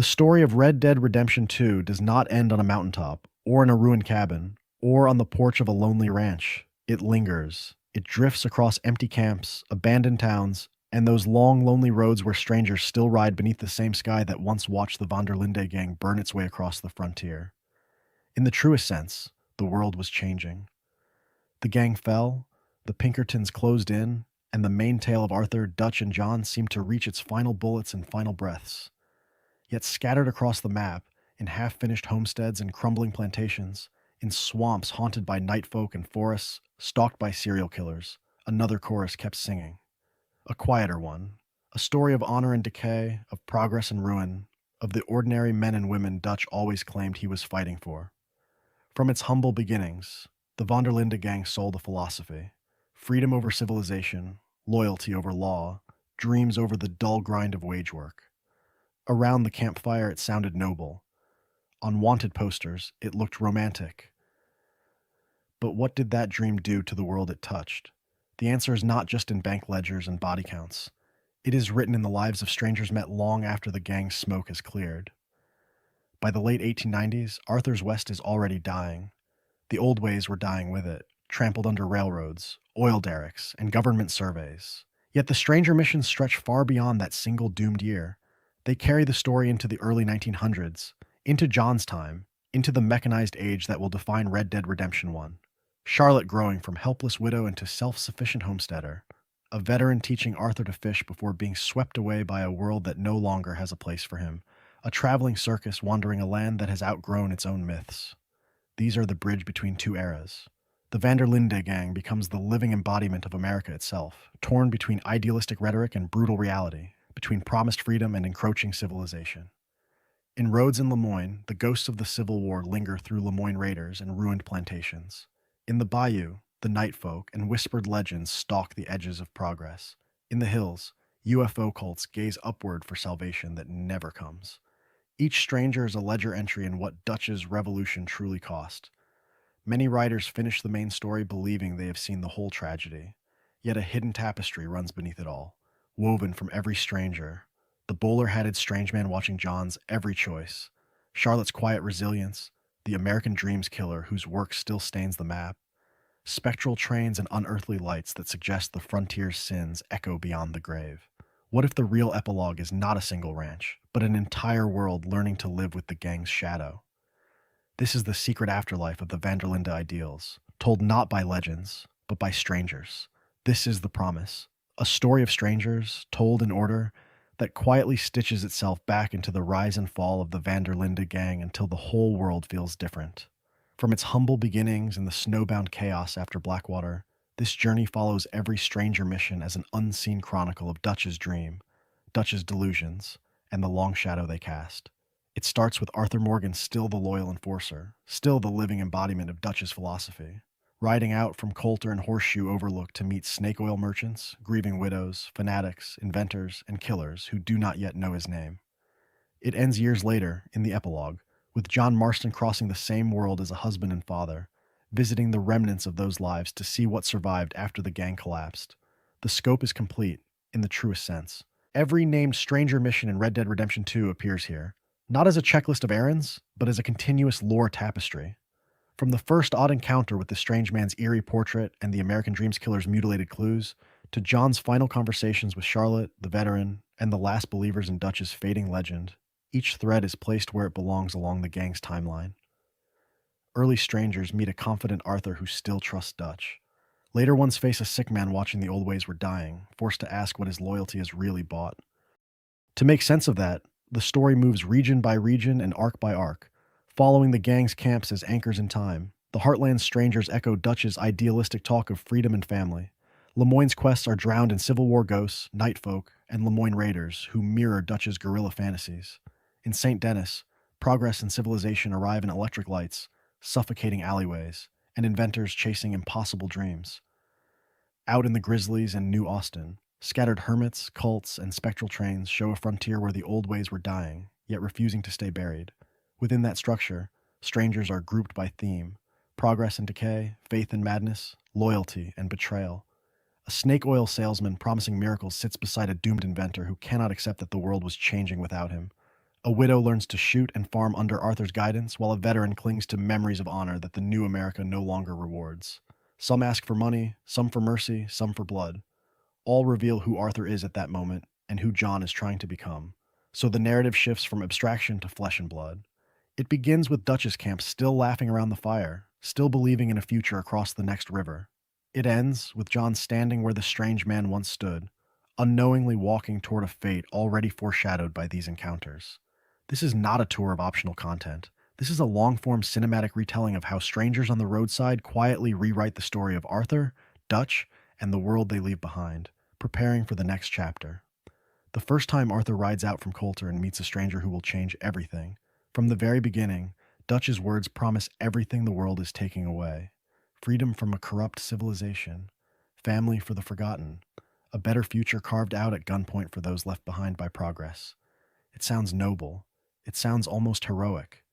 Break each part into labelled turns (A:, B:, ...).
A: story of Red Dead Redemption 2 does not end on a mountaintop, or in a ruined cabin, or on the porch of a lonely ranch. It lingers. It drifts across empty camps, abandoned towns, and those long, lonely roads where strangers still ride beneath the same sky that once watched the Vanderlinde gang burn its way across the frontier. In the truest sense, the world was changing. The gang fell, the Pinkertons closed in, and the main tale of Arthur, Dutch, and John seemed to reach its final bullets and final breaths. Yet scattered across the map, in half-finished homesteads and crumbling plantations, in swamps haunted by night folk and forests stalked by serial killers, another chorus kept singing. A quieter one, a story of honor and decay, of progress and ruin, of the ordinary men and women Dutch always claimed he was fighting for. From its humble beginnings, the Vanderlinde gang sold a philosophy: freedom over civilization, loyalty over law, dreams over the dull grind of wage work. Around the campfire it sounded noble. On wanted posters, it looked romantic. But what did that dream do to the world it touched? The answer is not just in bank ledgers and body counts. It is written in the lives of strangers met long after the gang's smoke has cleared. By the late 1890s, Arthur's West is already dying. The old ways were dying with it, trampled under railroads, oil derricks, and government surveys. Yet the stranger missions stretch far beyond that single doomed year. They carry the story into the early 1900s, into John's time, into the mechanized age that will define Red Dead Redemption 1. Charlotte growing from helpless widow into self-sufficient homesteader, a veteran teaching Arthur to fish before being swept away by a world that no longer has a place for him, a traveling circus wandering a land that has outgrown its own myths. These are the bridge between two eras. The Vanderlinde gang becomes the living embodiment of America itself, torn between idealistic rhetoric and brutal reality, between promised freedom and encroaching civilization. In roads in Lemoyne, the ghosts of the Civil War linger through Lemoyne raiders and ruined plantations. In the bayou, the night folk and whispered legends stalk the edges of progress. In the hills, UFO cults gaze upward for salvation that never comes. Each stranger is a ledger entry in what Dutch's revolution truly cost. Many writers finish the main story believing they have seen the whole tragedy, yet a hidden tapestry runs beneath it all, woven from every stranger. The bowler-hatted strange man watching John's every choice, Charlotte's quiet resilience, the American dreams killer whose work still stains the map, spectral trains and unearthly lights that suggest the frontier's sins echo beyond the grave. What if the real epilogue is not a single ranch, but an entire world learning to live with the gang's shadow? This is the secret afterlife of the Vanderlinde ideals, told not by legends, but by strangers. This is the promise. A story of strangers, told in order, that quietly stitches itself back into the rise and fall of the Vanderlinde gang until the whole world feels different. From its humble beginnings in the snowbound chaos after Blackwater, this journey follows every stranger mission as an unseen chronicle of Dutch's dream, Dutch's delusions, and the long shadow they cast. It starts with Arthur Morgan still the loyal enforcer, still the living embodiment of Dutch's philosophy, riding out from Coulter and Horseshoe Overlook to meet snake oil merchants, grieving widows, fanatics, inventors, and killers who do not yet know his name. It ends years later, in the epilogue, with John Marston crossing the same world as a husband and father, visiting the remnants of those lives to see what survived after the gang collapsed. The scope is complete, in the truest sense. Every named stranger mission in Red Dead Redemption 2 appears here, not as a checklist of errands, but as a continuous lore tapestry. From the first odd encounter with the strange man's eerie portrait and the American Dreams killer's mutilated clues, to John's final conversations with Charlotte, the veteran, and the last believers in Dutch's fading legend, each thread is placed where it belongs along the gang's timeline. Early strangers meet a confident Arthur who still trusts Dutch. Later ones face a sick man watching the old ways were dying, forced to ask what his loyalty has really bought. To make sense of that, the story moves region by region and arc by arc, following the gang's camps as anchors in time. The Heartland strangers echo Dutch's idealistic talk of freedom and family. Lemoyne's quests are drowned in Civil War ghosts, night folk, and Lemoyne raiders who mirror Dutch's guerrilla fantasies. In St. Denis, progress and civilization arrive in electric lights, suffocating alleyways, and inventors chasing impossible dreams. Out in the Grizzlies and New Austin, scattered hermits, cults, and spectral trains show a frontier where the old ways were dying, yet refusing to stay buried. Within that structure, strangers are grouped by theme: progress and decay, faith and madness, loyalty and betrayal. A snake oil salesman promising miracles sits beside a doomed inventor who cannot accept that the world was changing without him. A widow learns to shoot and farm under Arthur's guidance, while a veteran clings to memories of honor that the new America no longer rewards. Some ask for money, some for mercy, some for blood. All reveal who Arthur is at that moment and who John is trying to become. So the narrative shifts from abstraction to flesh and blood. It begins with Dutch's camp still laughing around the fire, still believing in a future across the next river. It ends with John standing where the strange man once stood, unknowingly walking toward a fate already foreshadowed by these encounters. This is not a tour of optional content. This is a long-form cinematic retelling of how strangers on the roadside quietly rewrite the story of Arthur, Dutch, and the world they leave behind, preparing for the next chapter. The first time Arthur rides out from Coulter and meets a stranger who will change everything. From the very beginning, Dutch's words promise everything the world is taking away. Freedom from a corrupt civilization, family for the forgotten, a better future carved out at gunpoint for those left behind by progress. It sounds noble. It sounds almost heroic.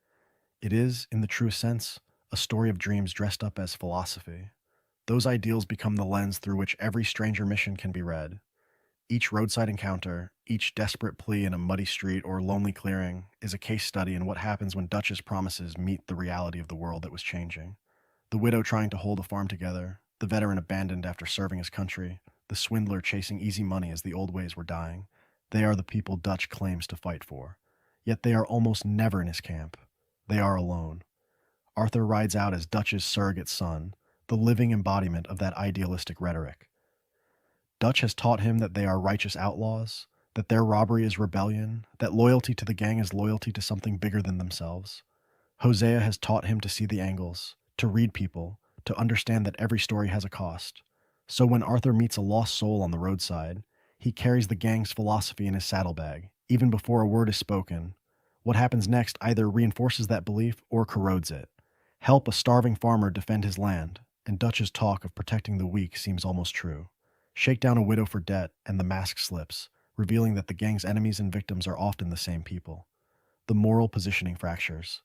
A: It is, in the truest sense, a story of dreams dressed up as philosophy. Those ideals become the lens through which every stranger mission can be read. Each roadside encounter, each desperate plea in a muddy street or lonely clearing is a case study in what happens when Dutch's promises meet the reality of the world that was changing. The widow trying to hold a farm together, the veteran abandoned after serving his country, the swindler chasing easy money as the old ways were dying. They are the people Dutch claims to fight for. Yet they are almost never in his camp. They are alone. Arthur rides out as Dutch's surrogate son, the living embodiment of that idealistic rhetoric. Dutch has taught him that they are righteous outlaws, that their robbery is rebellion, that loyalty to the gang is loyalty to something bigger than themselves. Hosea has taught him to see the angles, to read people, to understand that every story has a cost. So when Arthur meets a lost soul on the roadside, he carries the gang's philosophy in his saddlebag, even before a word is spoken. What happens next either reinforces that belief or corrodes it. Help a starving farmer defend his land, and Dutch's talk of protecting the weak seems almost true. Shake down a widow for debt, and the mask slips, revealing that the gang's enemies and victims are often the same people. The moral positioning fractures.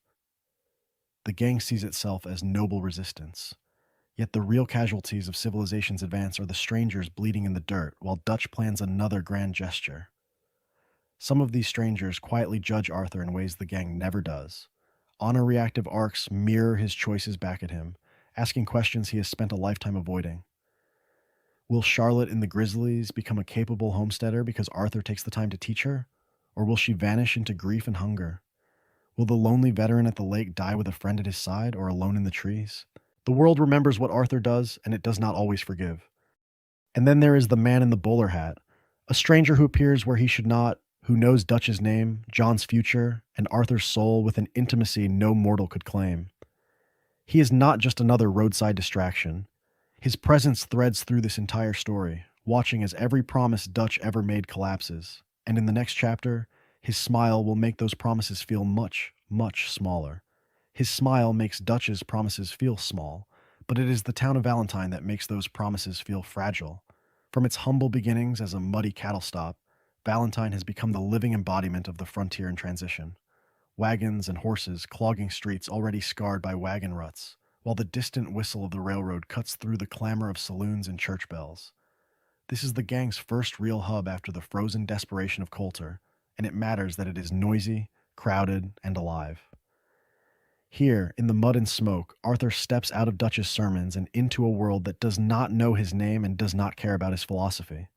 A: The gang sees itself as noble resistance. Yet the real casualties of civilization's advance are the strangers bleeding in the dirt, while Dutch plans another grand gesture. Some of these strangers quietly judge Arthur in ways the gang never does. Honor-reactive arcs mirror his choices back at him, asking questions he has spent a lifetime avoiding. Will Charlotte in the Grizzlies become a capable homesteader because Arthur takes the time to teach her? Or will she vanish into grief and hunger? Will the lonely veteran at the lake die with a friend at his side or alone in the trees? The world remembers what Arthur does, and it does not always forgive. And then there is the man in the bowler hat, a stranger who appears where he should not, who knows Dutch's name, John's future, and Arthur's soul with an intimacy no mortal could claim. He is not just another roadside distraction. His presence threads through this entire story, watching as every promise Dutch ever made collapses, and in the next chapter, his smile will make those promises feel much, much smaller. His smile makes Dutch's promises feel small, but it is the town of Valentine that makes those promises feel fragile. From its humble beginnings as a muddy cattle stop, Valentine has become the living embodiment of the frontier in transition. Wagons and horses clogging streets already scarred by wagon ruts, while the distant whistle of the railroad cuts through the clamor of saloons and church bells. This is the gang's first real hub after the frozen desperation of Coulter, and it matters that it is noisy, crowded, and alive. Here, in the mud and smoke, Arthur steps out of Dutch's sermons and into a world that does not know his name and does not care about his philosophy.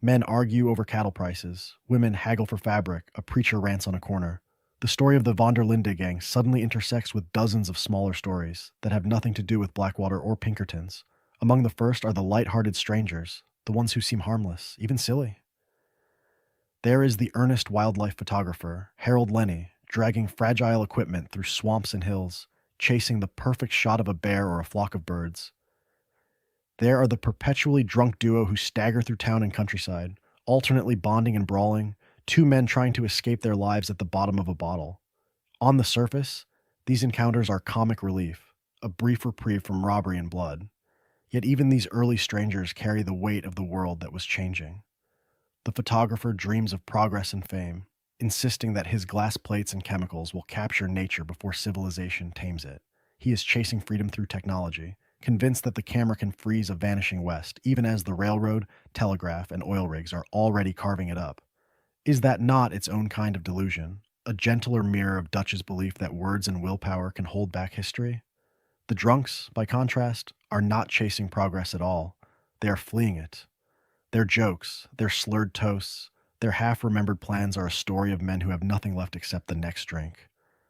A: Men argue over cattle prices, women haggle for fabric, a preacher rants on a corner. The story of the Vanderlinde gang suddenly intersects with dozens of smaller stories that have nothing to do with Blackwater or Pinkertons. Among the first are the light-hearted strangers, the ones who seem harmless, even silly. There is the earnest wildlife photographer, Harold Lenny, dragging fragile equipment through swamps and hills, chasing the perfect shot of a bear or a flock of birds. There are the perpetually drunk duo who stagger through town and countryside, alternately bonding and brawling, two men trying to escape their lives at the bottom of a bottle. On the surface, these encounters are comic relief, a brief reprieve from robbery and blood. Yet even these early strangers carry the weight of the world that was changing. The photographer dreams of progress and fame, insisting that his glass plates and chemicals will capture nature before civilization tames it. He is chasing freedom through technology, convinced that the camera can freeze a vanishing West, even as the railroad, telegraph, and oil rigs are already carving it up. Is that not its own kind of delusion? a gentler mirror of Dutch's belief that words and willpower can hold back history. The drunks, by contrast, are not chasing progress at all. They are fleeing it. Their jokes, their slurred toasts, their half-remembered plans are a story of men who have nothing left except the next drink.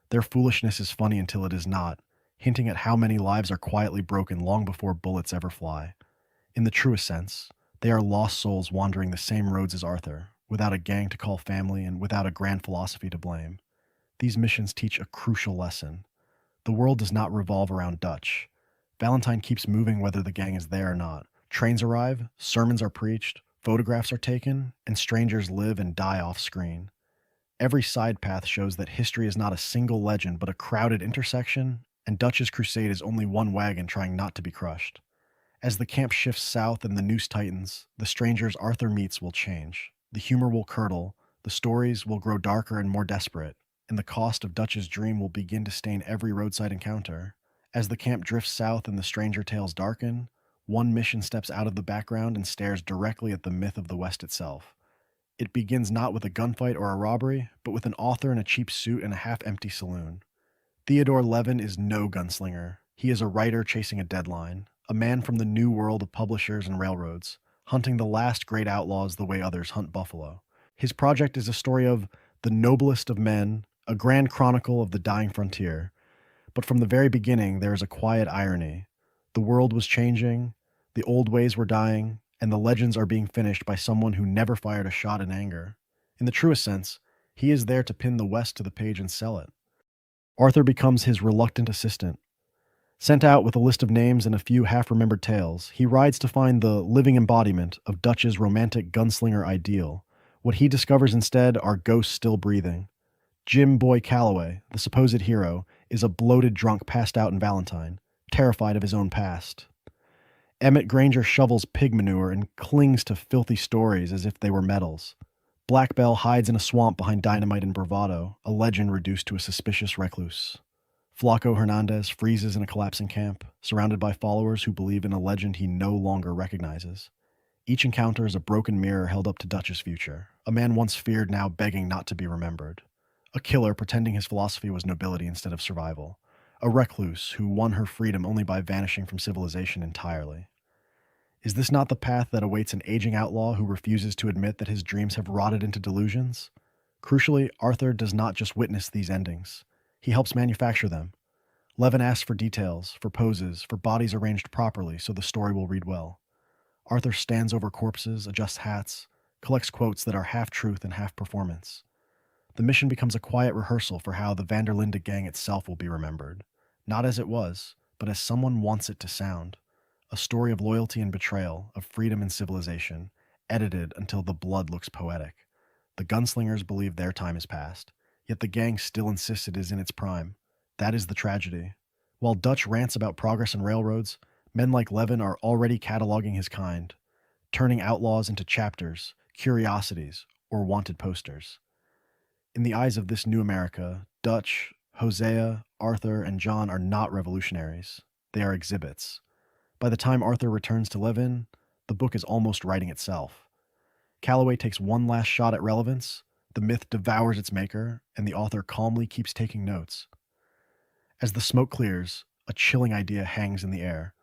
A: Their foolishness is funny until it is not, hinting at how many lives are quietly broken long before bullets ever fly. In the truest sense, they are lost souls wandering the same roads as Arthur, without a gang to call family and without a grand philosophy to blame. These missions teach a crucial lesson. The world does not revolve around Dutch. Valentine keeps moving whether the gang is there or not. Trains arrive, sermons are preached, photographs are taken, and strangers live and die off screen. Every side path shows that history is not a single legend but a crowded intersection, and Dutch's crusade is only one wagon trying not to be crushed. As the camp shifts south and the noose tightens, the strangers Arthur meets will change. The humor will curdle, the stories will grow darker and more desperate, and the cost of Dutch's dream will begin to stain every roadside encounter. As the camp drifts south and the stranger tales darken, one mission steps out of the background and stares directly at the myth of the West itself. It begins not with a gunfight or a robbery, but with an author in a cheap suit and a half-empty saloon. Theodore Levin is no gunslinger. He is a writer chasing a deadline, a man from the new world of publishers and railroads, hunting the last great outlaws the way others hunt buffalo. His project is a story of the noblest of men, a grand chronicle of the dying frontier. But from the very beginning, there is a quiet irony. The world was changing, the old ways were dying, and the legends are being finished by someone who never fired a shot in anger. In the truest sense, he is there to pin the West to the page and sell it. Arthur becomes his reluctant assistant. Sent out with a list of names and a few half-remembered tales, he rides to find the living embodiment of Dutch's romantic gunslinger ideal. What he discovers instead are ghosts still breathing. Jim Boy Calloway, the supposed hero, is a bloated drunk passed out in Valentine, terrified of his own past. Emmett Granger shovels pig manure and clings to filthy stories as if they were medals. Black Bell hides in a swamp behind dynamite and bravado, a legend reduced to a suspicious recluse. Flaco Hernandez freezes in a collapsing camp, surrounded by followers who believe in a legend he no longer recognizes. Each encounter is a broken mirror held up to Dutch's future, a man once feared now begging not to be remembered. A killer pretending his philosophy was nobility instead of survival. A recluse who won her freedom only by vanishing from civilization entirely. Is this not the path that awaits an aging outlaw who refuses to admit that his dreams have rotted into delusions? Crucially, Arthur does not just witness these endings. He helps manufacture them. Levin asks for details, for poses, for bodies arranged properly so the story will read well. Arthur stands over corpses, adjusts hats, collects quotes that are half truth and half performance. The mission becomes a quiet rehearsal for how the Vanderlinde gang itself will be remembered, not as it was, but as someone wants it to sound. A story of loyalty and betrayal, of freedom and civilization, edited until the blood looks poetic. The gunslingers believe their time is past, yet the gang still insists it is in its prime. That is the tragedy. While Dutch rants about progress and railroads, men like Levin are already cataloging his kind, turning outlaws into chapters, curiosities, or wanted posters. In the eyes of this new America, Dutch, Hosea, Arthur, and John are not revolutionaries. They are exhibits. By the time Arthur returns to Levin, the book is almost writing itself. Calloway takes one last shot at relevance, the myth devours its maker, and the author calmly keeps taking notes. As the smoke clears, a chilling idea hangs in the air.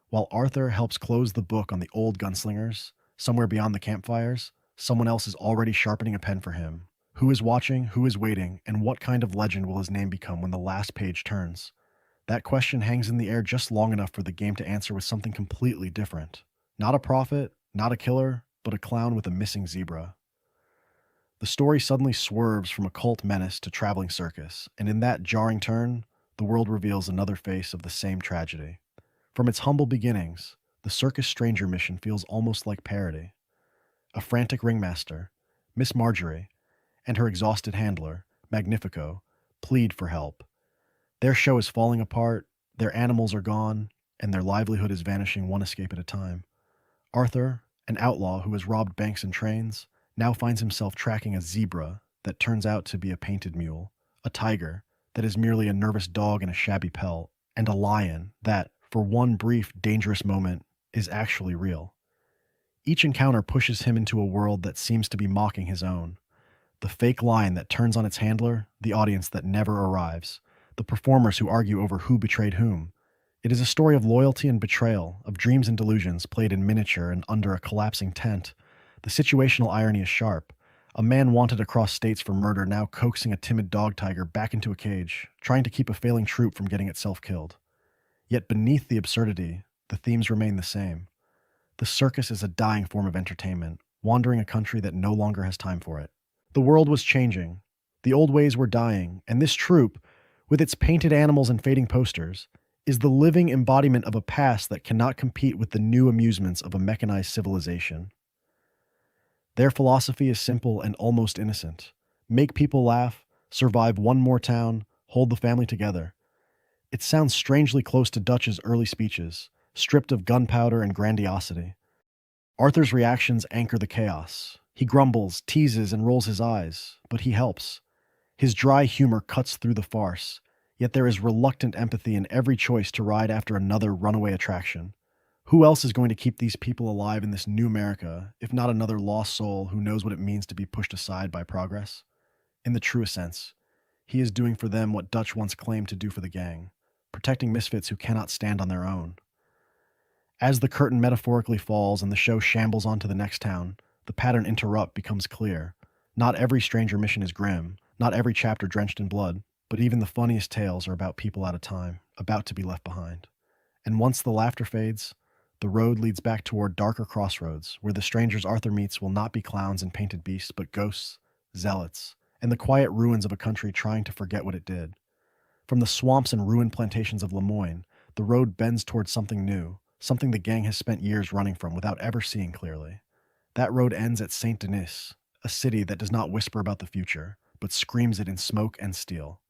A: While Arthur helps close the book on the old gunslingers, somewhere beyond the campfires, someone else is already sharpening a pen for him. Who is watching, who is waiting, and what kind of legend will his name become when the last page turns? That question hangs in the air just long enough for the game to answer with something completely different. Not a prophet, not a killer, but a clown with a missing zebra. The story suddenly swerves from a cult menace to traveling circus, and in that jarring turn, the world reveals another face of the same tragedy. From its humble beginnings, the circus stranger mission feels almost like parody. A frantic ringmaster, Miss Marjorie, and her exhausted handler, Magnifico, plead for help. Their show is falling apart, their animals are gone, and their livelihood is vanishing one escape at a time. Arthur, an outlaw who has robbed banks and trains, now finds himself tracking a zebra that turns out to be a painted mule, a tiger that is merely a nervous dog in a shabby pelt, and a lion that, for one brief, dangerous moment, is actually real. Each encounter pushes him into a world that seems to be mocking his own. The the fake line that turns on its handler, the audience that never arrives, the performers who argue over who betrayed whom. It is a story of loyalty and betrayal, of dreams and delusions played in miniature and under a collapsing tent. The situational irony is sharp. A man wanted across states for murder now coaxing a timid dog tiger back into a cage, trying to keep a failing troop from getting itself killed. Yet beneath the absurdity, the themes remain the same. The circus is a dying form of entertainment, wandering a country that no longer has time for it. The world was changing. The old ways were dying, and this troupe, with its painted animals and fading posters, is the living embodiment of a past that cannot compete with the new amusements of a mechanized civilization. Their philosophy is simple and almost innocent. Make people laugh, survive one more town, hold the family together. It sounds strangely close to Dutch's early speeches, stripped of gunpowder and grandiosity. Arthur's reactions anchor the chaos. He grumbles, teases, and rolls his eyes, but he helps. His dry humor cuts through the farce, yet there is reluctant empathy in every choice to ride after another runaway attraction. Who else is going to keep these people alive in this new America, if not another lost soul who knows what it means to be pushed aside by progress? In the truest sense, he is doing for them what Dutch once claimed to do for the gang, protecting misfits who cannot stand on their own. As the curtain metaphorically falls and the show shambles on to the next town, the pattern interrupt becomes clear. Not every stranger mission is grim, not every chapter drenched in blood, but even the funniest tales are about people out of time, about to be left behind. And once the laughter fades, the road leads back toward darker crossroads, where the strangers Arthur meets will not be clowns and painted beasts, but ghosts, zealots, and the quiet ruins of a country trying to forget what it did. From the swamps and ruined plantations of Lemoyne, the road bends towards something new, something the gang has spent years running from without ever seeing clearly. That road ends at Saint Denis, a city that does not whisper about the future, but screams it in smoke and steel.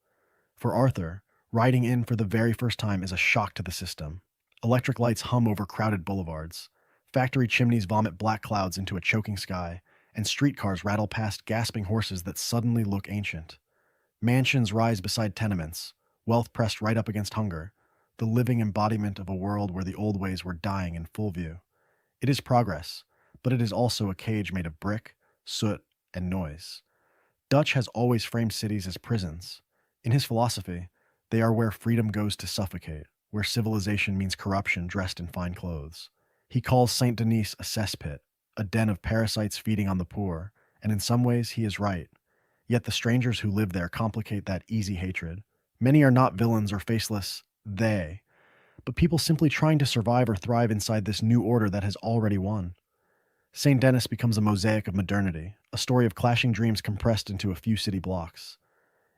A: For Arthur, riding in for the very first time is a shock to the system. Electric lights hum over crowded boulevards. Factory chimneys vomit black clouds into a choking sky, and streetcars rattle past gasping horses that suddenly look ancient. Mansions rise beside tenements, wealth pressed right up against hunger, the living embodiment of a world where the old ways were dying in full view. It is progress, but it is also a cage made of brick, soot, and noise. Dutch has always framed cities as prisons. In his philosophy, they are where freedom goes to suffocate, where civilization means corruption dressed in fine clothes. He calls Saint Denis a cesspit, a den of parasites feeding on the poor, and in some ways he is right. Yet the strangers who live there complicate that easy hatred. Many are not villains or faceless they, but people simply trying to survive or thrive inside this new order that has already won. St. Denis becomes a mosaic of modernity, a story of clashing dreams compressed into a few city blocks.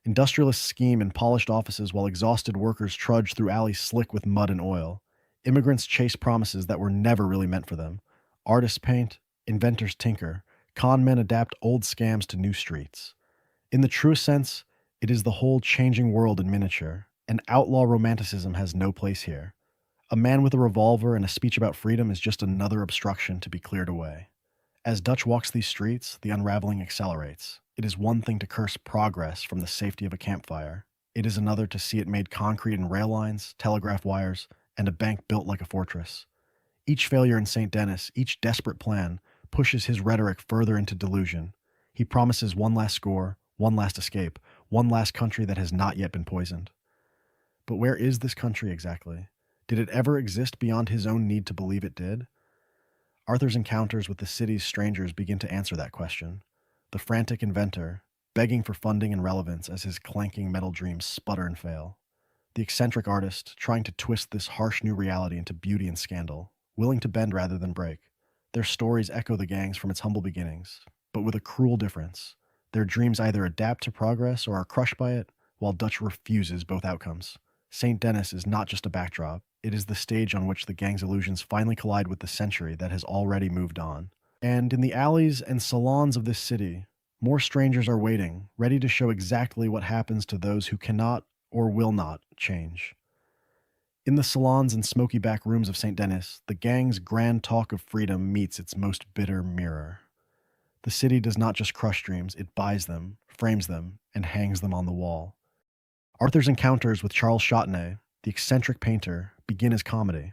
A: Industrialists scheme in polished offices while exhausted workers trudge through alleys slick with mud and oil. Immigrants chase promises that were never really meant for them. Artists paint, inventors tinker, con men adapt old scams to new streets. In the truest sense, it is the whole changing world in miniature, and outlaw romanticism has no place here. A man with a revolver and a speech about freedom is just another obstruction to be cleared away. As Dutch walks these streets, the unraveling accelerates. It is one thing to curse progress from the safety of a campfire. It is another to see it made concrete in rail lines, telegraph wires, and a bank built like a fortress. Each failure in St. Denis, each desperate plan, pushes his rhetoric further into delusion. He promises one last score, one last escape, one last country that has not yet been poisoned. But where is this country exactly? Did it ever exist beyond his own need to believe it did? Arthur's encounters with the city's strangers begin to answer that question. The frantic inventor, begging for funding and relevance as his clanking metal dreams sputter and fail. The eccentric artist, trying to twist this harsh new reality into beauty and scandal, willing to bend rather than break. Their stories echo the gang's from its humble beginnings, but with a cruel difference. Their dreams either adapt to progress or are crushed by it, while Dutch refuses both outcomes. St. Denis is not just a backdrop, it is the stage on which the gang's illusions finally collide with the century that has already moved on. And in the alleys and salons of this city, more strangers are waiting, ready to show exactly what happens to those who cannot or will not change. In the salons and smoky back rooms of St. Denis, the gang's grand talk of freedom meets its most bitter mirror. The city does not just crush dreams, it buys them, frames them, and hangs them on the wall. Arthur's encounters with Charles Chautenay, the eccentric painter, begin as comedy.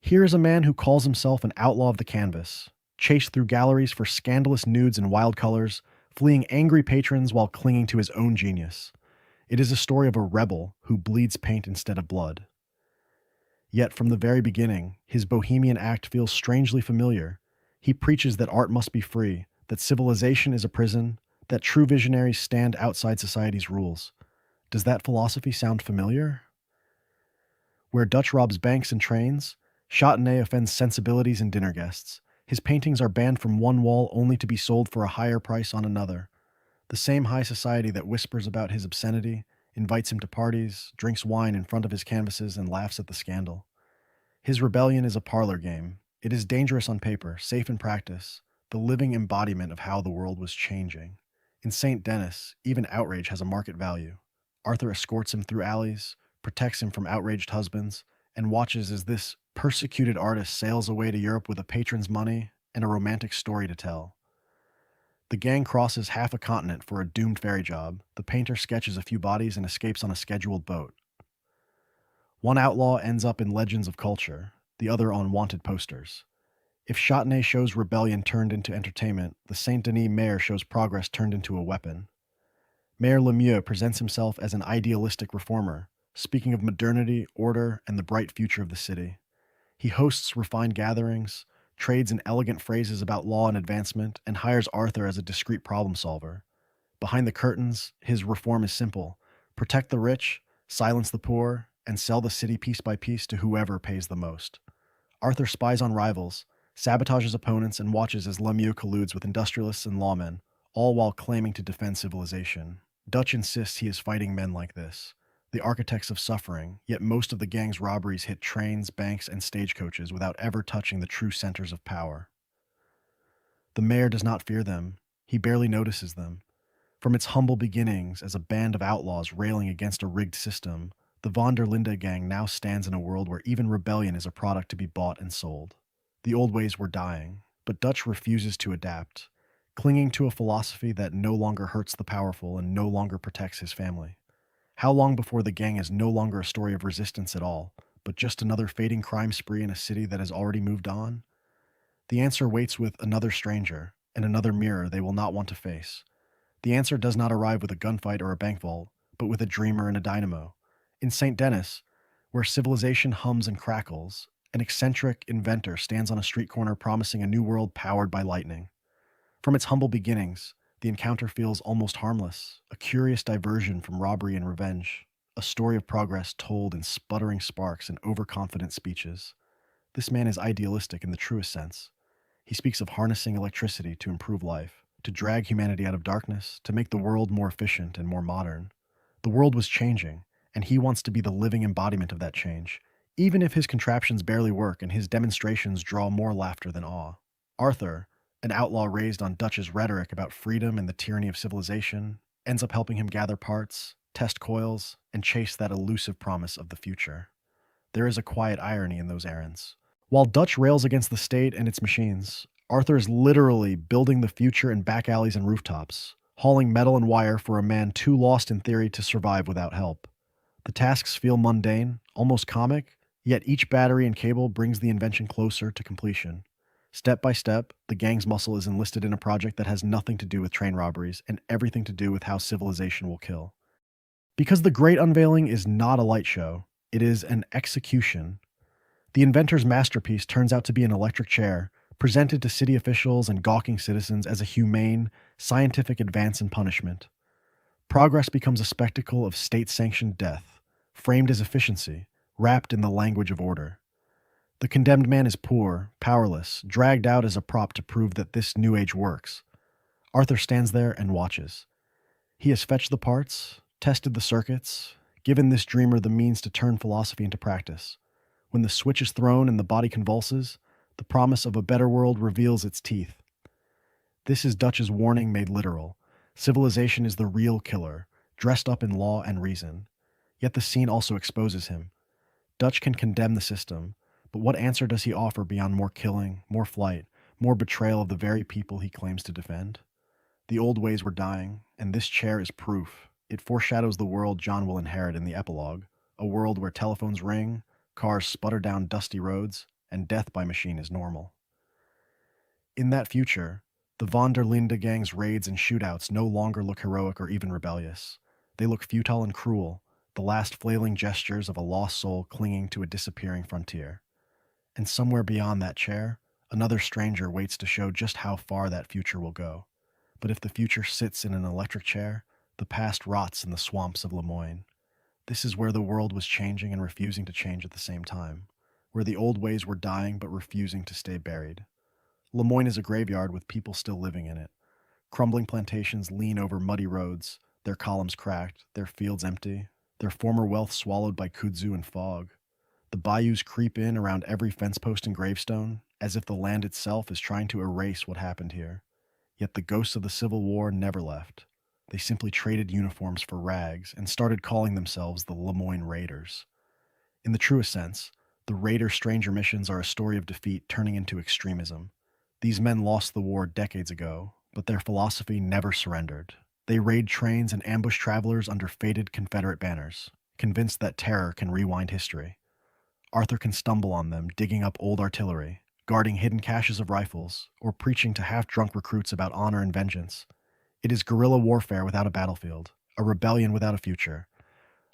A: Here is a man who calls himself an outlaw of the canvas, chased through galleries for scandalous nudes and wild colors, fleeing angry patrons while clinging to his own genius. It is a story of a rebel who bleeds paint instead of blood. Yet from the very beginning, his bohemian act feels strangely familiar. He preaches that art must be free, that civilization is a prison, that true visionaries stand outside society's rules. Does that philosophy sound familiar? Where Dutch robs banks and trains, Châtenay offends sensibilities and dinner guests. His paintings are banned from one wall only to be sold for a higher price on another. The same high society that whispers about his obscenity, invites him to parties, drinks wine in front of his canvases, and laughs at the scandal. His rebellion is a parlor game. It is dangerous on paper, safe in practice, the living embodiment of how the world was changing. In St. Denis, even outrage has a market value. Arthur escorts him through alleys, protects him from outraged husbands, and watches as this persecuted artist sails away to Europe with a patron's money and a romantic story to tell. The gang crosses half a continent for a doomed ferry job. The painter sketches a few bodies and escapes on a scheduled boat. One outlaw ends up in legends of culture, the other on wanted posters. If Châtenay shows rebellion turned into entertainment, the Saint Denis mayor shows progress turned into a weapon. Mayor Lemieux presents himself as an idealistic reformer, speaking of modernity, order, and the bright future of the city. He hosts refined gatherings, trades in elegant phrases about law and advancement, and hires Arthur as a discreet problem solver. Behind the curtains, his reform is simple: protect the rich, silence the poor, and sell the city piece by piece to whoever pays the most. Arthur spies on rivals, sabotages opponents, and watches as Lemieux colludes with industrialists and lawmen, all while claiming to defend civilization. Dutch insists he is fighting men like this, the architects of suffering, yet most of the gang's robberies hit trains, banks, and stagecoaches without ever touching the true centers of power. The mayor does not fear them. He barely notices them. From its humble beginnings as a band of outlaws railing against a rigged system, the Vanderlinde gang now stands in a world where even rebellion is a product to be bought and sold. The old ways were dying, but Dutch refuses to adapt, clinging to a philosophy that no longer hurts the powerful and no longer protects his family. How long before the gang is no longer a story of resistance at all, but just another fading crime spree in a city that has already moved on? The answer waits with another stranger and another mirror they will not want to face. The answer does not arrive with a gunfight or a bank vault, but with a dreamer and a dynamo. In St. Denis, where civilization hums and crackles, an eccentric inventor stands on a street corner promising a new world powered by lightning. From its humble beginnings, the encounter feels almost harmless, a curious diversion from robbery and revenge, a story of progress told in sputtering sparks and overconfident speeches. This man is idealistic in the truest sense. He speaks of harnessing electricity to improve life, to drag humanity out of darkness, to make the world more efficient and more modern. The world was changing, and he wants to be the living embodiment of that change, even if his contraptions barely work and his demonstrations draw more laughter than awe. Arthur, an outlaw raised on Dutch's rhetoric about freedom and the tyranny of civilization, ends up helping him gather parts, test coils, and chase that elusive promise of the future. There is a quiet irony in those errands. While Dutch rails against the state and its machines, Arthur is literally building the future in back alleys and rooftops, hauling metal and wire for a man too lost in theory to survive without help. The tasks feel mundane, almost comic, yet each battery and cable brings the invention closer to completion. Step by step, the gang's muscle is enlisted in a project that has nothing to do with train robberies and everything to do with how civilization will kill. Because the Great Unveiling is not a light show, it is an execution. The inventor's masterpiece turns out to be an electric chair, presented to city officials and gawking citizens as a humane, scientific advance in punishment. Progress becomes a spectacle of state-sanctioned death, framed as efficiency, wrapped in the language of order. The condemned man is poor, powerless, dragged out as a prop to prove that this new age works. Arthur stands there and watches. He has fetched the parts, tested the circuits, given this dreamer the means to turn philosophy into practice. When the switch is thrown and the body convulses, the promise of a better world reveals its teeth. This is Dutch's warning made literal. Civilization is the real killer, dressed up in law and reason. Yet the scene also exposes him. Dutch can condemn the system, but what answer does he offer beyond more killing, more flight, more betrayal of the very people he claims to defend? The old ways were dying, and this chair is proof. It foreshadows the world John will inherit in the epilogue, a world where telephones ring, cars sputter down dusty roads, and death by machine is normal. In that future, The Vanderlinde gang's raids and shootouts no longer look heroic or even rebellious. They look futile and cruel, the last flailing gestures of a lost soul clinging to a disappearing frontier. And somewhere beyond that chair, another stranger waits to show just how far that future will go. But if the future sits in an electric chair, the past rots in the swamps of Lemoyne. This is where the world was changing and refusing to change at the same time, where the old ways were dying but refusing to stay buried. Lemoyne is a graveyard with people still living in it. Crumbling plantations lean over muddy roads, their columns cracked, their fields empty, their former wealth swallowed by kudzu and fog. The bayous creep in around every fence post and gravestone, as if the land itself is trying to erase what happened here. Yet the ghosts of the Civil War never left. They simply traded uniforms for rags and started calling themselves the Lemoyne Raiders. In the truest sense, the Raider Stranger missions are a story of defeat turning into extremism. These men lost the war decades ago, but their philosophy never surrendered. They raid trains and ambush travelers under faded Confederate banners, convinced that terror can rewind history. Arthur can stumble on them digging up old artillery, guarding hidden caches of rifles, or preaching to half-drunk recruits about honor and vengeance. It is guerrilla warfare without a battlefield, a rebellion without a future.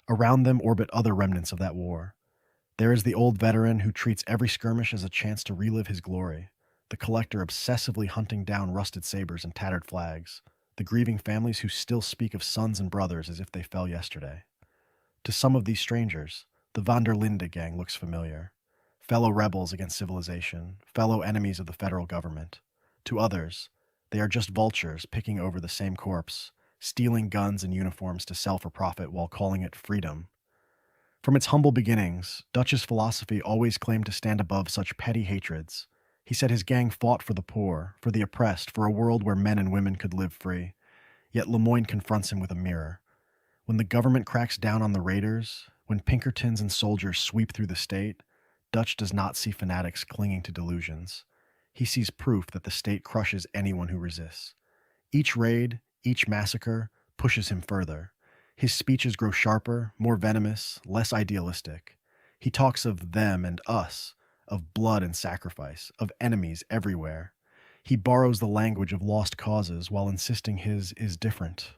A: Around them orbit other remnants of that war. There is the old veteran who treats every skirmish as a chance to relive his glory, the collector obsessively hunting down rusted sabers and tattered flags, the grieving families who still speak of sons and brothers as if they fell yesterday. To some of these strangers, the Vanderlinde gang looks familiar. Fellow rebels against civilization, fellow enemies of the federal government. To others, they are just vultures picking over the same corpse, stealing guns and uniforms to sell for profit while calling it freedom. From its humble beginnings, Dutch's philosophy always claimed to stand above such petty hatreds. He said his gang fought for the poor, for the oppressed, for a world where men and women could live free. Yet Lemoyne confronts him with a mirror. When the government cracks down on the raiders, when Pinkertons and soldiers sweep through the state, Dutch does not see fanatics clinging to delusions. He sees proof that the state crushes anyone who resists. Each raid, each massacre, pushes him further. His speeches grow sharper, more venomous, less idealistic. He talks of them and us, of blood and sacrifice, of enemies everywhere. He borrows the language of lost causes while insisting his is different.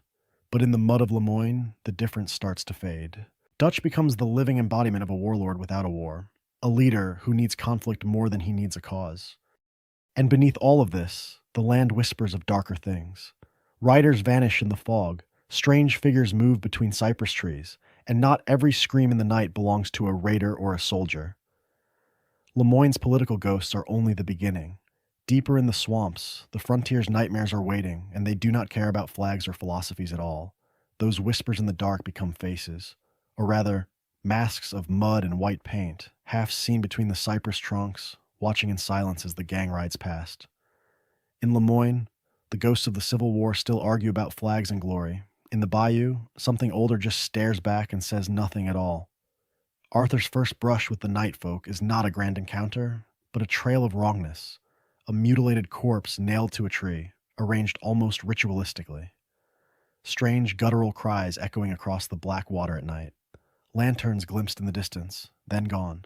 A: But in the mud of Lemoyne, the difference starts to fade. Dutch becomes the living embodiment of a warlord without a war, a leader who needs conflict more than he needs a cause. And beneath all of this, the land whispers of darker things. Riders vanish in the fog, strange figures move between cypress trees, and not every scream in the night belongs to a raider or a soldier. Lemoyne's political ghosts are only the beginning. Deeper in the swamps, the frontier's nightmares are waiting, and they do not care about flags or philosophies at all. Those whispers in the dark become faces, or rather, masks of mud and white paint, half seen between the cypress trunks, watching in silence as the gang rides past. In Lemoyne, the ghosts of the Civil War still argue about flags and glory. In the bayou, something older just stares back and says nothing at all. Arthur's first brush with the night folk is not a grand encounter, but a trail of wrongness, a mutilated corpse nailed to a tree, arranged almost ritualistically. Strange guttural cries echoing across the black water at night. Lanterns glimpsed in the distance, then gone.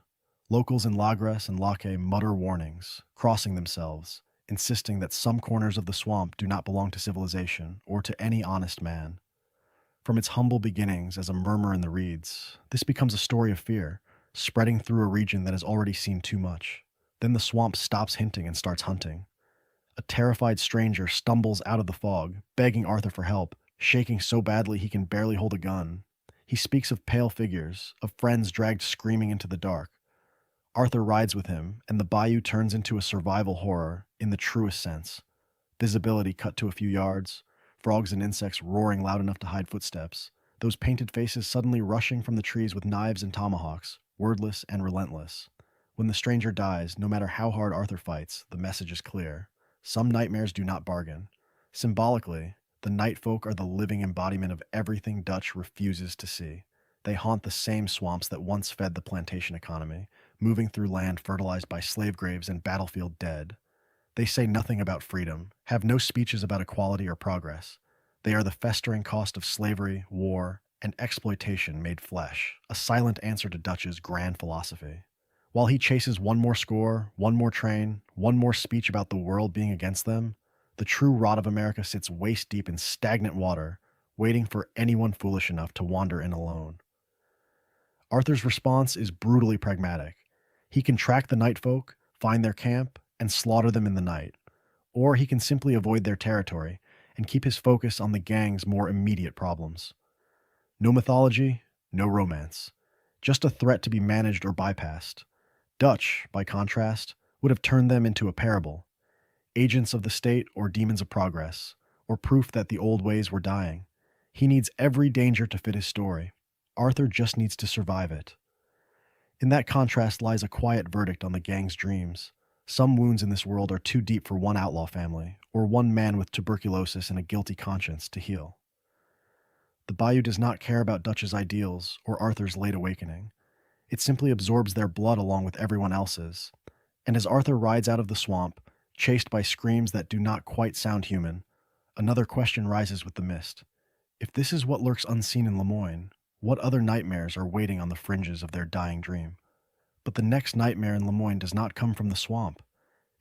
A: Locals in Lagras and Lake mutter warnings, crossing themselves, insisting that some corners of the swamp do not belong to civilization or to any honest man. From its humble beginnings as a murmur in the reeds, this becomes a story of fear, spreading through a region that has already seen too much. Then the swamp stops hinting and starts hunting. A terrified stranger stumbles out of the fog, begging Arthur for help, shaking so badly he can barely hold a gun. He speaks of pale figures, of friends dragged screaming into the dark. Arthur rides with him, and the bayou turns into a survival horror in the truest sense. Visibility cut to a few yards, frogs and insects roaring loud enough to hide footsteps, those painted faces suddenly rushing from the trees with knives and tomahawks, wordless and relentless. When the stranger dies, no matter how hard Arthur fights, the message is clear. Some nightmares do not bargain. Symbolically, the night folk are the living embodiment of everything Dutch refuses to see. They haunt the same swamps that once fed the plantation economy, moving through land fertilized by slave graves and battlefield dead. They say nothing about freedom, have no speeches about equality or progress. They are the festering cost of slavery, war, and exploitation made flesh, a silent answer to Dutch's grand philosophy. While he chases one more score, one more train, one more speech about the world being against them, The true rot of America sits waist deep in stagnant water, waiting for anyone foolish enough to wander in alone. Arthur's response is brutally pragmatic. He can track the night folk, find their camp, and slaughter them in the night. Or he can simply avoid their territory and keep his focus on the gang's more immediate problems. No mythology, no romance. Just a threat to be managed or bypassed. Dutch, by contrast, would have turned them into a parable. Agents of the state or demons of progress, or proof that the old ways were dying. He needs every danger to fit his story. Arthur just needs to survive it. In that contrast lies a quiet verdict on the gang's dreams. Some wounds in this world are too deep for one outlaw family, or one man with tuberculosis and a guilty conscience to heal. The bayou does not care about Dutch's ideals or Arthur's late awakening. It simply absorbs their blood along with everyone else's. And as Arthur rides out of the swamp, chased by screams that do not quite sound human, another question rises with the mist. If this is what lurks unseen in Lemoyne, what other nightmares are waiting on the fringes of their dying dream? But the next nightmare in Lemoyne does not come from the swamp.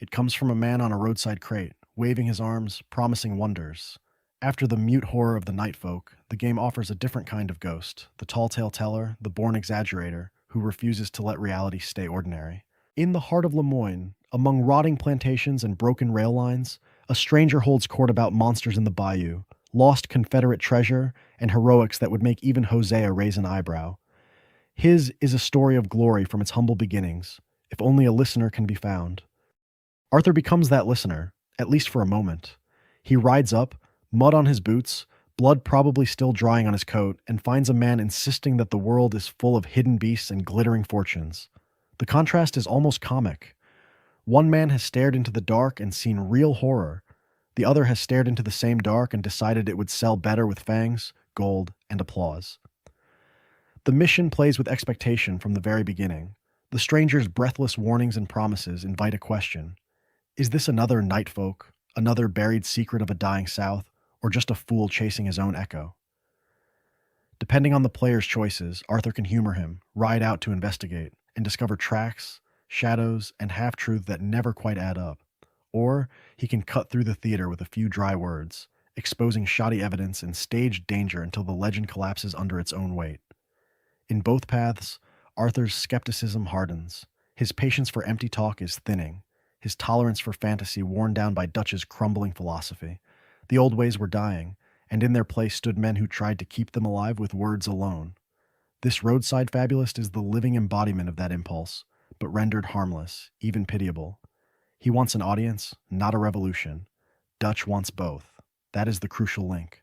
A: It comes from a man on a roadside crate, waving his arms, promising wonders. After the mute horror of the night folk, the game offers a different kind of ghost, the tall tale teller, the born exaggerator, who refuses to let reality stay ordinary. In the heart of Lemoyne, among rotting plantations and broken rail lines, a stranger holds court about monsters in the bayou, lost Confederate treasure, and heroics that would make even Hosea raise an eyebrow. His is a story of glory from its humble beginnings, if only a listener can be found. Arthur becomes that listener, at least for a moment. He rides up, mud on his boots, blood probably still drying on his coat, and finds a man insisting that the world is full of hidden beasts and glittering fortunes. The contrast is almost comic. One man has stared into the dark and seen real horror. The other has stared into the same dark and decided it would sell better with fangs, gold, and applause. The mission plays with expectation from the very beginning. The stranger's breathless warnings and promises invite a question. Is this another night folk, another buried secret of a dying South, or just a fool chasing his own echo? Depending on the player's choices, Arthur can humor him, ride out to investigate, and discover tracks, shadows, and half-truths that never quite add up. Or he can cut through the theater with a few dry words, exposing shoddy evidence and staged danger until the legend collapses under its own weight. In both paths, Arthur's skepticism hardens. His patience for empty talk is thinning, his tolerance for fantasy worn down by Dutch's crumbling philosophy. The old ways were dying, and in their place stood men who tried to keep them alive with words alone. This roadside fabulist is the living embodiment of that impulse, but rendered harmless, even pitiable. He wants an audience, not a revolution. Dutch wants both. That is the crucial link.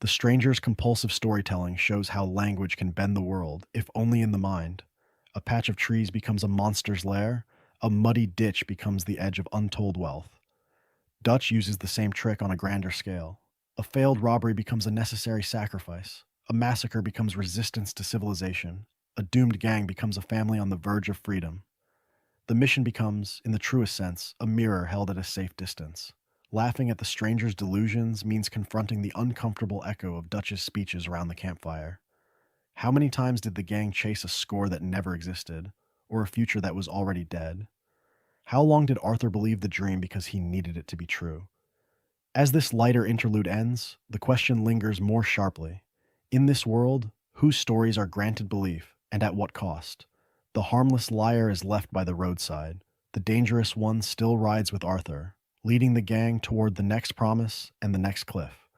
A: The stranger's compulsive storytelling shows how language can bend the world, if only in the mind. A patch of trees becomes a monster's lair, a muddy ditch becomes the edge of untold wealth. Dutch uses the same trick on a grander scale. A failed robbery becomes a necessary sacrifice. A massacre becomes resistance to civilization. A doomed gang becomes a family on the verge of freedom. The mission becomes, in the truest sense, a mirror held at a safe distance. Laughing at the stranger's delusions means confronting the uncomfortable echo of Dutch's speeches around the campfire. How many times did the gang chase a score that never existed, or a future that was already dead? How long did Arthur believe the dream because he needed it to be true? As this lighter interlude ends, the question lingers more sharply. In this world, whose stories are granted belief, and at what cost? The harmless liar is left by the roadside. The dangerous one still rides with Arthur, leading the gang toward the next promise and the next cliff.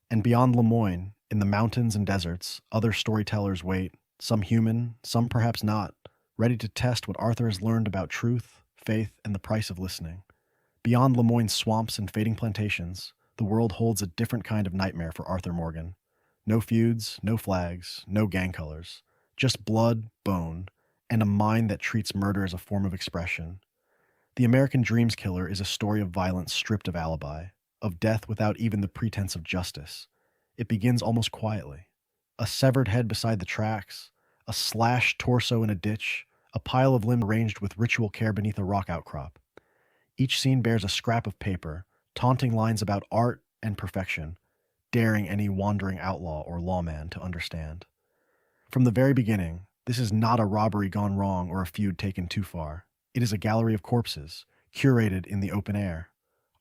A: And beyond Lemoyne, in the mountains and deserts, other storytellers wait, some human, some perhaps not, ready to test what Arthur has learned about truth, faith, and the price of listening. Beyond Lemoyne's swamps and fading plantations, the world holds a different kind of nightmare for Arthur Morgan. No feuds, no flags, no gang colors. Just blood, bone, and a mind that treats murder as a form of expression. The American Dreams Killer is a story of violence stripped of alibi, of death without even the pretense of justice. It begins almost quietly. A severed head beside the tracks, a slashed torso in a ditch, a pile of limbs arranged with ritual care beneath a rock outcrop. Each scene bears a scrap of paper, taunting lines about art and perfection, daring any wandering outlaw or lawman to understand. From the very beginning, this is not a robbery gone wrong or a feud taken too far. It is a gallery of corpses, curated in the open air.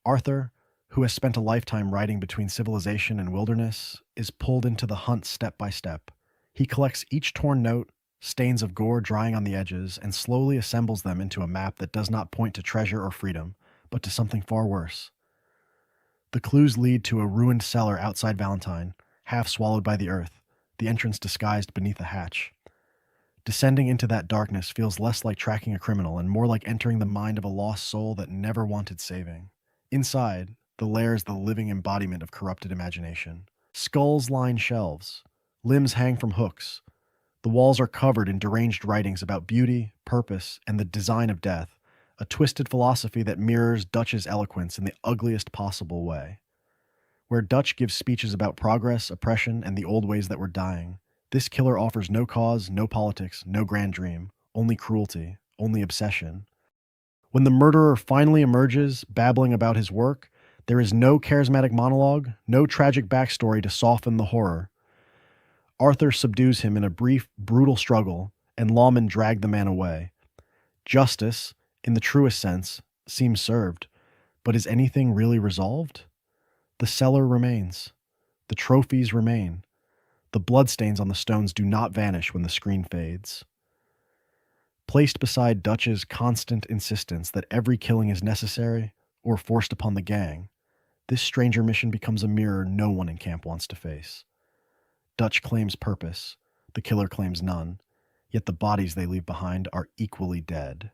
A: Arthur, who has spent a lifetime riding between civilization and wilderness, is pulled into the hunt step by step. He collects each torn note, stains of gore drying on the edges, and slowly assembles them into a map that does not point to treasure or freedom, but to something far worse. The clues lead to a ruined cellar outside Valentine, half swallowed by the earth, the entrance disguised beneath a hatch. Descending into that darkness feels less like tracking a criminal and more like entering the mind of a lost soul that never wanted saving. Inside, the lair is the living embodiment of corrupted imagination. Skulls line shelves. Limbs hang from hooks. The walls are covered in deranged writings about beauty, purpose, and the design of death, a twisted philosophy that mirrors Dutch's eloquence in the ugliest possible way. Where Dutch gives speeches about progress, oppression, and the old ways that were dying, this killer offers no cause, no politics, no grand dream, only cruelty, only obsession. When the murderer finally emerges, babbling about his work, there is no charismatic monologue, no tragic backstory to soften the horror. Arthur subdues him in a brief, brutal struggle, and lawmen drag the man away. Justice, in the truest sense, seems served, but is anything really resolved? The cellar remains. The trophies remain. The bloodstains on the stones do not vanish when the screen fades. Placed beside Dutch's constant insistence that every killing is necessary or forced upon the gang, this stranger mission becomes a mirror no one in camp wants to face. Dutch claims purpose, the killer claims none, yet the bodies they leave behind are equally dead.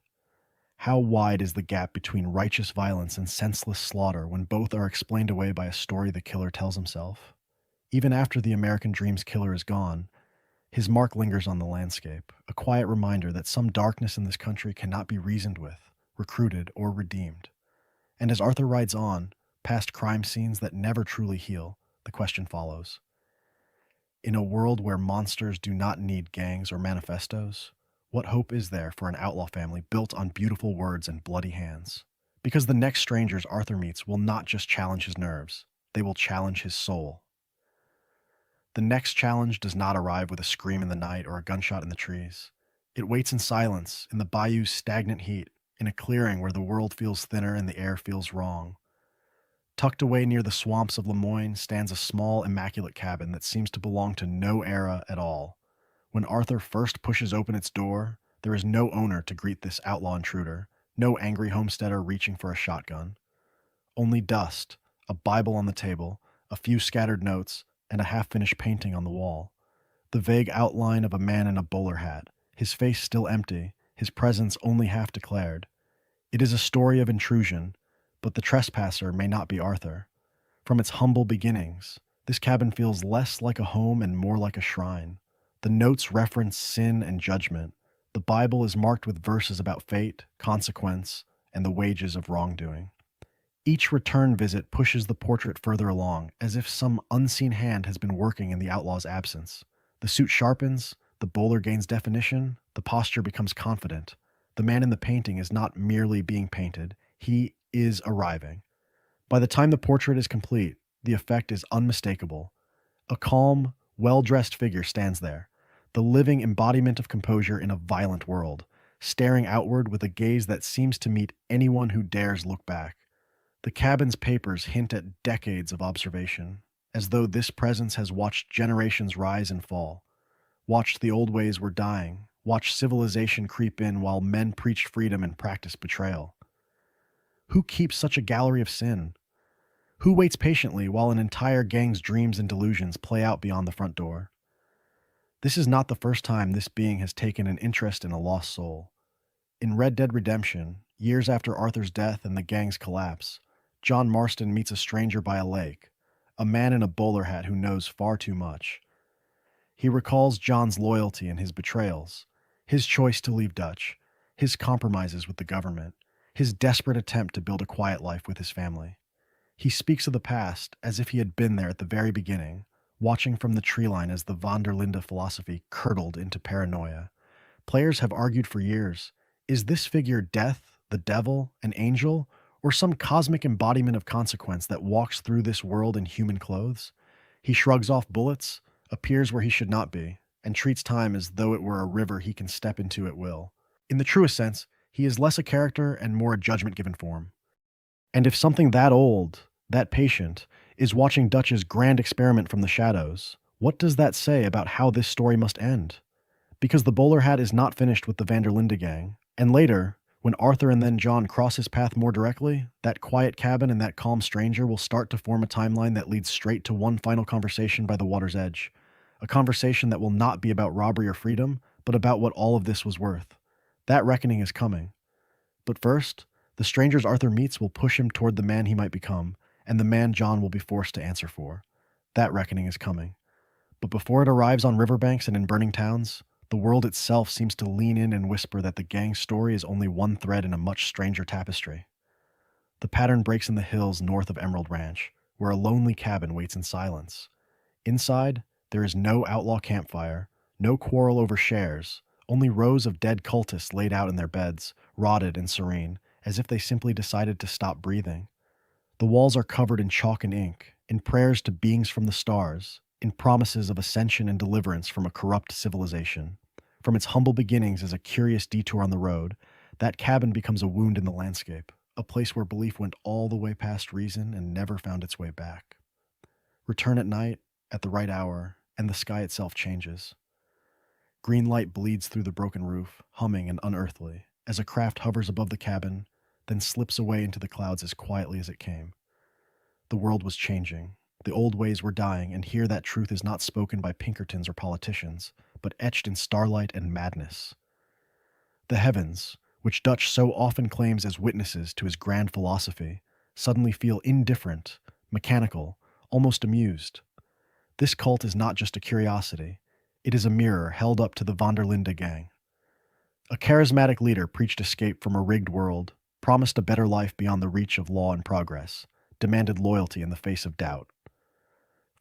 A: How wide is the gap between righteous violence and senseless slaughter when both are explained away by a story the killer tells himself? Even after the American dream's killer is gone, his mark lingers on the landscape, a quiet reminder that some darkness in this country cannot be reasoned with, recruited, or redeemed. And as Arthur rides on, past crime scenes that never truly heal, the question follows. In a world where monsters do not need gangs or manifestos, what hope is there for an outlaw family built on beautiful words and bloody hands? Because the next strangers Arthur meets will not just challenge his nerves, they will challenge his soul. The next challenge does not arrive with a scream in the night or a gunshot in the trees. It waits in silence, in the bayou's stagnant heat, in a clearing where the world feels thinner and the air feels wrong. Tucked away near the swamps of Lemoyne stands a small, immaculate cabin that seems to belong to no era at all. When Arthur first pushes open its door, there is no owner to greet this outlaw intruder, no angry homesteader reaching for a shotgun. Only dust, a Bible on the table, a few scattered notes, and a half-finished painting on the wall. The vague outline of a man in a bowler hat, his face still empty, his presence only half declared. It is a story of intrusion, but the trespasser may not be Arthur. From its humble beginnings, this cabin feels less like a home and more like a shrine. The notes reference sin and judgment. The Bible is marked with verses about fate, consequence, and the wages of wrongdoing. Each return visit pushes the portrait further along, as if some unseen hand has been working in the outlaw's absence. The suit sharpens, the bowler gains definition, the posture becomes confident. The man in the painting is not merely being painted, he is arriving. By the time the portrait is complete, the effect is unmistakable. A calm, well-dressed figure stands there, the living embodiment of composure in a violent world, staring outward with a gaze that seems to meet anyone who dares look back. The cabin's papers hint at decades of observation, as though this presence has watched generations rise and fall, watched the old ways were dying, watched civilization creep in while men preached freedom and practiced betrayal. Who keeps such a gallery of sin? Who waits patiently while an entire gang's dreams and delusions play out beyond the front door? This is not the first time this being has taken an interest in a lost soul. In Red Dead Redemption, years after Arthur's death and the gang's collapse, John Marston meets a stranger by a lake, a man in a bowler hat who knows far too much. He recalls John's loyalty and his betrayals, his choice to leave Dutch, his compromises with the government, his desperate attempt to build a quiet life with his family. He speaks of the past as if he had been there at the very beginning, watching from the tree line as the Vanderlinde philosophy curdled into paranoia. Players have argued for years, is this figure death, the devil, an angel, or some cosmic embodiment of consequence that walks through this world in human clothes? He shrugs off bullets, appears where he should not be, and treats time as though it were a river he can step into at will. In the truest sense, he is less a character and more a judgment-given form. And if something that old, that patient, is watching Dutch's grand experiment from the shadows, what does that say about how this story must end? Because the bowler hat is not finished with the Vanderlinde gang, and later, when Arthur and then John cross his path more directly, that quiet cabin and that calm stranger will start to form a timeline that leads straight to one final conversation by the water's edge. A conversation that will not be about robbery or freedom, but about what all of this was worth. That reckoning is coming. But first, the strangers Arthur meets will push him toward the man he might become, and the man John will be forced to answer for. That reckoning is coming. But before it arrives on riverbanks and in burning towns, the world itself seems to lean in and whisper that the gang's story is only one thread in a much stranger tapestry. The pattern breaks in the hills north of Emerald Ranch, where a lonely cabin waits in silence. Inside, there is no outlaw campfire, no quarrel over shares, only rows of dead cultists laid out in their beds, rotted and serene, as if they simply decided to stop breathing. The walls are covered in chalk and ink, in prayers to beings from the stars, in promises of ascension and deliverance from a corrupt civilization. From its humble beginnings as a curious detour on the road, that cabin becomes a wound in the landscape, a place where belief went all the way past reason and never found its way back. Return at night, at the right hour, and the sky itself changes. Green light bleeds through the broken roof, humming and unearthly, as a craft hovers above the cabin, then slips away into the clouds as quietly as it came. The world was changing. The old ways were dying, and here that truth is not spoken by Pinkertons or politicians, but etched in starlight and madness. The heavens, which Dutch so often claims as witnesses to his grand philosophy, suddenly feel indifferent, mechanical, almost amused. This cult is not just a curiosity. It is a mirror held up to the Vanderlinde gang. A charismatic leader preached escape from a rigged world, promised a better life beyond the reach of law and progress, demanded loyalty in the face of doubt.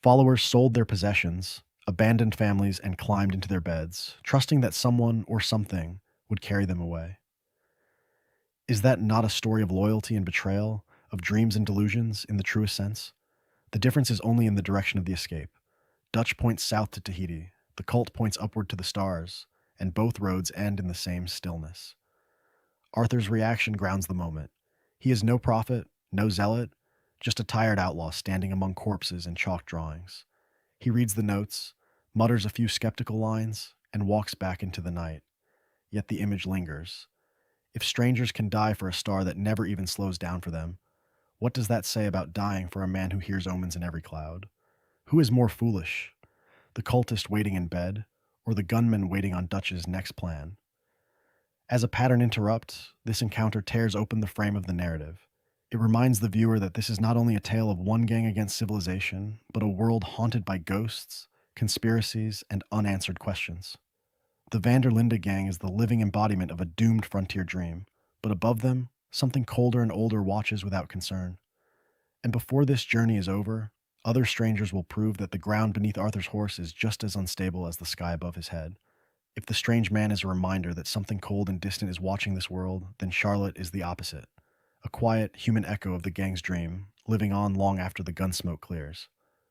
A: Followers sold their possessions, abandoned families, and climbed into their beds, trusting that someone or something would carry them away. Is that not a story of loyalty and betrayal, of dreams and delusions in the truest sense? The difference is only in the direction of the escape. Dutch points south to Tahiti, the cult points upward to the stars, and both roads end in the same stillness. Arthur's reaction grounds the moment. He is no prophet, no zealot, just a tired outlaw standing among corpses and chalk drawings. He reads the notes, mutters a few skeptical lines, and walks back into the night. Yet the image lingers. If strangers can die for a star that never even slows down for them, what does that say about dying for a man who hears omens in every cloud? Who is more foolish, the cultist waiting in bed, or the gunman waiting on Dutch's next plan? As a pattern interrupts, this encounter tears open the frame of the narrative. It reminds the viewer that this is not only a tale of one gang against civilization, but a world haunted by ghosts, conspiracies, and unanswered questions. The Vanderlinde gang is the living embodiment of a doomed frontier dream, but above them, something colder and older watches without concern. And before this journey is over, other strangers will prove that the ground beneath Arthur's horse is just as unstable as the sky above his head. If the strange man is a reminder that something cold and distant is watching this world, then Charlotte is the opposite. A quiet, human echo of the gang's dream, living on long after the gun smoke clears.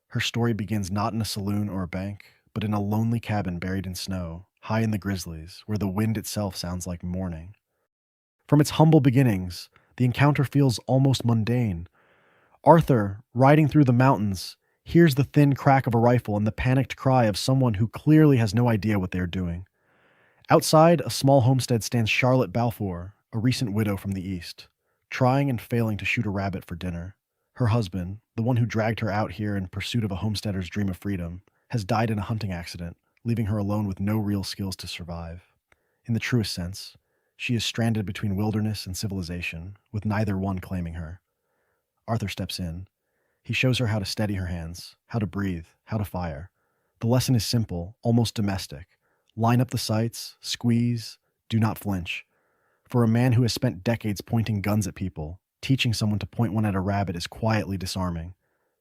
A: Her story begins not in a saloon or a bank, but in a lonely cabin buried in snow, high in the grizzlies, where the wind itself sounds like mourning. From its humble beginnings, the encounter feels almost mundane. Arthur, riding through the mountains, hears the thin crack of a rifle and the panicked cry of someone who clearly has no idea what they are doing. Outside a small homestead stands Charlotte Balfour, a recent widow from the East, trying and failing to shoot a rabbit for dinner. Her husband, the one who dragged her out here in pursuit of a homesteader's dream of freedom, has died in a hunting accident, leaving her alone with no real skills to survive. In the truest sense, she is stranded between wilderness and civilization, with neither one claiming her. Arthur steps in. He shows her how to steady her hands, how to breathe, how to fire. The lesson is simple, almost domestic. Line up the sights, squeeze, do not flinch. For a man who has spent decades pointing guns at people, teaching someone to point one at a rabbit is quietly disarming.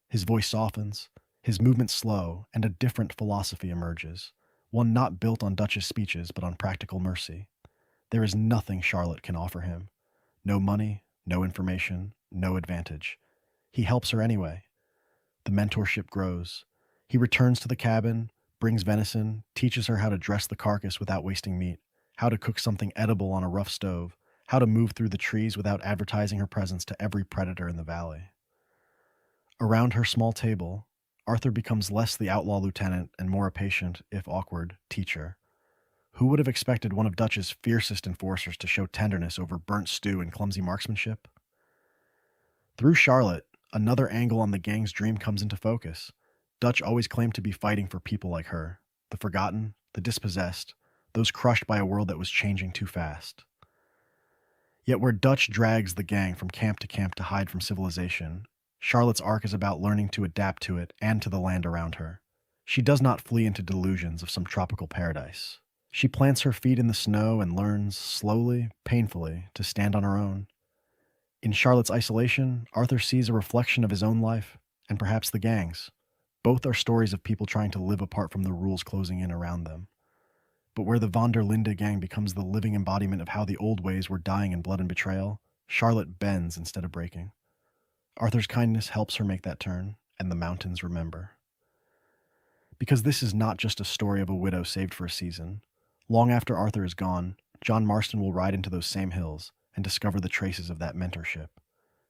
A: His voice softens, his movement slow, and a different philosophy emerges, one not built on Dutch's speeches but on practical mercy. There is nothing Charlotte can offer him. No money, no information, no advantage. He helps her anyway. The mentorship grows. He returns to the cabin, brings venison, teaches her how to dress the carcass without wasting meat, how to cook something edible on a rough stove, how to move through the trees without advertising her presence to every predator in the valley. Around her small table, Arthur becomes less the outlaw lieutenant and more a patient, if awkward, teacher. Who would have expected one of Dutch's fiercest enforcers to show tenderness over burnt stew and clumsy marksmanship? Through Charlotte, another angle on the gang's dream comes into focus. Dutch always claimed to be fighting for people like her, the forgotten, the dispossessed, those crushed by a world that was changing too fast. Yet where Dutch drags the gang from camp to hide from civilization, Charlotte's arc is about learning to adapt to it and to the land around her. She does not flee into delusions of some tropical paradise. She plants her feet in the snow and learns, slowly, painfully, to stand on her own. In Charlotte's isolation, Arthur sees a reflection of his own life, and perhaps the gang's. Both are stories of people trying to live apart from the rules closing in around them. But where the Vanderlinde gang becomes the living embodiment of how the old ways were dying in blood and betrayal, Charlotte bends instead of breaking. Arthur's kindness helps her make that turn, and the mountains remember. Because this is not just a story of a widow saved for a season. Long after Arthur is gone, John Marston will ride into those same hills and discover the traces of that mentorship.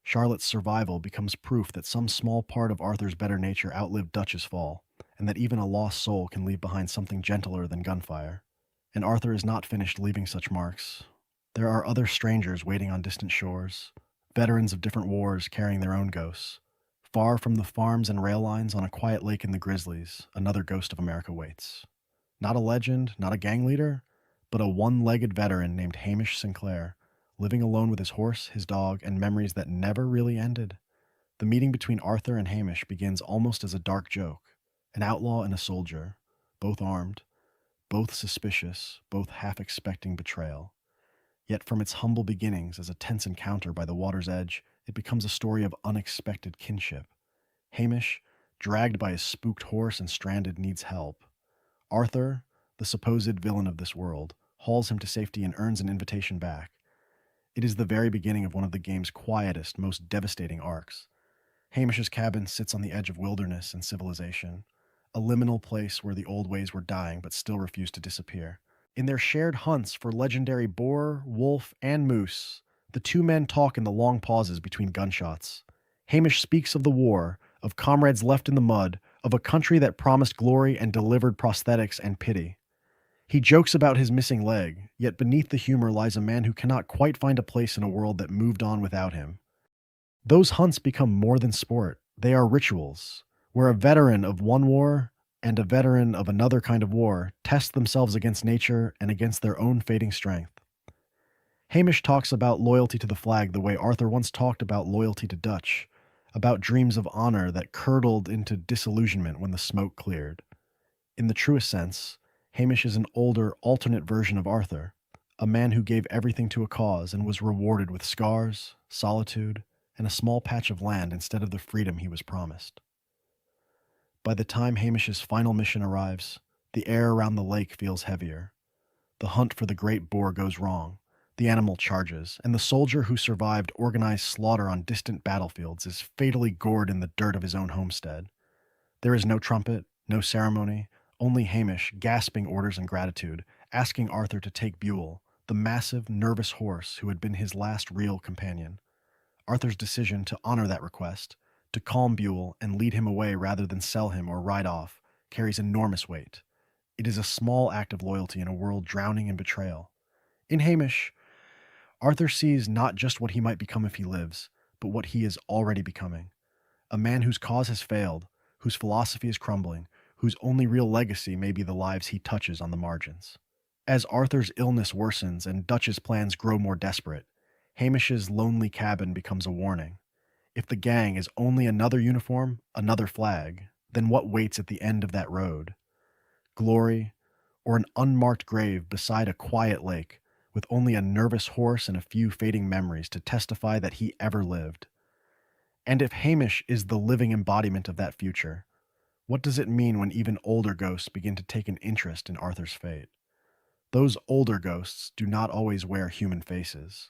A: Charlotte's survival becomes proof that some small part of Arthur's better nature outlived Dutch's fall, and that even a lost soul can leave behind something gentler than gunfire. And Arthur is not finished leaving such marks. There are other strangers waiting on distant shores, veterans of different wars carrying their own ghosts. Far from the farms and rail lines on a quiet lake in the Grizzlies, another ghost of America waits. Not a legend, not a gang leader, but a one-legged veteran named Hamish Sinclair, living alone with his horse, his dog, and memories that never really ended. The meeting between Arthur and Hamish begins almost as a dark joke. An outlaw and a soldier, both armed, both suspicious, both half expecting betrayal. Yet from its humble beginnings as a tense encounter by the water's edge, it becomes a story of unexpected kinship. Hamish, dragged by his spooked horse and stranded, needs help. Arthur, the supposed villain of this world, hauls him to safety and earns an invitation back. It is the very beginning of one of the game's quietest, most devastating arcs. Hamish's cabin sits on the edge of wilderness and civilization, a liminal place where the old ways were dying but still refused to disappear. In their shared hunts for legendary boar, wolf, and moose, the two men talk in the long pauses between gunshots. Hamish speaks of the war, of comrades left in the mud, of a country that promised glory and delivered prosthetics and pity. He jokes about his missing leg, yet beneath the humor lies a man who cannot quite find a place in a world that moved on without him. Those hunts become more than sport. They are rituals, where a veteran of one war and a veteran of another kind of war test themselves against nature and against their own fading strength. Hamish talks about loyalty to the flag the way Arthur once talked about loyalty to Dutch, about dreams of honor that curdled into disillusionment when the smoke cleared. In the truest sense, Hamish is an older, alternate version of Arthur, a man who gave everything to a cause and was rewarded with scars, solitude, and a small patch of land instead of the freedom he was promised. By the time Hamish's final mission arrives, the air around the lake feels heavier. The hunt for the great boar goes wrong, the animal charges, and the soldier who survived organized slaughter on distant battlefields is fatally gored in the dirt of his own homestead. There is no trumpet, no ceremony, only Hamish gasping orders and gratitude, asking Arthur to take Buell, the massive, nervous horse who had been his last real companion. Arthur's decision to honor that request, to calm Buell and lead him away rather than sell him or ride off, carries enormous weight. It is a small act of loyalty in a world drowning in betrayal. In Hamish, Arthur sees not just what he might become if he lives, but what he is already becoming. A man whose cause has failed, whose philosophy is crumbling, whose only real legacy may be the lives he touches on the margins. As Arthur's illness worsens and Dutch's plans grow more desperate, Hamish's lonely cabin becomes a warning. If the gang is only another uniform, another flag, then what waits at the end of that road? Glory, or an unmarked grave beside a quiet lake, with only a nervous horse and a few fading memories to testify that he ever lived? And if Hamish is the living embodiment of that future, what does it mean when even older ghosts begin to take an interest in Arthur's fate? Those older ghosts do not always wear human faces.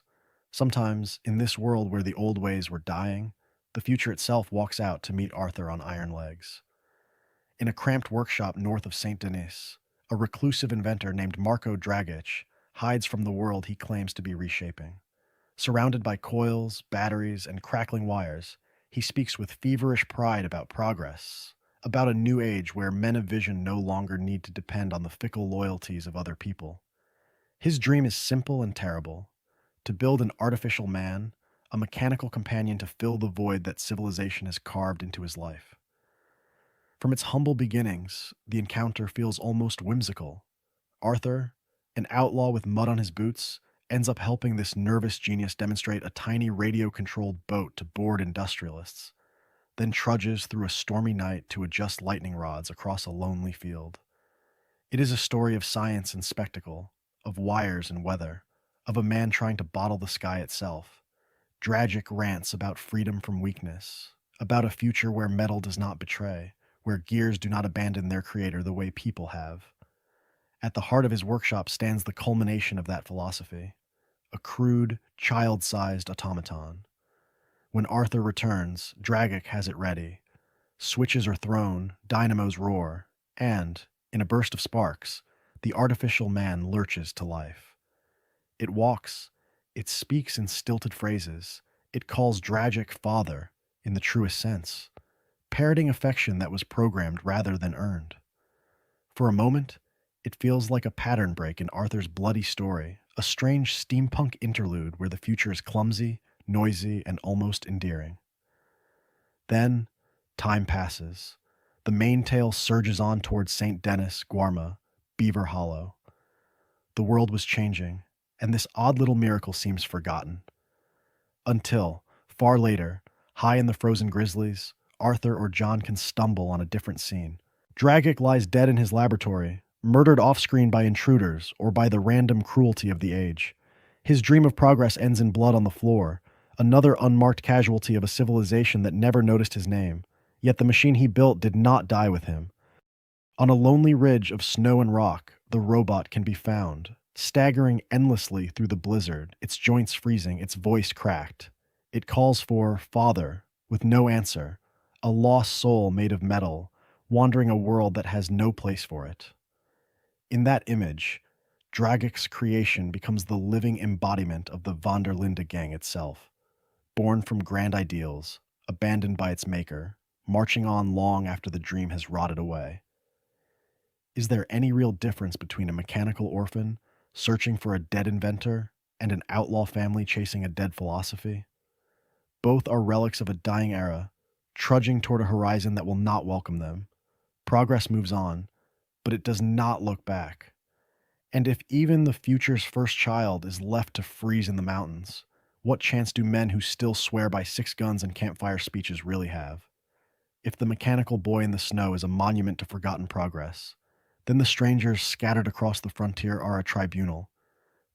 A: Sometimes, in this world where the old ways were dying, the future itself walks out to meet Arthur on iron legs. In a cramped workshop north of St. Denis, a reclusive inventor named Marco Dragic hides from the world he claims to be reshaping. Surrounded by coils, batteries, and crackling wires, he speaks with feverish pride about progress, about a new age where men of vision no longer need to depend on the fickle loyalties of other people. His dream is simple and terrible: to build an artificial man, a mechanical companion to fill the void that civilization has carved into his life. From its humble beginnings, the encounter feels almost whimsical. Arthur, an outlaw with mud on his boots, ends up helping this nervous genius demonstrate a tiny radio controlled boat to bored industrialists, then trudges through a stormy night to adjust lightning rods across a lonely field. It is a story of science and spectacle, of wires and weather, of a man trying to bottle the sky itself. Tragic rants about freedom from weakness, about a future where metal does not betray, where gears do not abandon their creator the way people have. At the heart of his workshop stands the culmination of that philosophy: a crude, child-sized automaton. When Arthur returns, Dragic has it ready. Switches are thrown, dynamos roar, and, in a burst of sparks, the artificial man lurches to life. It walks, it speaks in stilted phrases, it calls Dragic father, in the truest sense, parroting affection that was programmed rather than earned. For a moment, it feels like a pattern break in Arthur's bloody story, a strange steampunk interlude where the future is clumsy, noisy, and almost endearing. Then, time passes. The main tale surges on towards St. Denis, Guarma, Beaver Hollow. The world was changing, and this odd little miracle seems forgotten. Until, far later, high in the frozen grizzlies, Arthur or John can stumble on a different scene. Dragic lies dead in his laboratory, murdered off-screen by intruders or by the random cruelty of the age. His dream of progress ends in blood on the floor, another unmarked casualty of a civilization that never noticed his name. Yet the machine he built did not die with him. On a lonely ridge of snow and rock, the robot can be found, staggering endlessly through the blizzard, its joints freezing, its voice cracked. It calls for "Father," with no answer, a lost soul made of metal, wandering a world that has no place for it. In that image, Dragic's creation becomes the living embodiment of the Vanderlinde gang itself, born from grand ideals, abandoned by its maker, marching on long after the dream has rotted away. Is there any real difference between a mechanical orphan searching for a dead inventor and an outlaw family chasing a dead philosophy? Both are relics of a dying era, trudging toward a horizon that will not welcome them. Progress moves on, but it does not look back. And if even the future's first child is left to freeze in the mountains, what chance do men who still swear by 6 guns and campfire speeches really have? If the mechanical boy in the snow is a monument to forgotten progress, then the strangers scattered across the frontier are a tribunal.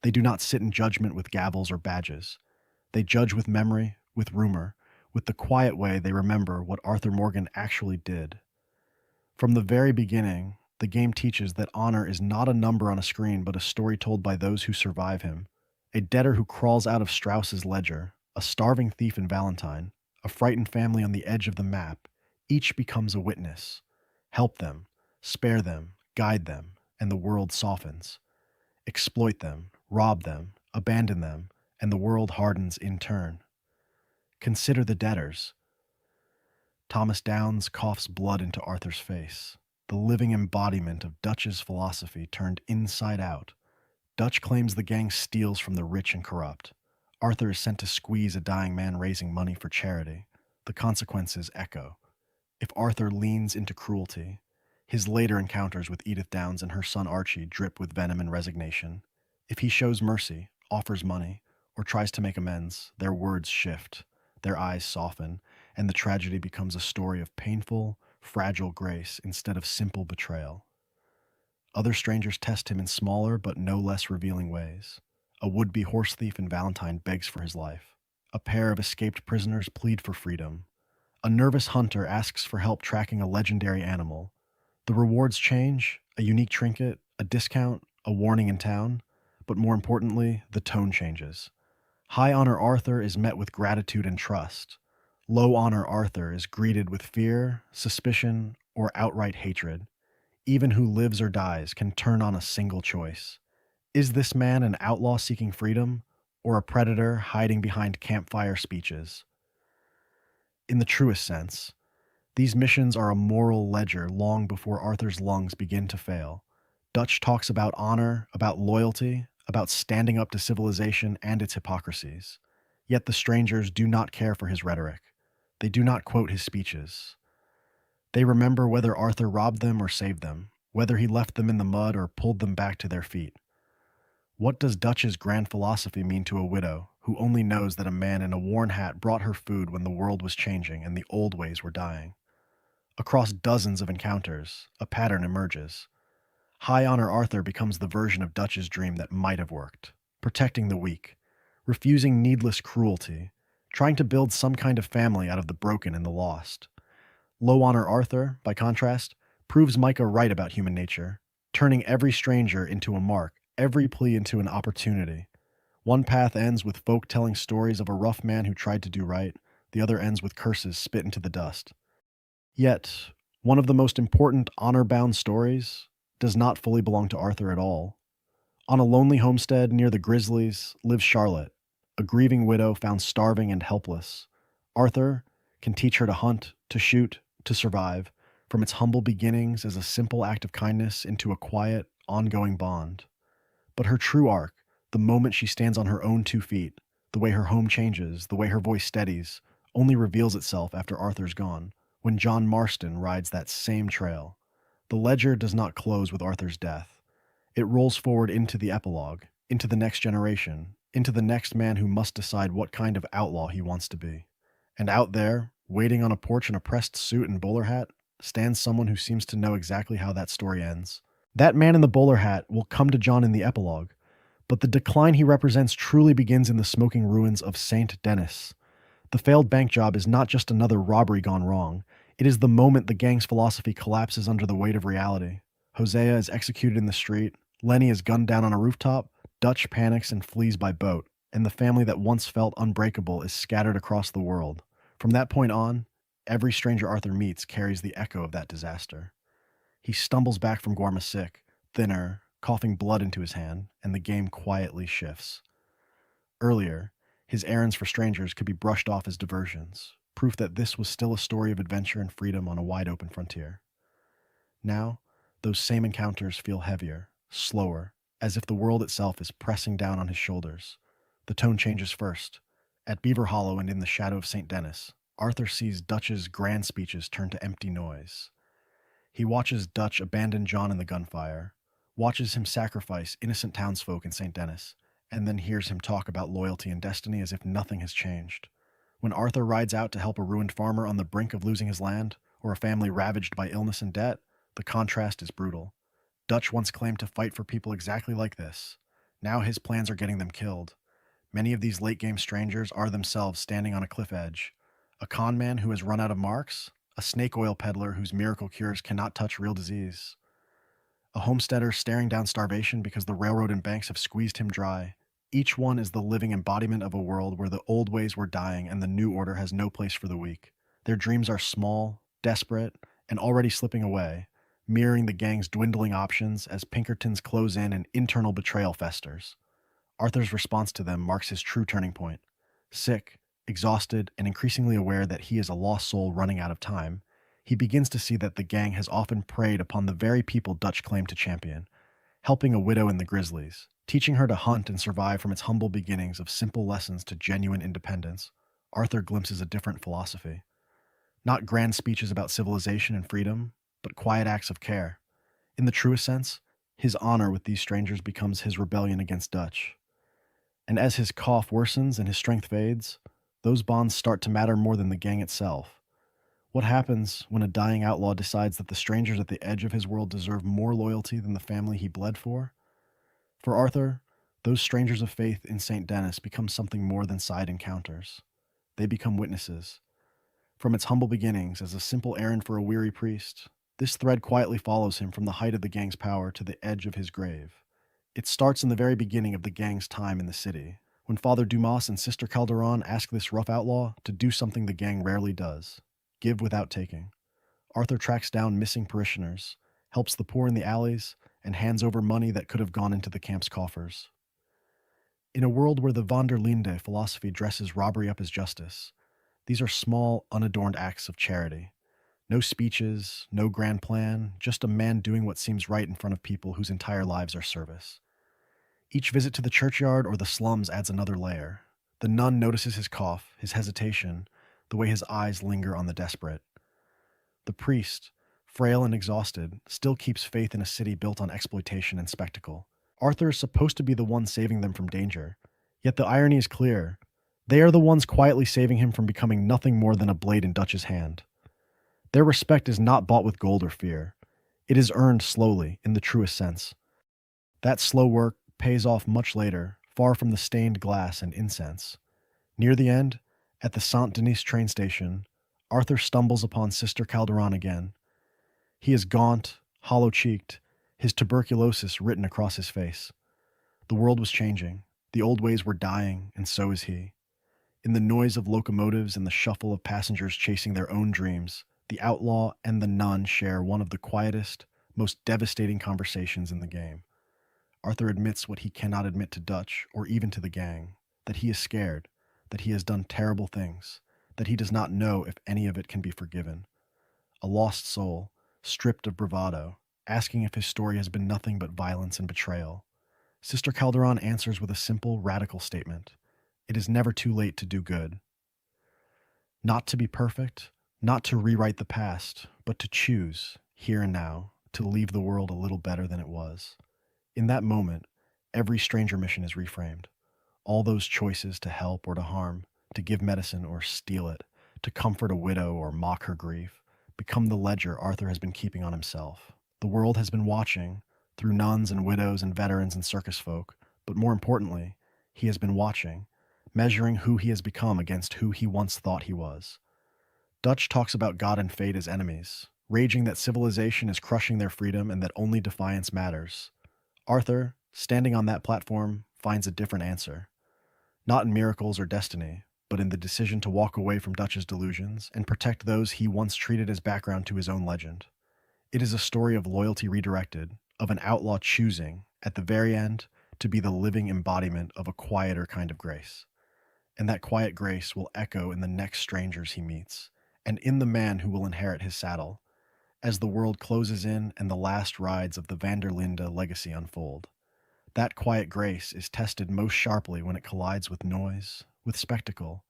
A: They do not sit in judgment with gavels or badges. They judge with memory, with rumor, with the quiet way they remember what Arthur Morgan actually did. From the very beginning, the game teaches that honor is not a number on a screen but a story told by those who survive him. A debtor who crawls out of Strauss's ledger, a starving thief in Valentine, a frightened family on the edge of the map, each becomes a witness. Help them, spare them, guide them, and the world softens. Exploit them, rob them, abandon them, and the world hardens in turn. Consider the debtors. Thomas Downes coughs blood into Arthur's face, the living embodiment of Dutch's philosophy turned inside out. Dutch claims the gang steals from the rich and corrupt. Arthur is sent to squeeze a dying man raising money for charity. The consequences echo. If Arthur leans into cruelty, his later encounters with Edith Downes and her son Archie drip with venom and resignation. If he shows mercy, offers money, or tries to make amends, their words shift, their eyes soften, and the tragedy becomes a story of painful, fragile grace instead of simple betrayal. Other strangers test him in smaller but no less revealing ways. A would-be horse thief in Valentine begs for his life. A pair of escaped prisoners plead for freedom. A nervous hunter asks for help tracking a legendary animal. The rewards change: a unique trinket, a discount, a warning in town. But more importantly, the tone changes. High honor Arthur is met with gratitude and trust. Low honor Arthur is greeted with fear, suspicion, or outright hatred. Even who lives or dies can turn on a single choice. Is this man an outlaw seeking freedom, or a predator hiding behind campfire speeches. In the truest sense, these missions are a moral ledger long before Arthur's lungs begin to fail. Dutch talks about honor, about loyalty, about standing up to civilization and its hypocrisies. Yet the strangers do not care for his rhetoric. They do not quote his speeches. They remember whether Arthur robbed them or saved them, whether he left them in the mud or pulled them back to their feet. What does Dutch's grand philosophy mean to a widow who only knows that a man in a worn hat brought her food when the world was changing and the old ways were dying? Across dozens of encounters, a pattern emerges. High Honor Arthur becomes the version of Dutch's dream that might have worked, protecting the weak, refusing needless cruelty, trying to build some kind of family out of the broken and the lost. Low Honor Arthur, by contrast, proves Micah right about human nature, turning every stranger into a mark, every plea into an opportunity. One path ends with folk telling stories of a rough man who tried to do right, the other ends with curses spit into the dust. Yet, one of the most important honor-bound stories does not fully belong to Arthur at all. On a lonely homestead near the Grizzlies lives Charlotte, a grieving widow found starving and helpless. Arthur can teach her to hunt, to shoot, to survive, from its humble beginnings as a simple act of kindness into a quiet, ongoing bond. But her true arc, the moment she stands on her own 2 feet, the way her home changes, the way her voice steadies, only reveals itself after Arthur's gone, when John Marston rides that same trail. The ledger does not close with Arthur's death. It rolls forward into the epilogue, into the next generation, into the next man who must decide what kind of outlaw he wants to be. And out there, waiting on a porch in a pressed suit and bowler hat, stands someone who seems to know exactly how that story ends. That man in the bowler hat will come to John in the epilogue, but the decline he represents truly begins in the smoking ruins of St. Denis. The failed bank job is not just another robbery gone wrong. It is the moment the gang's philosophy collapses under the weight of reality. Hosea is executed in the street, Lenny is gunned down on a rooftop, Dutch panics and flees by boat, and the family that once felt unbreakable is scattered across the world. From that point on, every stranger Arthur meets carries the echo of that disaster. He stumbles back from Guarmasik, thinner, coughing blood into his hand, and the game quietly shifts. Earlier, his errands for strangers could be brushed off as diversions, proof that this was still a story of adventure and freedom on a wide-open frontier. Now, those same encounters feel heavier, slower, as if the world itself is pressing down on his shoulders. The tone changes first. At Beaver Hollow and in the shadow of St. Denis, Arthur sees Dutch's grand speeches turn to empty noise. He watches Dutch abandon John in the gunfire, watches him sacrifice innocent townsfolk in St. Denis, and then hears him talk about loyalty and destiny as if nothing has changed. When Arthur rides out to help a ruined farmer on the brink of losing his land, or a family ravaged by illness and debt, the contrast is brutal. Dutch once claimed to fight for people exactly like this. Now his plans are getting them killed. Many of these late-game strangers are themselves standing on a cliff edge. A con man who has run out of marks, a snake oil peddler whose miracle cures cannot touch real disease, a homesteader staring down starvation because the railroad and banks have squeezed him dry. Each one is the living embodiment of a world where the old ways were dying and the new order has no place for the weak. Their dreams are small, desperate, and already slipping away, mirroring the gang's dwindling options as Pinkertons close in and internal betrayal festers. Arthur's response to them marks his true turning point. Sick, exhausted, and increasingly aware that he is a lost soul running out of time, he begins to see that the gang has often preyed upon the very people Dutch claimed to champion, helping a widow in the Grizzlies, teaching her to hunt and survive from its humble beginnings of simple lessons to genuine independence. Arthur glimpses a different philosophy. Not grand speeches about civilization and freedom, but quiet acts of care. In the truest sense, his honor with these strangers becomes his rebellion against Dutch. And as his cough worsens and his strength fades, those bonds start to matter more than the gang itself. What happens when a dying outlaw decides that the strangers at the edge of his world deserve more loyalty than the family he bled for? For Arthur, those strangers of faith in St. Denis become something more than side encounters. They become witnesses. From its humble beginnings as a simple errand for a weary priest, this thread quietly follows him from the height of the gang's power to the edge of his grave. It starts in the very beginning of the gang's time in the city, when Father Dumas and Sister Calderon ask this rough outlaw to do something the gang rarely does: give without taking. Arthur tracks down missing parishioners, helps the poor in the alleys, and hands over money that could have gone into the camp's coffers. In a world where the Vanderlinde philosophy dresses robbery up as justice, these are small, unadorned acts of charity. No speeches, no grand plan, just a man doing what seems right in front of people whose entire lives are service. Each visit to the churchyard or the slums adds another layer. The nun notices his cough, his hesitation, the way his eyes linger on the desperate. The priest, frail and exhausted, still keeps faith in a city built on exploitation and spectacle. Arthur is supposed to be the one saving them from danger, yet the irony is clear. They are the ones quietly saving him from becoming nothing more than a blade in Dutch's hand. Their respect is not bought with gold or fear. It is earned slowly, in the truest sense. That slow work pays off much later, far from the stained glass and incense. Near the end, at the Saint Denis train station, Arthur stumbles upon Sister Calderon again. He is gaunt, hollow-cheeked, his tuberculosis written across his face. The world was changing. The old ways were dying, and so is he. In the noise of locomotives and the shuffle of passengers chasing their own dreams, the outlaw and the nun share one of the quietest, most devastating conversations in the game. Arthur admits what he cannot admit to Dutch or even to the gang, that he is scared, that he has done terrible things, that he does not know if any of it can be forgiven. A lost soul, stripped of bravado, asking if his story has been nothing but violence and betrayal. Sister Calderon answers with a simple, radical statement. It is never too late to do good. Not to be perfect, not to rewrite the past, but to choose, here and now, to leave the world a little better than it was. In that moment, every stranger mission is reframed. All those choices to help or to harm, to give medicine or steal it, to comfort a widow or mock her grief, become the ledger Arthur has been keeping on himself. The world has been watching, through nuns and widows and veterans and circus folk, but more importantly, he has been watching, measuring who he has become against who he once thought he was. Dutch talks about God and fate as enemies, raging that civilization is crushing their freedom and that only defiance matters. Arthur, standing on that platform, finds a different answer. Not in miracles or destiny, but in the decision to walk away from Dutch's delusions and protect those he once treated as background to his own legend. It is a story of loyalty redirected, of an outlaw choosing, at the very end, to be the living embodiment of a quieter kind of grace. And that quiet grace will echo in the next strangers he meets, and in the man who will inherit his saddle, as the world closes in and the last rides of the Vanderlinde legacy unfold. That quiet grace is tested most sharply when it collides with noise, with spectacle,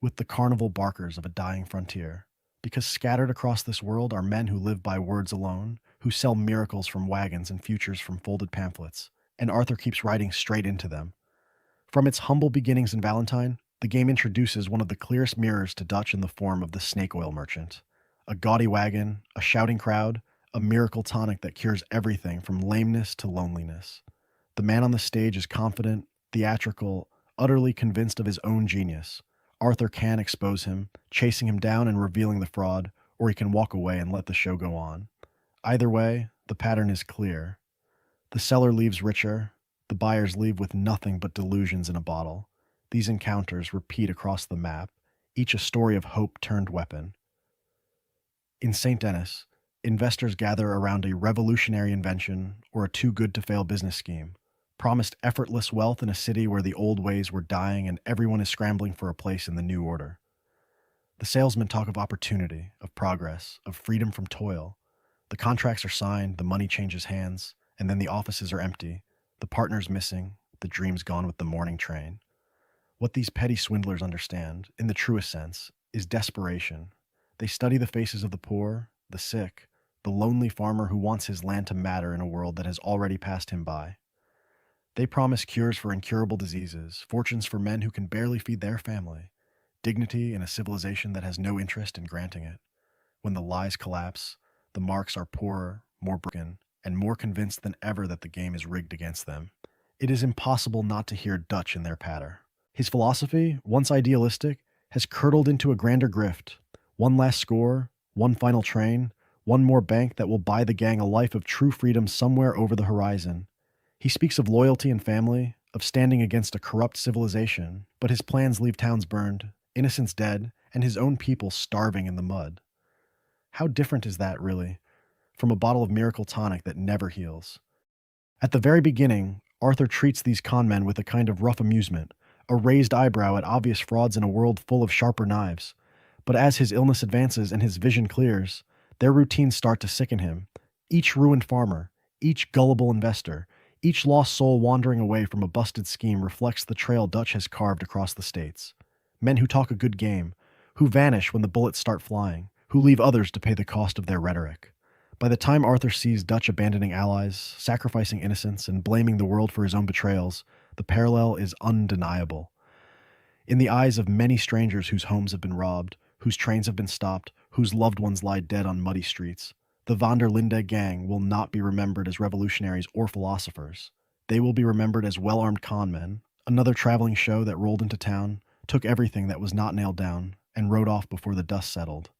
A: with the carnival barkers of a dying frontier. Because scattered across this world are men who live by words alone, who sell miracles from wagons and futures from folded pamphlets, and Arthur keeps riding straight into them. From its humble beginnings in Valentine, the game introduces one of the clearest mirrors to Dutch in the form of the snake oil merchant. A gaudy wagon, a shouting crowd, a miracle tonic that cures everything from lameness to loneliness. The man on the stage is confident, theatrical, utterly convinced of his own genius. Arthur can expose him, chasing him down and revealing the fraud, or he can walk away and let the show go on. Either way, the pattern is clear. The seller leaves richer, the buyers leave with nothing but delusions in a bottle. These encounters repeat across the map, each a story of hope turned weapon. In St. Denis, investors gather around a revolutionary invention or a too-good-to-fail business scheme, promised effortless wealth in a city where the old ways were dying and everyone is scrambling for a place in the new order. The salesmen talk of opportunity, of progress, of freedom from toil. The contracts are signed, the money changes hands, and then the offices are empty, the partners missing, the dreams gone with the morning train. What these petty swindlers understand, in the truest sense, is desperation. They study the faces of the poor, the sick, the lonely farmer who wants his land to matter in a world that has already passed him by. They promise cures for incurable diseases, fortunes for men who can barely feed their family, dignity in a civilization that has no interest in granting it. When the lies collapse, the marks are poorer, more broken, and more convinced than ever that the game is rigged against them. It is impossible not to hear Dutch in their patter. His philosophy, once idealistic, has curdled into a grander grift. One last score, one final train, one more bank that will buy the gang a life of true freedom somewhere over the horizon. He speaks of loyalty and family, of standing against a corrupt civilization, but his plans leave towns burned, innocents dead, and his own people starving in the mud. How different is that, really, from a bottle of miracle tonic that never heals? At the very beginning, Arthur treats these con men with a kind of rough amusement, a raised eyebrow at obvious frauds in a world full of sharper knives. But as his illness advances and his vision clears, their routines start to sicken him. Each ruined farmer, each gullible investor, each lost soul wandering away from a busted scheme reflects the trail Dutch has carved across the states. Men who talk a good game, who vanish when the bullets start flying, who leave others to pay the cost of their rhetoric. By the time Arthur sees Dutch abandoning allies, sacrificing innocence, and blaming the world for his own betrayals, the parallel is undeniable. In the eyes of many strangers whose homes have been robbed, whose trains have been stopped, whose loved ones lie dead on muddy streets, the Vanderlinde gang will not be remembered as revolutionaries or philosophers. They will be remembered as well-armed con men, another traveling show that rolled into town, took everything that was not nailed down, and rode off before the dust settled.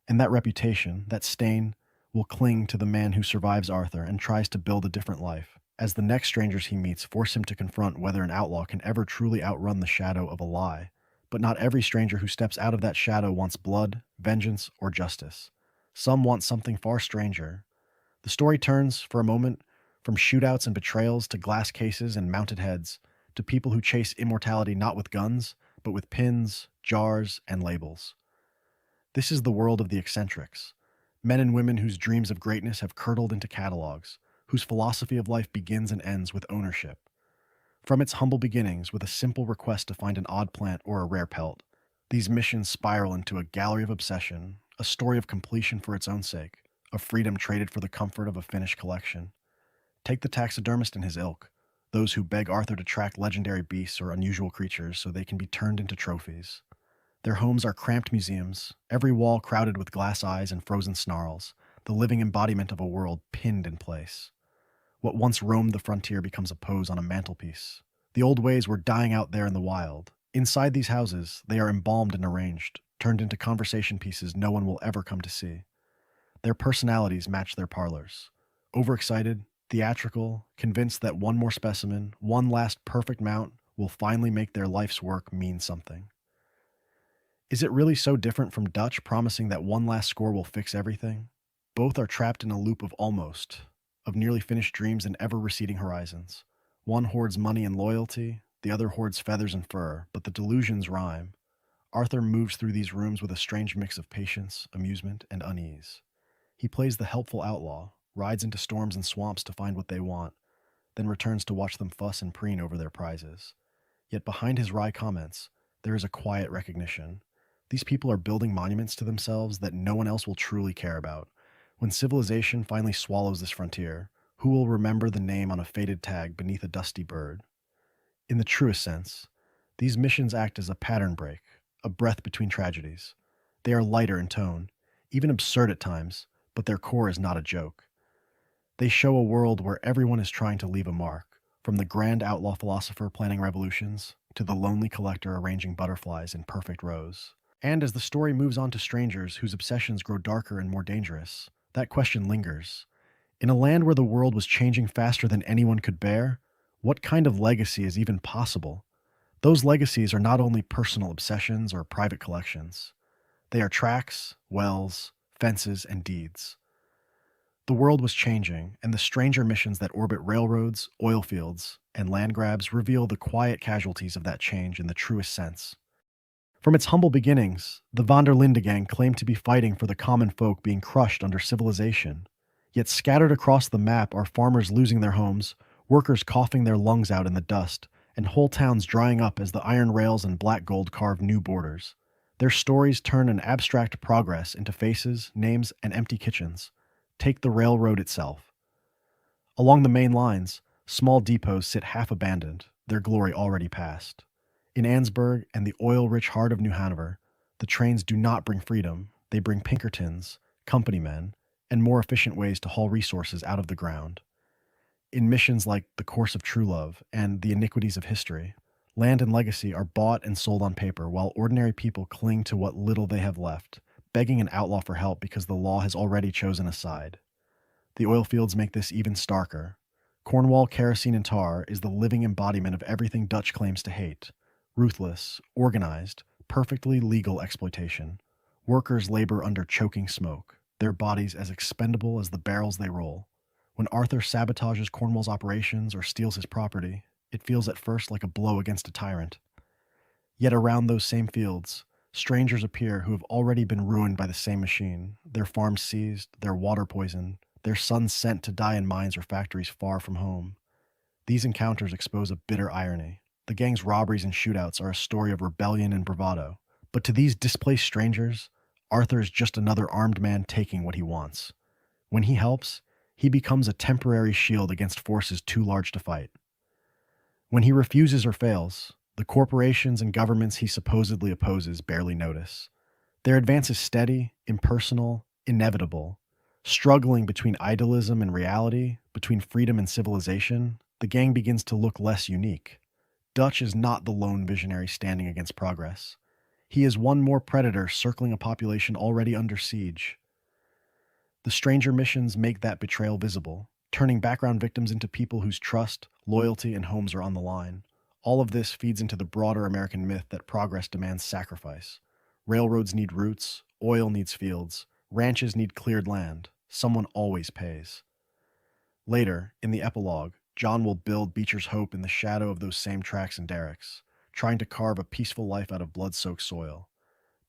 A: And that reputation, that stain, will cling to the man who survives Arthur and tries to build a different life, as the next strangers he meets force him to confront whether an outlaw can ever truly outrun the shadow of a lie. But not every stranger who steps out of that shadow wants blood, vengeance, or justice. Some want something far stranger. The story turns, for a moment, from shootouts and betrayals to glass cases and mounted heads, to people who chase immortality not with guns, but with pins, jars, and labels. This is the world of the eccentrics. Men and women whose dreams of greatness have curdled into catalogs, whose philosophy of life begins and ends with ownership. From its humble beginnings, with a simple request to find an odd plant or a rare pelt, these missions spiral into a gallery of obsession, a story of completion for its own sake, of freedom traded for the comfort of a finished collection. Take the taxidermist and his ilk, those who beg Arthur to track legendary beasts or unusual creatures so they can be turned into trophies. Their homes are cramped museums, every wall crowded with glass eyes and frozen snarls, the living embodiment of a world pinned in place. What once roamed the frontier becomes a pose on a mantelpiece. The old ways were dying out there in the wild. Inside these houses, they are embalmed and arranged, turned into conversation pieces no one will ever come to see. Their personalities match their parlors. Overexcited, theatrical, convinced that one more specimen, one last perfect mount, will finally make their life's work mean something. Is it really so different from Dutch promising that one last score will fix everything? Both are trapped in a loop of almost, of nearly finished dreams and ever-receding horizons. One hoards money and loyalty, the other hoards feathers and fur, but the delusions rhyme. Arthur moves through these rooms with a strange mix of patience, amusement, and unease. He plays the helpful outlaw, rides into storms and swamps to find what they want, then returns to watch them fuss and preen over their prizes. Yet behind his wry comments, there is a quiet recognition. These people are building monuments to themselves that no one else will truly care about. When civilization finally swallows this frontier, who will remember the name on a faded tag beneath a dusty bird? In the truest sense, these missions act as a pattern break, a breath between tragedies. They are lighter in tone, even absurd at times, but their core is not a joke. They show a world where everyone is trying to leave a mark, from the grand outlaw philosopher planning revolutions to the lonely collector arranging butterflies in perfect rows. And as the story moves on to strangers whose obsessions grow darker and more dangerous, that question lingers. In a land where the world was changing faster than anyone could bear, what kind of legacy is even possible? Those legacies are not only personal obsessions or private collections. They are tracks, wells, fences, and deeds. The world was changing, and the stranger missions that orbit railroads, oil fields, and land grabs reveal the quiet casualties of that change in the truest sense. From its humble beginnings, the Vanderlinde gang claimed to be fighting for the common folk being crushed under civilization. Yet scattered across the map are farmers losing their homes, workers coughing their lungs out in the dust, and whole towns drying up as the iron rails and black gold carve new borders. Their stories turn an abstract progress into faces, names, and empty kitchens. Take the railroad itself. Along the main lines, small depots sit half abandoned, their glory already past. In Ansburg and the oil-rich heart of New Hanover, the trains do not bring freedom, they bring Pinkertons, company men, and more efficient ways to haul resources out of the ground. In missions like The Course of True Love and The Iniquities of History, land and legacy are bought and sold on paper while ordinary people cling to what little they have left, begging an outlaw for help because the law has already chosen a side. The oil fields make this even starker. Cornwall kerosene and tar is the living embodiment of everything Dutch claims to hate. Ruthless, organized, perfectly legal exploitation. Workers labor under choking smoke, their bodies as expendable as the barrels they roll. When Arthur sabotages Cornwall's operations or steals his property, it feels at first like a blow against a tyrant. Yet around those same fields, strangers appear who have already been ruined by the same machine, their farms seized, their water poisoned, their sons sent to die in mines or factories far from home. These encounters expose a bitter irony. The gang's robberies and shootouts are a story of rebellion and bravado. But to these displaced strangers, Arthur is just another armed man taking what he wants. When he helps, he becomes a temporary shield against forces too large to fight. When he refuses or fails, the corporations and governments he supposedly opposes barely notice. Their advance is steady, impersonal, inevitable. Struggling between idealism and reality, between freedom and civilization, the gang begins to look less unique. Dutch is not the lone visionary standing against progress. He is one more predator circling a population already under siege. The stranger missions make that betrayal visible, turning background victims into people whose trust, loyalty, and homes are on the line. All of this feeds into the broader American myth that progress demands sacrifice. Railroads need routes, oil needs fields, ranches need cleared land. Someone always pays. Later, in the epilogue, John will build Beecher's hope in the shadow of those same tracks and derricks, trying to carve a peaceful life out of blood-soaked soil.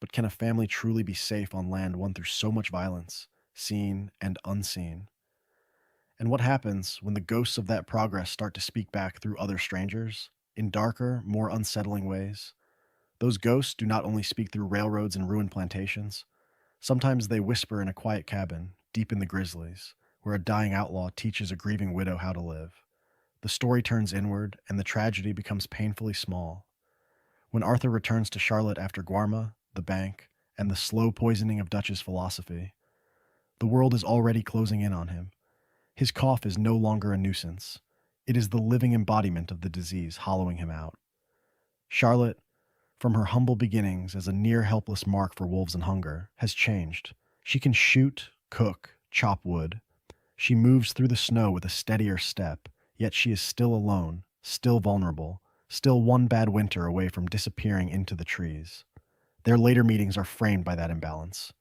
A: But can a family truly be safe on land won through so much violence, seen and unseen? And what happens when the ghosts of that progress start to speak back through other strangers, in darker, more unsettling ways? Those ghosts do not only speak through railroads and ruined plantations. Sometimes they whisper in a quiet cabin, deep in the Grizzlies, where a dying outlaw teaches a grieving widow how to live. The story turns inward, and the tragedy becomes painfully small. When Arthur returns to Charlotte after Guarma, the bank, and the slow poisoning of Dutch's philosophy, the world is already closing in on him. His cough is no longer a nuisance. It is the living embodiment of the disease hollowing him out. Charlotte, from her humble beginnings as a near-helpless mark for wolves and hunger, has changed. She can shoot, cook, chop wood. She moves through the snow with a steadier step, yet she is still alone, still vulnerable, still one bad winter away from disappearing into the trees. Their later meetings are framed by that imbalance.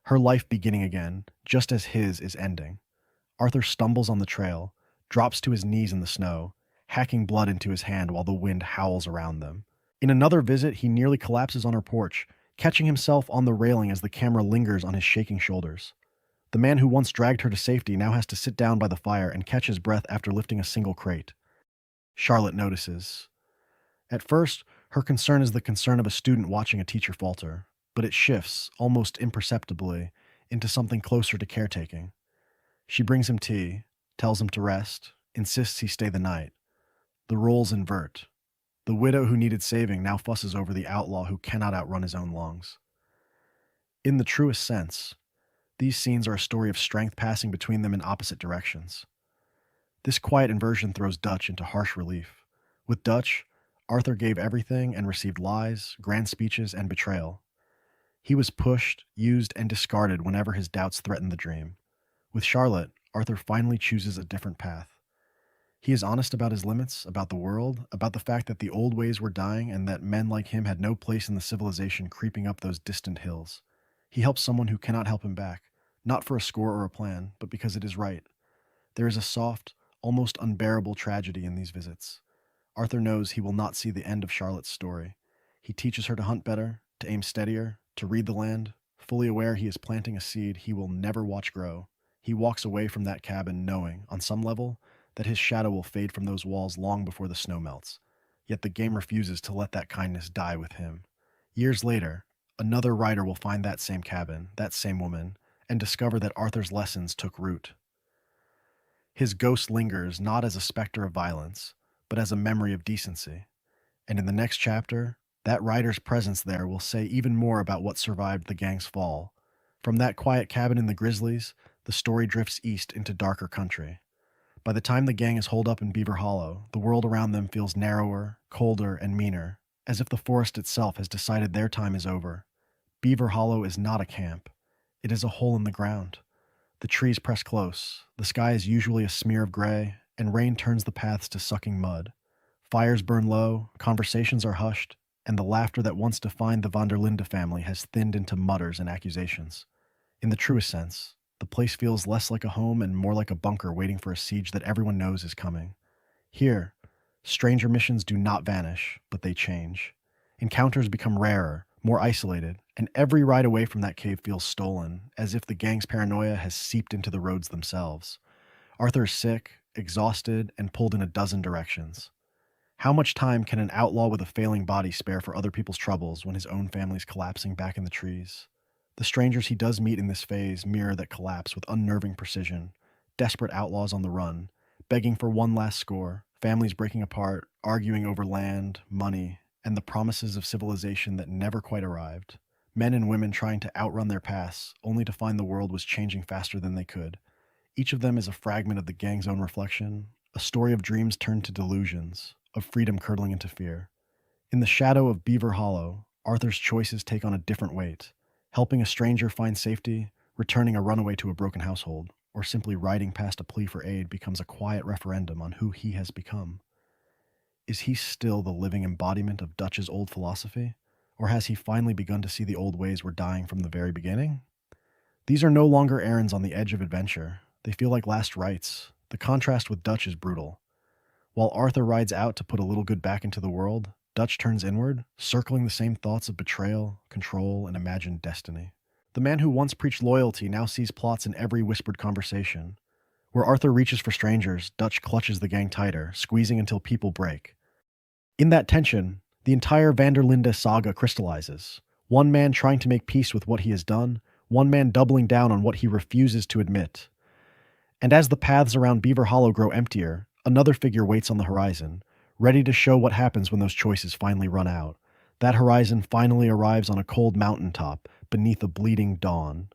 A: Her life beginning again, just as his is ending. Arthur stumbles on the trail, drops to his knees in the snow, hacking blood into his hand while the wind howls around them. In another visit, he nearly collapses on her porch, catching himself on the railing as the camera lingers on his shaking shoulders. The man who once dragged her to safety now has to sit down by the fire and catch his breath after lifting a single crate. Charlotte notices. At first, her concern is the concern of a student watching a teacher falter, but it shifts, almost imperceptibly, into something closer to caretaking. She brings him tea, tells him to rest, insists he stay the night. The roles invert. The widow who needed saving now fusses over the outlaw who cannot outrun his own lungs. In the truest sense, these scenes are a story of strength passing between them in opposite directions. This quiet inversion throws Dutch into harsh relief. With Dutch, Arthur gave everything and received lies, grand speeches, and betrayal. He was pushed, used, and discarded whenever his doubts threatened the dream. With Charlotte, Arthur finally chooses a different path. He is honest about his limits, about the world, about the fact that the old ways were dying and that men like him had no place in the civilization creeping up those distant hills. He helps someone who cannot help him back, not for a score or a plan, but because it is right. There is a soft, almost unbearable tragedy in these visits. Arthur knows he will not see the end of Charlotte's story. He teaches her to hunt better, to aim steadier, to read the land, fully aware he is planting a seed he will never watch grow. He walks away from that cabin knowing, on some level, that his shadow will fade from those walls long before the snow melts. Yet the game refuses to let that kindness die with him. Years later, another writer will find that same cabin, that same woman, and discover that Arthur's lessons took root. His ghost lingers not as a specter of violence, but as a memory of decency. And in the next chapter, that writer's presence there will say even more about what survived the gang's fall. From that quiet cabin in the Grizzlies, the story drifts east into darker country. By the time the gang is holed up in Beaver Hollow, the world around them feels narrower, colder, and meaner, as if the forest itself has decided their time is over. Beaver Hollow is not a camp. It is a hole in the ground. The trees press close, the sky is usually a smear of gray, and rain turns the paths to sucking mud. Fires burn low, conversations are hushed, and the laughter that once defined the Vanderlinde family has thinned into mutters and accusations. In the truest sense, The place feels less like a home and more like a bunker waiting for a siege that everyone knows is coming. Here, stranger missions do not vanish, but they change. Encounters become rarer, more isolated, and every ride away from that cave feels stolen, as if the gang's paranoia has seeped into the roads themselves. Arthur is sick, exhausted, and pulled in a dozen directions. How much time can an outlaw with a failing body spare for other people's troubles when his own family's collapsing back in the trees? The strangers he does meet in this phase mirror that collapse with unnerving precision. Desperate outlaws on the run, begging for one last score, families breaking apart, arguing over land, money, and the promises of civilization that never quite arrived. Men and women trying to outrun their pasts, only to find the world was changing faster than they could. Each of them is a fragment of the gang's own reflection, a story of dreams turned to delusions, of freedom curdling into fear. In the shadow of Beaver Hollow, Arthur's choices take on a different weight. Helping a stranger find safety, returning a runaway to a broken household, or simply riding past a plea for aid becomes a quiet referendum on who he has become. Is he still the living embodiment of Dutch's old philosophy? Or has he finally begun to see the old ways were dying from the very beginning? These are no longer errands on the edge of adventure. They feel like last rites. The contrast with Dutch is brutal. While Arthur rides out to put a little good back into the world, Dutch turns inward, circling the same thoughts of betrayal, control, and imagined destiny. The man who once preached loyalty now sees plots in every whispered conversation. Where Arthur reaches for strangers, Dutch clutches the gang tighter, squeezing until people break. In that tension, the entire Vanderlinde saga crystallizes. One man trying to make peace with what he has done, one man doubling down on what he refuses to admit. And as the paths around Beaver Hollow grow emptier, another figure waits on the horizon, ready to show what happens when those choices finally run out. That horizon finally arrives on a cold mountaintop beneath a bleeding dawn.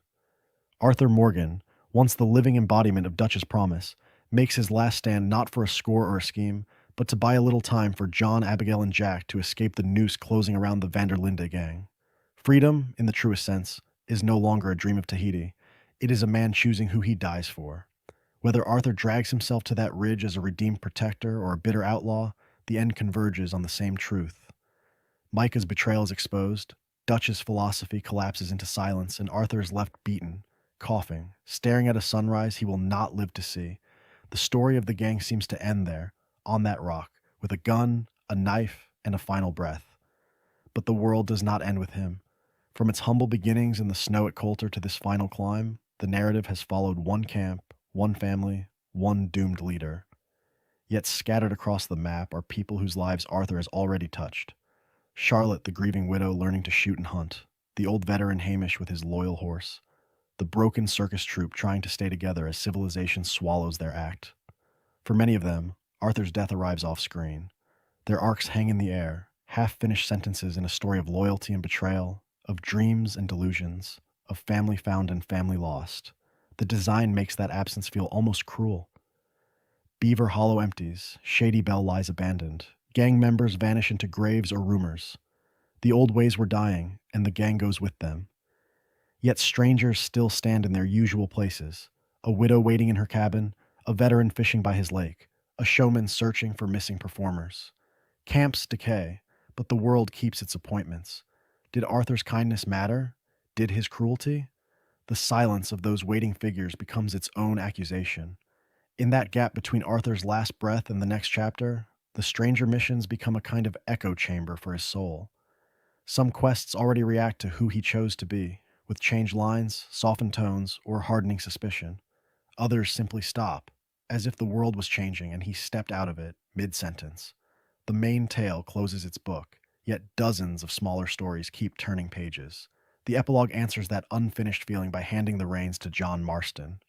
A: Arthur Morgan, once the living embodiment of Dutch's promise, makes his last stand not for a score or a scheme, but to buy a little time for John, Abigail, and Jack to escape the noose closing around the Vanderlinde gang. Freedom, in the truest sense, is no longer a dream of Tahiti. It is a man choosing who he dies for. Whether Arthur drags himself to that ridge as a redeemed protector or a bitter outlaw, the end converges on the same truth. Micah's betrayal is exposed, Dutch's philosophy collapses into silence, and Arthur is left beaten, coughing, staring at a sunrise he will not live to see. The story of the gang seems to end there, on that rock, with a gun, a knife, and a final breath. But the world does not end with him. From its humble beginnings in the snow at Coulter to this final climb, the narrative has followed one camp, one family, one doomed leader. Yet scattered across the map are people whose lives Arthur has already touched. Charlotte, the grieving widow learning to shoot and hunt, the old veteran Hamish with his loyal horse, the broken circus troupe trying to stay together as civilization swallows their act. For many of them, Arthur's death arrives off-screen. Their arcs hang in the air, half-finished sentences in a story of loyalty and betrayal, of dreams and delusions, of family found and family lost. The design makes that absence feel almost cruel. Beaver Hollow empties, Shady Bell lies abandoned, gang members vanish into graves or rumors. The old ways were dying, and the gang goes with them. Yet strangers still stand in their usual places, a widow waiting in her cabin, a veteran fishing by his lake, a showman searching for missing performers. Camps decay, but the world keeps its appointments. Did Arthur's kindness matter? Did his cruelty? The silence of those waiting figures becomes its own accusation. In that gap between Arthur's last breath and the next chapter, the stranger missions become a kind of echo chamber for his soul. Some quests already react to who he chose to be, with changed lines, softened tones, or hardening suspicion. Others simply stop, as if the world was changing and he stepped out of it mid-sentence. The main tale closes its book, yet dozens of smaller stories keep turning pages. The epilogue answers that unfinished feeling by handing the reins to John Marston.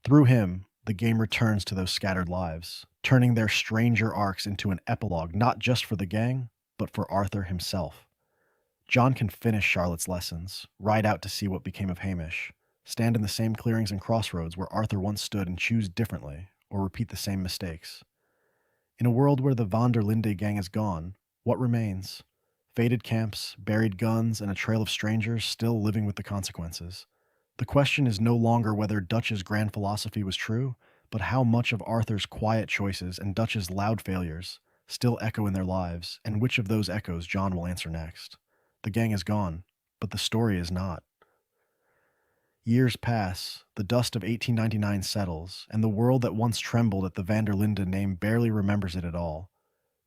A: Through him, the game returns to those scattered lives, turning their stranger arcs into an epilogue not just for the gang, but for Arthur himself. John can finish Charlotte's lessons, ride out to see what became of Hamish, stand in the same clearings and crossroads where Arthur once stood and choose differently, or repeat the same mistakes. In a world where the Vanderlinde gang is gone, what remains? Faded camps, buried guns, and a trail of strangers still living with the consequences. The question is no longer whether Dutch's grand philosophy was true, but how much of Arthur's quiet choices and Dutch's loud failures still echo in their lives, and which of those echoes John will answer next. The gang is gone, but the story is not. Years pass, the dust of 1899 settles, and the world that once trembled at the Vanderlinde name barely remembers it at all.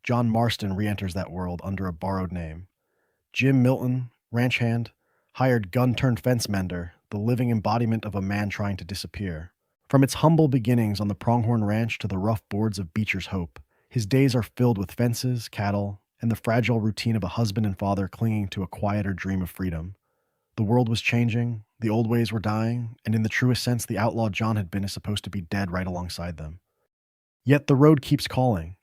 A: John Marston re-enters that world under a borrowed name. Jim Milton, ranch hand, hired gun-turned-fence mender, the living embodiment of a man trying to disappear. From its humble beginnings on the Pronghorn Ranch to the rough boards of Beecher's Hope, his days are filled with fences, cattle, and the fragile routine of a husband and father clinging to a quieter dream of freedom. The world was changing, the old ways were dying, and in the truest sense, the outlaw John had been is supposed to be dead right alongside them. Yet the road keeps calling.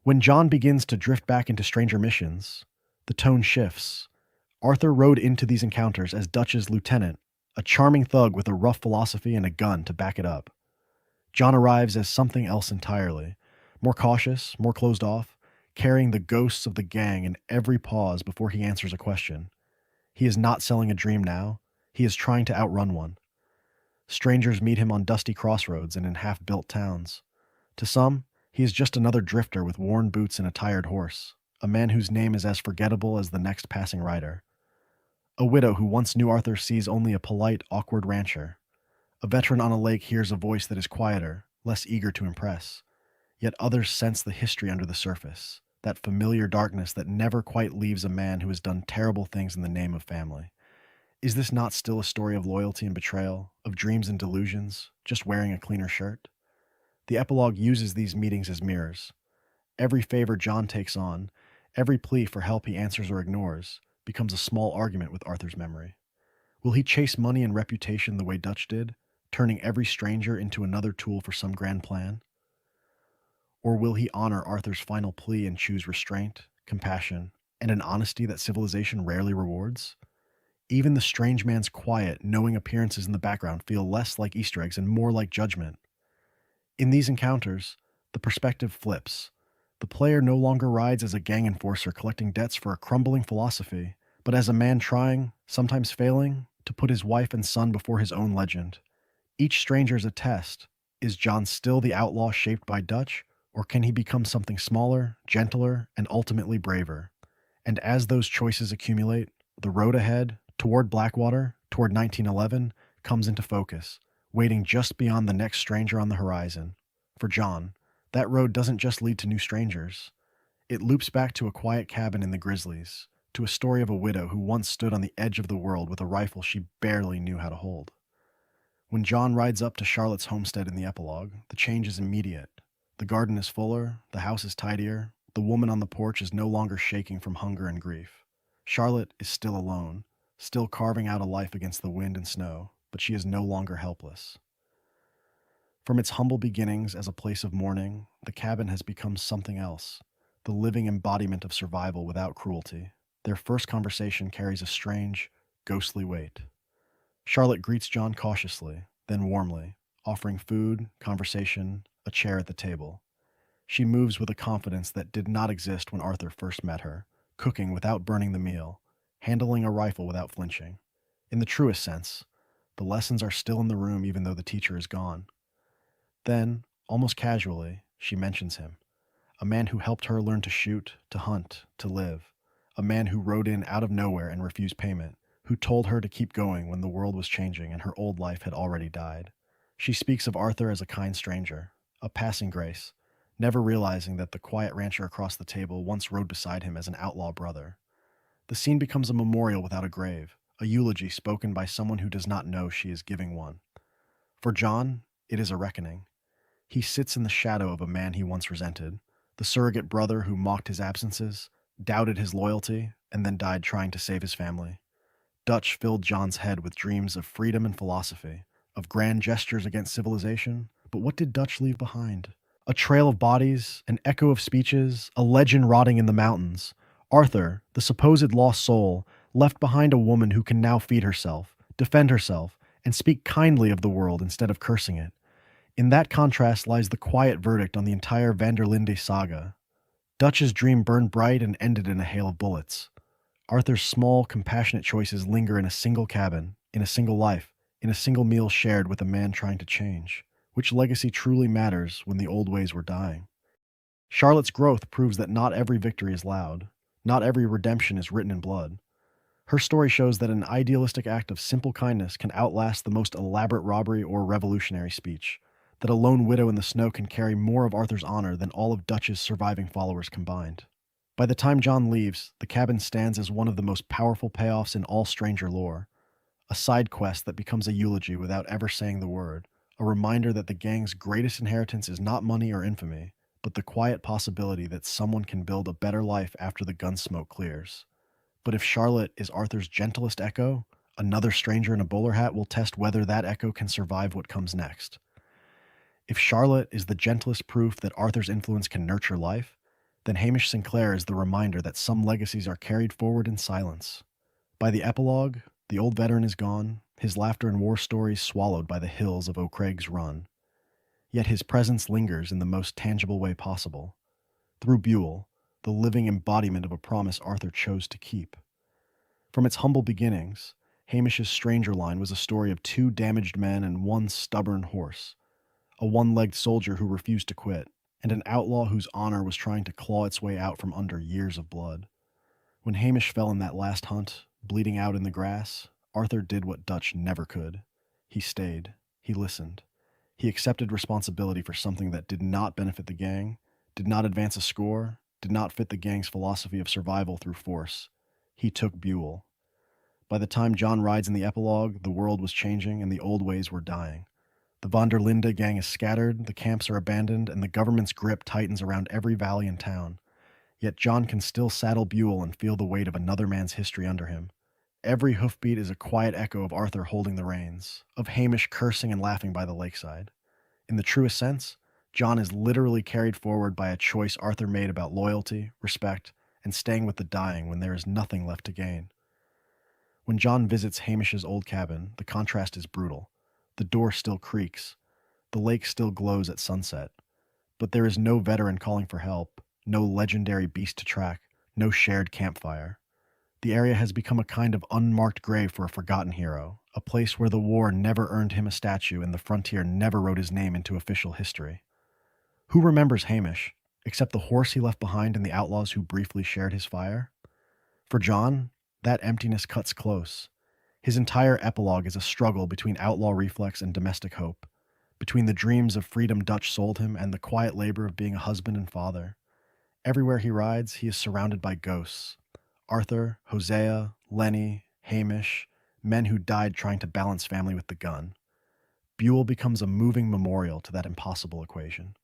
A: When John begins to drift back into stranger missions, the tone shifts. Arthur rode into these encounters as Dutch's lieutenant, a charming thug with a rough philosophy and a gun to back it up. John arrives as something else entirely, more cautious, more closed off, carrying the ghosts of the gang in every pause before he answers a question. He is not selling a dream now, he is trying to outrun one. Strangers meet him on dusty crossroads and in half-built towns. To some, he is just another drifter with worn boots and a tired horse, a man whose name is as forgettable as the next passing rider. A widow who once knew Arthur sees only a polite, awkward rancher. A veteran on a lake hears a voice that is quieter, less eager to impress. Yet others sense the history under the surface, that familiar darkness that never quite leaves a man who has done terrible things in the name of family. Is this not still a story of loyalty and betrayal, of dreams and delusions, just wearing a cleaner shirt? The epilogue uses these meetings as mirrors. Every favor John takes on, every plea for help he answers or ignores, becomes a small argument with Arthur's memory. Will he chase money and reputation the way Dutch did, turning every stranger into another tool for some grand plan? Or will he honor Arthur's final plea and choose restraint, compassion, and an honesty that civilization rarely rewards? Even the strange man's quiet, knowing appearances in the background feel less like Easter eggs and more like judgment. In these encounters, the perspective flips. The player no longer rides as a gang enforcer collecting debts for a crumbling philosophy, but as a man trying, sometimes failing, to put his wife and son before his own legend. Each stranger is a test. Is John still the outlaw shaped by Dutch, or can he become something smaller, gentler, and ultimately braver? And as those choices accumulate, the road ahead, toward Blackwater, toward 1911, comes into focus, waiting just beyond the next stranger on the horizon. For John, that road doesn't just lead to new strangers. It loops back to a quiet cabin in the Grizzlies, to a story of a widow who once stood on the edge of the world with a rifle she barely knew how to hold. When John rides up to Charlotte's homestead in the epilogue, the change is immediate. The garden is fuller, the house is tidier, the woman on the porch is no longer shaking from hunger and grief. Charlotte is still alone, still carving out a life against the wind and snow, but she is no longer helpless. From its humble beginnings as a place of mourning, the cabin has become something else, the living embodiment of survival without cruelty. Their first conversation carries a strange, ghostly weight. Charlotte greets John cautiously, then warmly, offering food, conversation, a chair at the table. She moves with a confidence that did not exist when Arthur first met her, cooking without burning the meal, handling a rifle without flinching. In the truest sense, the lessons are still in the room even though the teacher is gone. Then, almost casually, she mentions him, a man who helped her learn to shoot, to hunt, to live, a man who rode in out of nowhere and refused payment, who told her to keep going when the world was changing and her old life had already died. She speaks of Arthur as a kind stranger, a passing grace, never realizing that the quiet rancher across the table once rode beside him as an outlaw brother. The scene becomes a memorial without a grave, a eulogy spoken by someone who does not know she is giving one. For John, it is a reckoning. He sits in the shadow of a man he once resented, the surrogate brother who mocked his absences, doubted his loyalty, and then died trying to save his family. Dutch filled John's head with dreams of freedom and philosophy, of grand gestures against civilization, but what did Dutch leave behind? A trail of bodies, an echo of speeches, a legend rotting in the mountains. Arthur, the supposed lost soul, left behind a woman who can now feed herself, defend herself, and speak kindly of the world instead of cursing it. In that contrast lies the quiet verdict on the entire Vanderlinde saga. Dutch's dream burned bright and ended in a hail of bullets. Arthur's small, compassionate choices linger in a single cabin, in a single life, in a single meal shared with a man trying to change. Which legacy truly matters when the old ways were dying? Charlotte's growth proves that not every victory is loud, not every redemption is written in blood. Her story shows that an idealistic act of simple kindness can outlast the most elaborate robbery or revolutionary speech, that a lone widow in the snow can carry more of Arthur's honor than all of Dutch's surviving followers combined. By the time John leaves, the cabin stands as one of the most powerful payoffs in all Stranger lore, a side quest that becomes a eulogy without ever saying the word, a reminder that the gang's greatest inheritance is not money or infamy, but the quiet possibility that someone can build a better life after the gun smoke clears. But if Charlotte is Arthur's gentlest echo, another stranger in a bowler hat will test whether that echo can survive what comes next. If Charlotte is the gentlest proof that Arthur's influence can nurture life, then Hamish Sinclair is the reminder that some legacies are carried forward in silence. By the epilogue, the old veteran is gone, his laughter and war stories swallowed by the hills of O'Craig's Run. Yet his presence lingers in the most tangible way possible, through Buell, the living embodiment of a promise Arthur chose to keep. From its humble beginnings, Hamish's Stranger line was a story of two damaged men and one stubborn horse, a one-legged soldier who refused to quit, and an outlaw whose honor was trying to claw its way out from under years of blood. When Hamish fell in that last hunt, bleeding out in the grass, Arthur did what Dutch never could. He stayed. He listened. He accepted responsibility for something that did not benefit the gang, did not advance a score, did not fit the gang's philosophy of survival through force. He took Buell. By the time John rides in the epilogue, the world was changing and the old ways were dying. The Vanderlinde gang is scattered, the camps are abandoned, and the government's grip tightens around every valley and town. Yet John can still saddle Buell and feel the weight of another man's history under him. Every hoofbeat is a quiet echo of Arthur holding the reins, of Hamish cursing and laughing by the lakeside. In the truest sense, John is literally carried forward by a choice Arthur made about loyalty, respect, and staying with the dying when there is nothing left to gain. When John visits Hamish's old cabin, the contrast is brutal. The door still creaks. The lake still glows at sunset. But there is no veteran calling for help, no legendary beast to track, no shared campfire. The area has become a kind of unmarked grave for a forgotten hero, a place where the war never earned him a statue and the frontier never wrote his name into official history. Who remembers Hamish, except the horse he left behind and the outlaws who briefly shared his fire? For John, that emptiness cuts close. His entire epilogue is a struggle between outlaw reflex and domestic hope, between the dreams of freedom Dutch sold him and the quiet labor of being a husband and father. Everywhere he rides, he is surrounded by ghosts. Arthur, Hosea, Lenny, Hamish, men who died trying to balance family with the gun. Buell becomes a moving memorial to that impossible equation.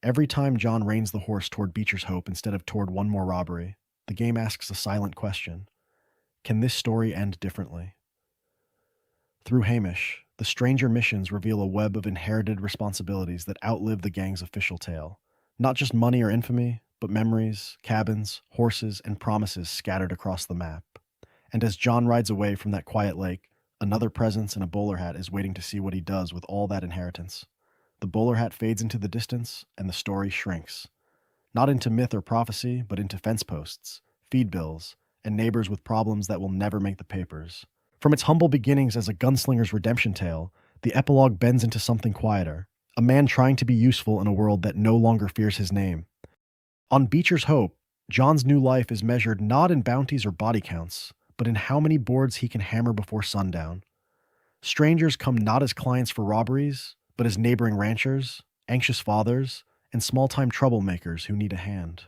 A: Every time John reins the horse toward Beecher's Hope instead of toward one more robbery, the game asks a silent question. Can this story end differently? Through Hamish, the Stranger missions reveal a web of inherited responsibilities that outlive the gang's official tale. Not just money or infamy, but memories, cabins, horses, and promises scattered across the map. And as John rides away from that quiet lake, another presence in a bowler hat is waiting to see what he does with all that inheritance. The bowler hat fades into the distance, and the story shrinks. Not into myth or prophecy, but into fence posts, feed bills, and neighbors with problems that will never make the papers. From its humble beginnings as a gunslinger's redemption tale, the epilogue bends into something quieter, a man trying to be useful in a world that no longer fears his name. On Beecher's Hope, John's new life is measured not in bounties or body counts, but in how many boards he can hammer before sundown. Strangers come not as clients for robberies, but as neighboring ranchers, anxious fathers, and small-time troublemakers who need a hand.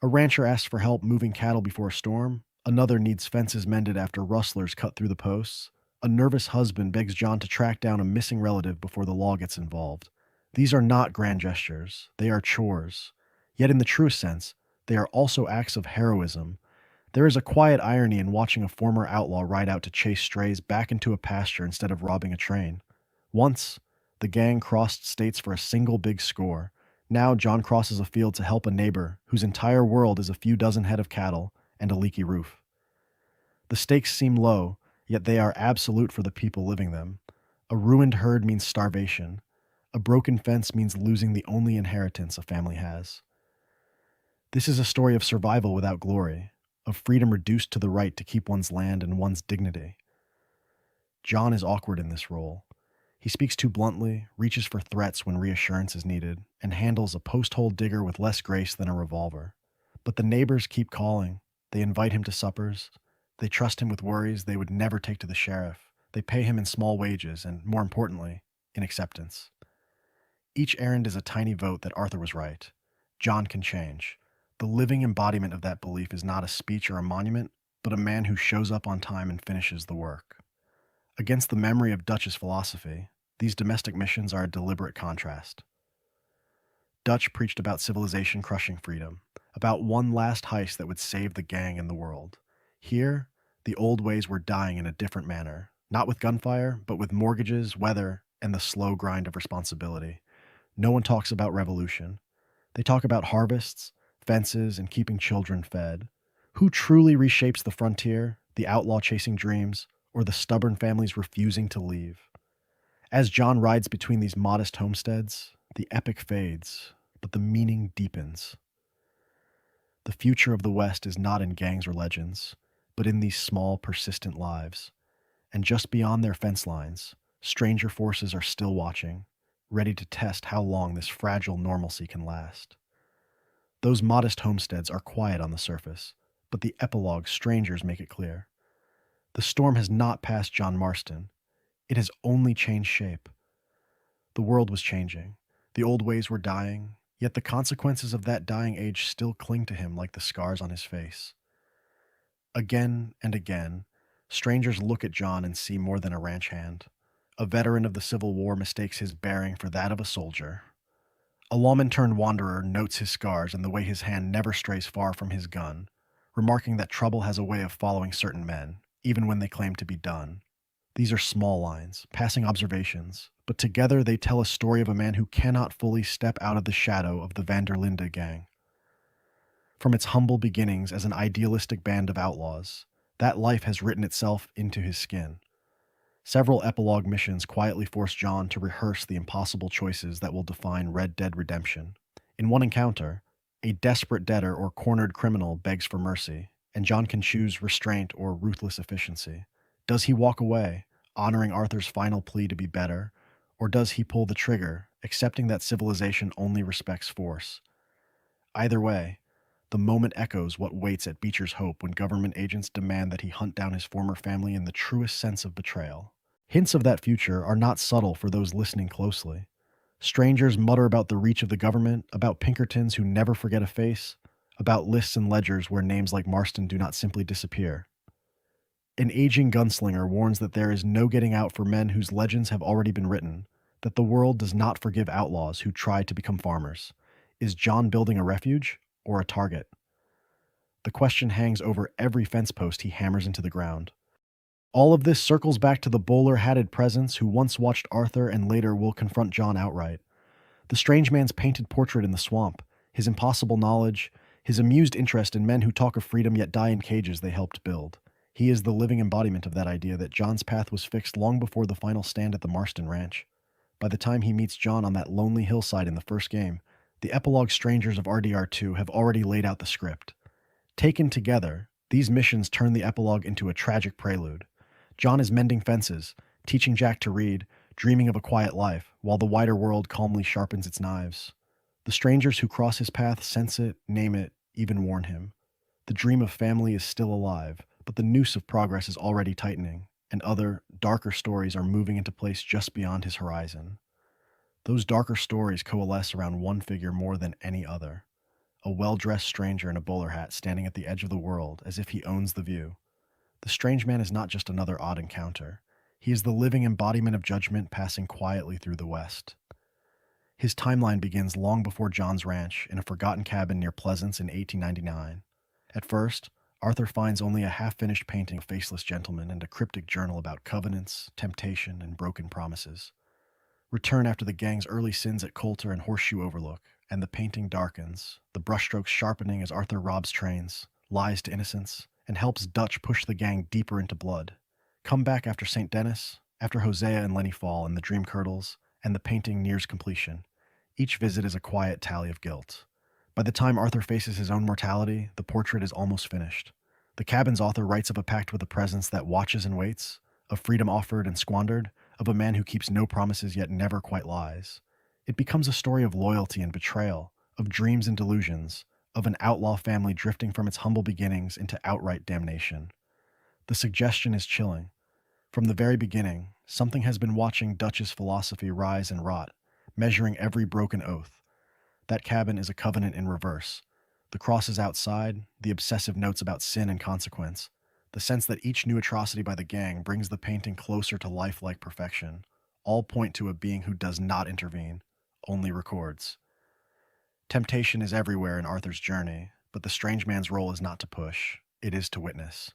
A: A rancher asks for help moving cattle before a storm, another needs fences mended after rustlers cut through the posts, a nervous husband begs John to track down a missing relative before the law gets involved. These are not grand gestures, they are chores. Yet in the truest sense, they are also acts of heroism. There is a quiet irony in watching a former outlaw ride out to chase strays back into a pasture instead of robbing a train. Once, the gang crossed states for a single big score. Now John crosses a field to help a neighbor whose entire world is a few dozen head of cattle and a leaky roof. The stakes seem low, yet they are absolute for the people living them. A ruined herd means starvation. A broken fence means losing the only inheritance a family has. This is a story of survival without glory, of freedom reduced to the right to keep one's land and one's dignity. John is awkward in this role. He speaks too bluntly, reaches for threats when reassurance is needed, and handles a post-hole digger with less grace than a revolver. But the neighbors keep calling. They invite him to suppers. They trust him with worries they would never take to the sheriff. They pay him in small wages and, more importantly, in acceptance. Each errand is a tiny vote that Arthur was right. John can change. The living embodiment of that belief is not a speech or a monument, but a man who shows up on time and finishes the work. Against the memory of Dutch's philosophy, these domestic missions are a deliberate contrast. Dutch preached about civilization crushing freedom, about one last heist that would save the gang and the world. Here, the old ways were dying in a different manner, not with gunfire, but with mortgages, weather, and the slow grind of responsibility. No one talks about revolution. They talk about harvests, fences, and keeping children fed. Who truly reshapes the frontier, the outlaw chasing dreams, or the stubborn families refusing to leave? As John rides between these modest homesteads, the epic fades, but the meaning deepens. The future of the West is not in gangs or legends, but in these small, persistent lives. And just beyond their fence lines, stranger forces are still watching, ready to test how long this fragile normalcy can last. Those modest homesteads are quiet on the surface, but the epilogue strangers make it clear. The storm has not passed John Marston. It has only changed shape. The world was changing. The old ways were dying, yet the consequences of that dying age still cling to him like the scars on his face. Again and again, strangers look at John and see more than a ranch hand. A veteran of the Civil War mistakes his bearing for that of a soldier. A lawman-turned-wanderer notes his scars and the way his hand never strays far from his gun, remarking that trouble has a way of following certain men, even when they claim to be done. These are small lines, passing observations, but together they tell a story of a man who cannot fully step out of the shadow of the Vanderlinde gang. From its humble beginnings as an idealistic band of outlaws, that life has written itself into his skin. Several epilogue missions quietly force John to rehearse the impossible choices that will define Red Dead Redemption. In one encounter, a desperate debtor or cornered criminal begs for mercy, and John can choose restraint or ruthless efficiency. Does he walk away, honoring Arthur's final plea to be better, or does he pull the trigger, accepting that civilization only respects force? Either way, the moment echoes what waits at Beecher's Hope when government agents demand that he hunt down his former family in the truest sense of betrayal. Hints of that future are not subtle for those listening closely. Strangers mutter about the reach of the government, about Pinkertons who never forget a face, about lists and ledgers where names like Marston do not simply disappear. An aging gunslinger warns that there is no getting out for men whose legends have already been written, that the world does not forgive outlaws who try to become farmers. Is John building a refuge or a target? The question hangs over every fence post he hammers into the ground. All of this circles back to the bowler-hatted presence who once watched Arthur and later will confront John outright. The strange man's painted portrait in the swamp, his impossible knowledge, his amused interest in men who talk of freedom yet die in cages they helped build. He is the living embodiment of that idea that John's path was fixed long before the final stand at the Marston Ranch. By the time he meets John on that lonely hillside in the first game, the epilogue strangers of RDR2 have already laid out the script. Taken together, these missions turn the epilogue into a tragic prelude. John is mending fences, teaching Jack to read, dreaming of a quiet life, while the wider world calmly sharpens its knives. The strangers who cross his path sense it, name it, even warn him. The dream of family is still alive, but the noose of progress is already tightening, and other, darker stories are moving into place just beyond his horizon. Those darker stories coalesce around one figure more than any other. A well-dressed stranger in a bowler hat standing at the edge of the world as if he owns the view. The strange man is not just another odd encounter. He is the living embodiment of judgment passing quietly through the West. His timeline begins long before John's ranch in a forgotten cabin near Pleasance in 1899. At first, Arthur finds only a half-finished painting of a faceless gentleman and a cryptic journal about covenants, temptation, and broken promises. Return after the gang's early sins at Coulter and Horseshoe Overlook, and the painting darkens, the brushstrokes sharpening as Arthur robs trains, lies to innocence, and helps Dutch push the gang deeper into blood. Come back after St. Denis, after Hosea and Lenny fall and the Dream Curdles, and the painting nears completion. Each visit is a quiet tally of guilt. By the time Arthur faces his own mortality, the portrait is almost finished. The cabin's author writes of a pact with a presence that watches and waits, of freedom offered and squandered, of a man who keeps no promises yet never quite lies. It becomes a story of loyalty and betrayal, of dreams and delusions, of an outlaw family drifting from its humble beginnings into outright damnation. The suggestion is chilling. From the very beginning, something has been watching Dutch's philosophy rise and rot, measuring every broken oath. That cabin is a covenant in reverse. The crosses outside, the obsessive notes about sin and consequence, the sense that each new atrocity by the gang brings the painting closer to lifelike perfection, all point to a being who does not intervene, only records. Temptation is everywhere in Arthur's journey, but the strange man's role is not to push, it is to witness.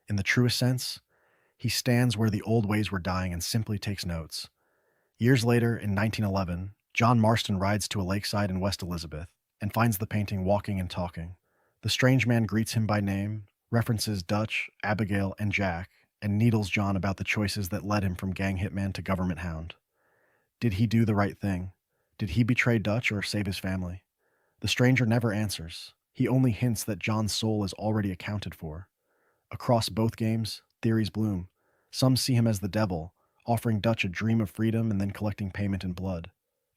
A: In the truest sense, he stands where the old ways were dying and simply takes notes. Years later, in 1911, John Marston rides to a lakeside in West Elizabeth and finds the painting walking and talking. The strange man greets him by name, references Dutch, Abigail, and Jack, and needles John about the choices that led him from gang hitman to government hound. Did he do the right thing? Did he betray Dutch or save his family? The stranger never answers. He only hints that John's soul is already accounted for. Across both games, theories bloom. Some see him as the devil, offering Dutch a dream of freedom and then collecting payment in blood.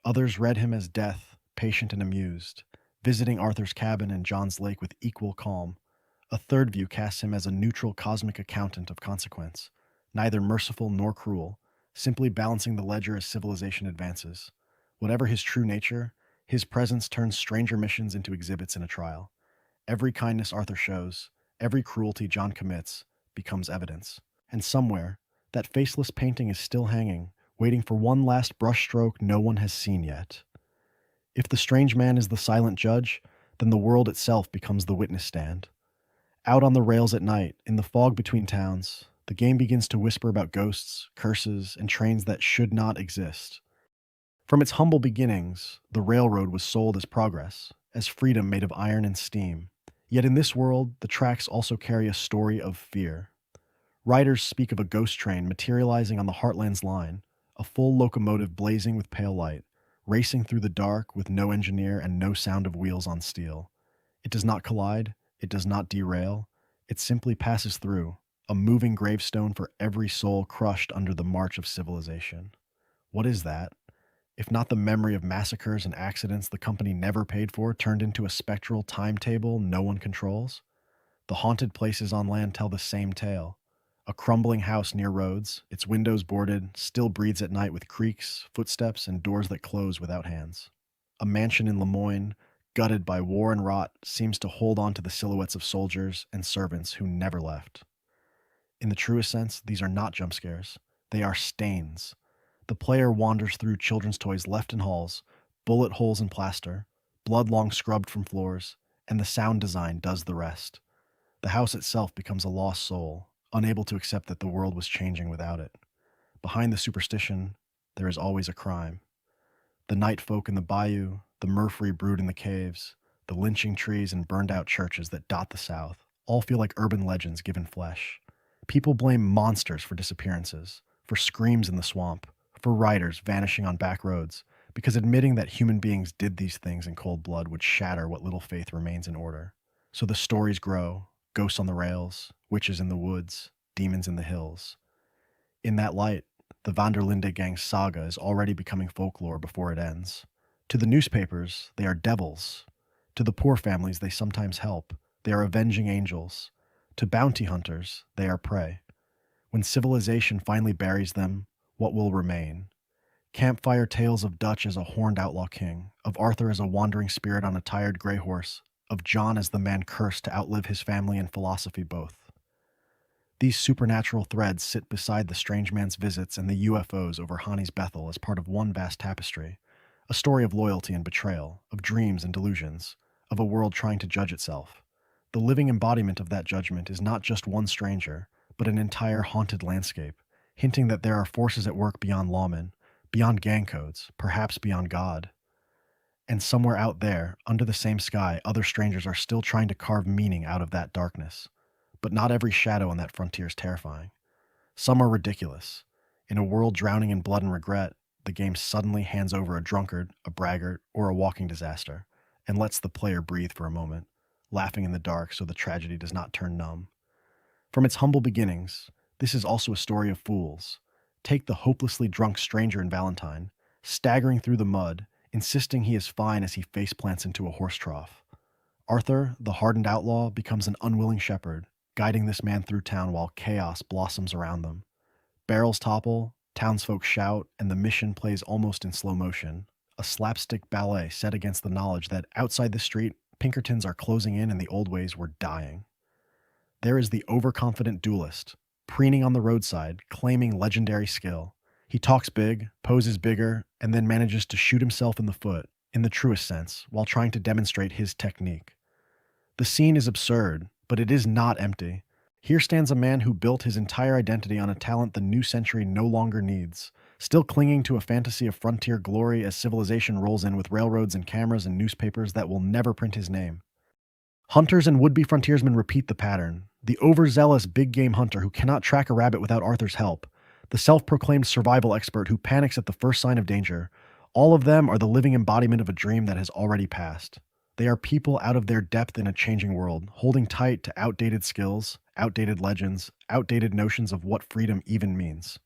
A: Others read him as death, patient and amused, visiting Arthur's cabin and John's lake with equal calm. A third view casts him as a neutral cosmic accountant of consequence, neither merciful nor cruel, simply balancing the ledger as civilization advances. Whatever his true nature, his presence turns stranger missions into exhibits in a trial. Every kindness Arthur shows, every cruelty John commits, becomes evidence. And somewhere, that faceless painting is still hanging, waiting for one last brushstroke no one has seen yet. If the strange man is the silent judge, then the world itself becomes the witness stand. Out on the rails at night, in the fog between towns, the game begins to whisper about ghosts, curses, and trains that should not exist. From its humble beginnings, the railroad was sold as progress, as freedom made of iron and steam. Yet in this world, the tracks also carry a story of fear. Writers speak of a ghost train materializing on the Heartland's line, a full locomotive blazing with pale light, racing through the dark with no engineer and no sound of wheels on steel. It does not collide, it does not derail, it simply passes through, a moving gravestone for every soul crushed under the march of civilization. What is that? If not the memory of massacres and accidents the company never paid for turned into a spectral timetable no one controls? The haunted places on land tell the same tale. A crumbling house near roads, its windows boarded, still breathes at night with creaks, footsteps, and doors that close without hands. A mansion in Lemoyne, gutted by war and rot, seems to hold on to the silhouettes of soldiers and servants who never left. In the truest sense, these are not jump scares. They are stains. The player wanders through children's toys left in halls, bullet holes in plaster, blood long scrubbed from floors, and the sound design does the rest. The house itself becomes a lost soul, unable to accept that the world was changing without it. Behind the superstition, there is always a crime. The night folk in the bayou, the merfrey brood in the caves, the lynching trees and burned-out churches that dot the South, all feel like urban legends given flesh. People blame monsters for disappearances, for screams in the swamp, for riders vanishing on back roads, because admitting that human beings did these things in cold blood would shatter what little faith remains in order. So the stories grow, ghosts on the rails, witches in the woods, demons in the hills. In that light, the Vanderlinde gang's saga is already becoming folklore before it ends. To the newspapers, they are devils. To the poor families they sometimes help, they are avenging angels. To bounty hunters, they are prey. When civilization finally buries them, what will remain? Campfire tales of Dutch as a horned outlaw king, of Arthur as a wandering spirit on a tired gray horse, of John as the man cursed to outlive his family and philosophy both. These supernatural threads sit beside the strange man's visits and the UFOs over Hani's Bethel as part of one vast tapestry, a story of loyalty and betrayal, of dreams and delusions, of a world trying to judge itself. The living embodiment of that judgment is not just one stranger, but an entire haunted landscape, hinting that there are forces at work beyond lawmen, beyond gang codes, perhaps beyond God. And somewhere out there, under the same sky, other strangers are still trying to carve meaning out of that darkness. But not every shadow on that frontier is terrifying. Some are ridiculous. In a world drowning in blood and regret, the game suddenly hands over a drunkard, a braggart, or a walking disaster, and lets the player breathe for a moment, laughing in the dark so the tragedy does not turn numb. From its humble beginnings, this is also a story of fools. Take the hopelessly drunk stranger in Valentine, staggering through the mud, insisting he is fine as he faceplants into a horse trough. Arthur, the hardened outlaw, becomes an unwilling shepherd, guiding this man through town while chaos blossoms around them. Barrels topple, townsfolk shout, and the mission plays almost in slow motion, a slapstick ballet set against the knowledge that outside the street, Pinkertons are closing in and the old ways were dying. There is the overconfident duelist, preening on the roadside, claiming legendary skill. He talks big, poses bigger, and then manages to shoot himself in the foot, in the truest sense, while trying to demonstrate his technique. The scene is absurd, but it is not empty. Here stands a man who built his entire identity on a talent the new century no longer needs, still clinging to a fantasy of frontier glory as civilization rolls in with railroads and cameras and newspapers that will never print his name. Hunters and would-be frontiersmen repeat the pattern. The overzealous big-game hunter who cannot track a rabbit without Arthur's help, the self-proclaimed survival expert who panics at the first sign of danger, all of them are the living embodiment of a dream that has already passed. They are people out of their depth in a changing world, holding tight to outdated skills, outdated legends, outdated notions of what freedom even means.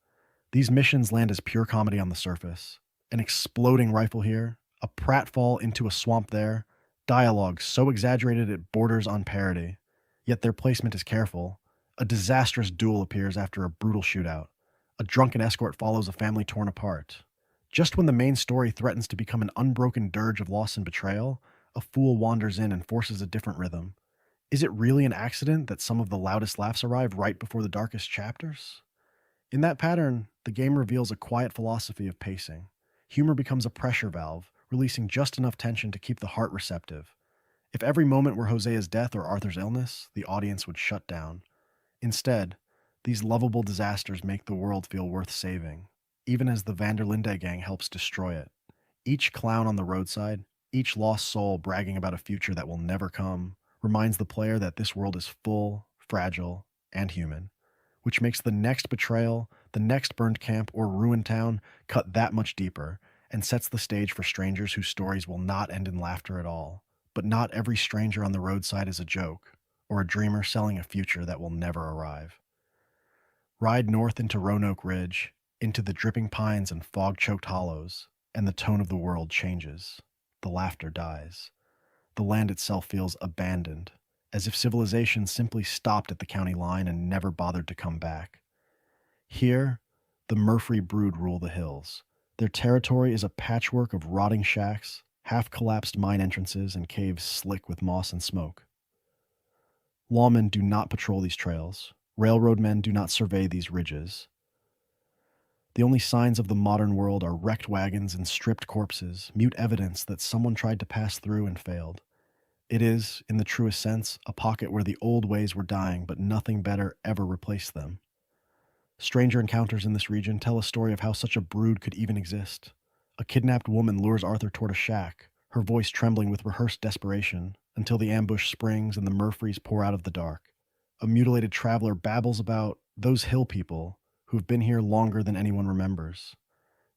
A: These missions land as pure comedy on the surface. An exploding rifle here, a pratfall into a swamp there, dialogue so exaggerated it borders on parody. Yet their placement is careful. A disastrous duel appears after a brutal shootout. A drunken escort follows a family torn apart. Just when the main story threatens to become an unbroken dirge of loss and betrayal, a fool wanders in and forces a different rhythm. Is it really an accident that some of the loudest laughs arrive right before the darkest chapters? In that pattern, the game reveals a quiet philosophy of pacing. Humor becomes a pressure valve, releasing just enough tension to keep the heart receptive. If every moment were Hosea's death or Arthur's illness, the audience would shut down. Instead, these lovable disasters make the world feel worth saving, even as the Vanderlinde gang helps destroy it. Each clown on the roadside, each lost soul bragging about a future that will never come, reminds the player that this world is full, fragile, and human, which makes the next betrayal, the next burned camp or ruined town cut that much deeper and sets the stage for strangers whose stories will not end in laughter at all. But not every stranger on the roadside is a joke, or a dreamer selling a future that will never arrive. Ride north into Roanoke Ridge, into the dripping pines and fog-choked hollows, and the tone of the world changes. The laughter dies. The land itself feels abandoned, as if civilization simply stopped at the county line and never bothered to come back. Here, the Murphy brood rule the hills. Their territory is a patchwork of rotting shacks, half-collapsed mine entrances, and caves slick with moss and smoke. Lawmen do not patrol these trails. Railroad men do not survey these ridges. The only signs of the modern world are wrecked wagons and stripped corpses, mute evidence that someone tried to pass through and failed. It is, in the truest sense, a pocket where the old ways were dying, but nothing better ever replaced them. Stranger encounters in this region tell a story of how such a brood could even exist. A kidnapped woman lures Arthur toward a shack, her voice trembling with rehearsed desperation, until the ambush springs and the Murphys pour out of the dark. A mutilated traveler babbles about those hill people who've been here longer than anyone remembers.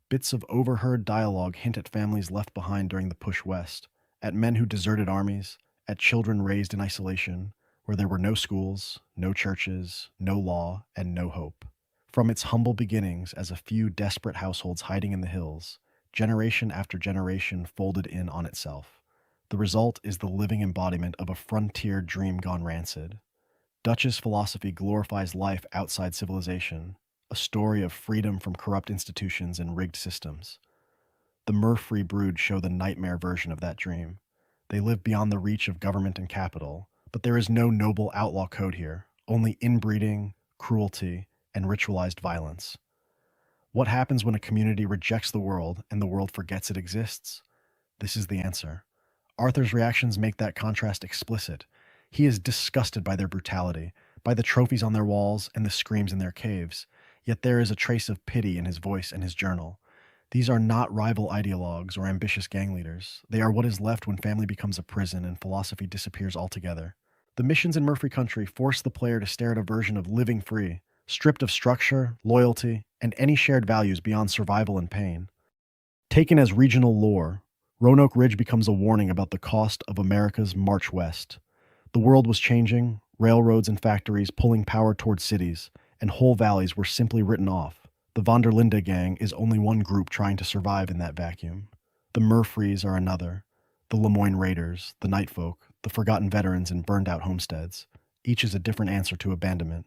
A: Bits of overheard dialogue hint at families left behind during the push west, at men who deserted armies, at children raised in isolation, where there were no schools, no churches, no law, and no hope. From its humble beginnings as a few desperate households hiding in the hills, generation after generation folded in on itself. The result is the living embodiment of a frontier dream gone rancid. Dutch's philosophy glorifies life outside civilization, a story of freedom from corrupt institutions and rigged systems. The Murphy brood show the nightmare version of that dream. They live beyond the reach of government and capital, but there is no noble outlaw code here, only inbreeding, cruelty, and ritualized violence. What happens when a community rejects the world and the world forgets it exists? This is the answer. Arthur's reactions make that contrast explicit. He is disgusted by their brutality, by the trophies on their walls and the screams in their caves, yet there is a trace of pity in his voice and his journal. These are not rival ideologues or ambitious gang leaders. They are what is left when family becomes a prison and philosophy disappears altogether. The missions in Murphy Country force the player to stare at a version of living free, stripped of structure, loyalty, and any shared values beyond survival and pain. Taken as regional lore, Roanoke Ridge becomes a warning about the cost of America's march west. The world was changing, railroads and factories pulling power towards cities, and whole valleys were simply written off. The Vanderlinde gang is only one group trying to survive in that vacuum. The Murphys are another. The Lemoyne Raiders, the Night Folk, the forgotten veterans and burned-out homesteads. Each is a different answer to abandonment.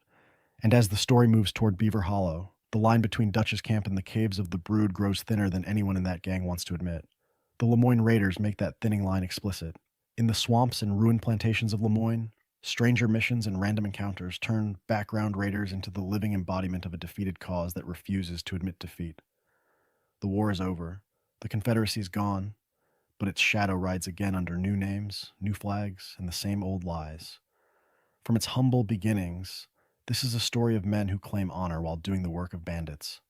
A: And as the story moves toward Beaver Hollow, the line between Dutch's camp and the caves of the Brood grows thinner than anyone in that gang wants to admit. The Lemoyne Raiders make that thinning line explicit. In the swamps and ruined plantations of Lemoyne, stranger missions and random encounters turn background raiders into the living embodiment of a defeated cause that refuses to admit defeat. The war is over. The Confederacy is gone, but its shadow rides again under new names, new flags, and the same old lies. From its humble beginnings, this is a story of men who claim honor while doing the work of bandits.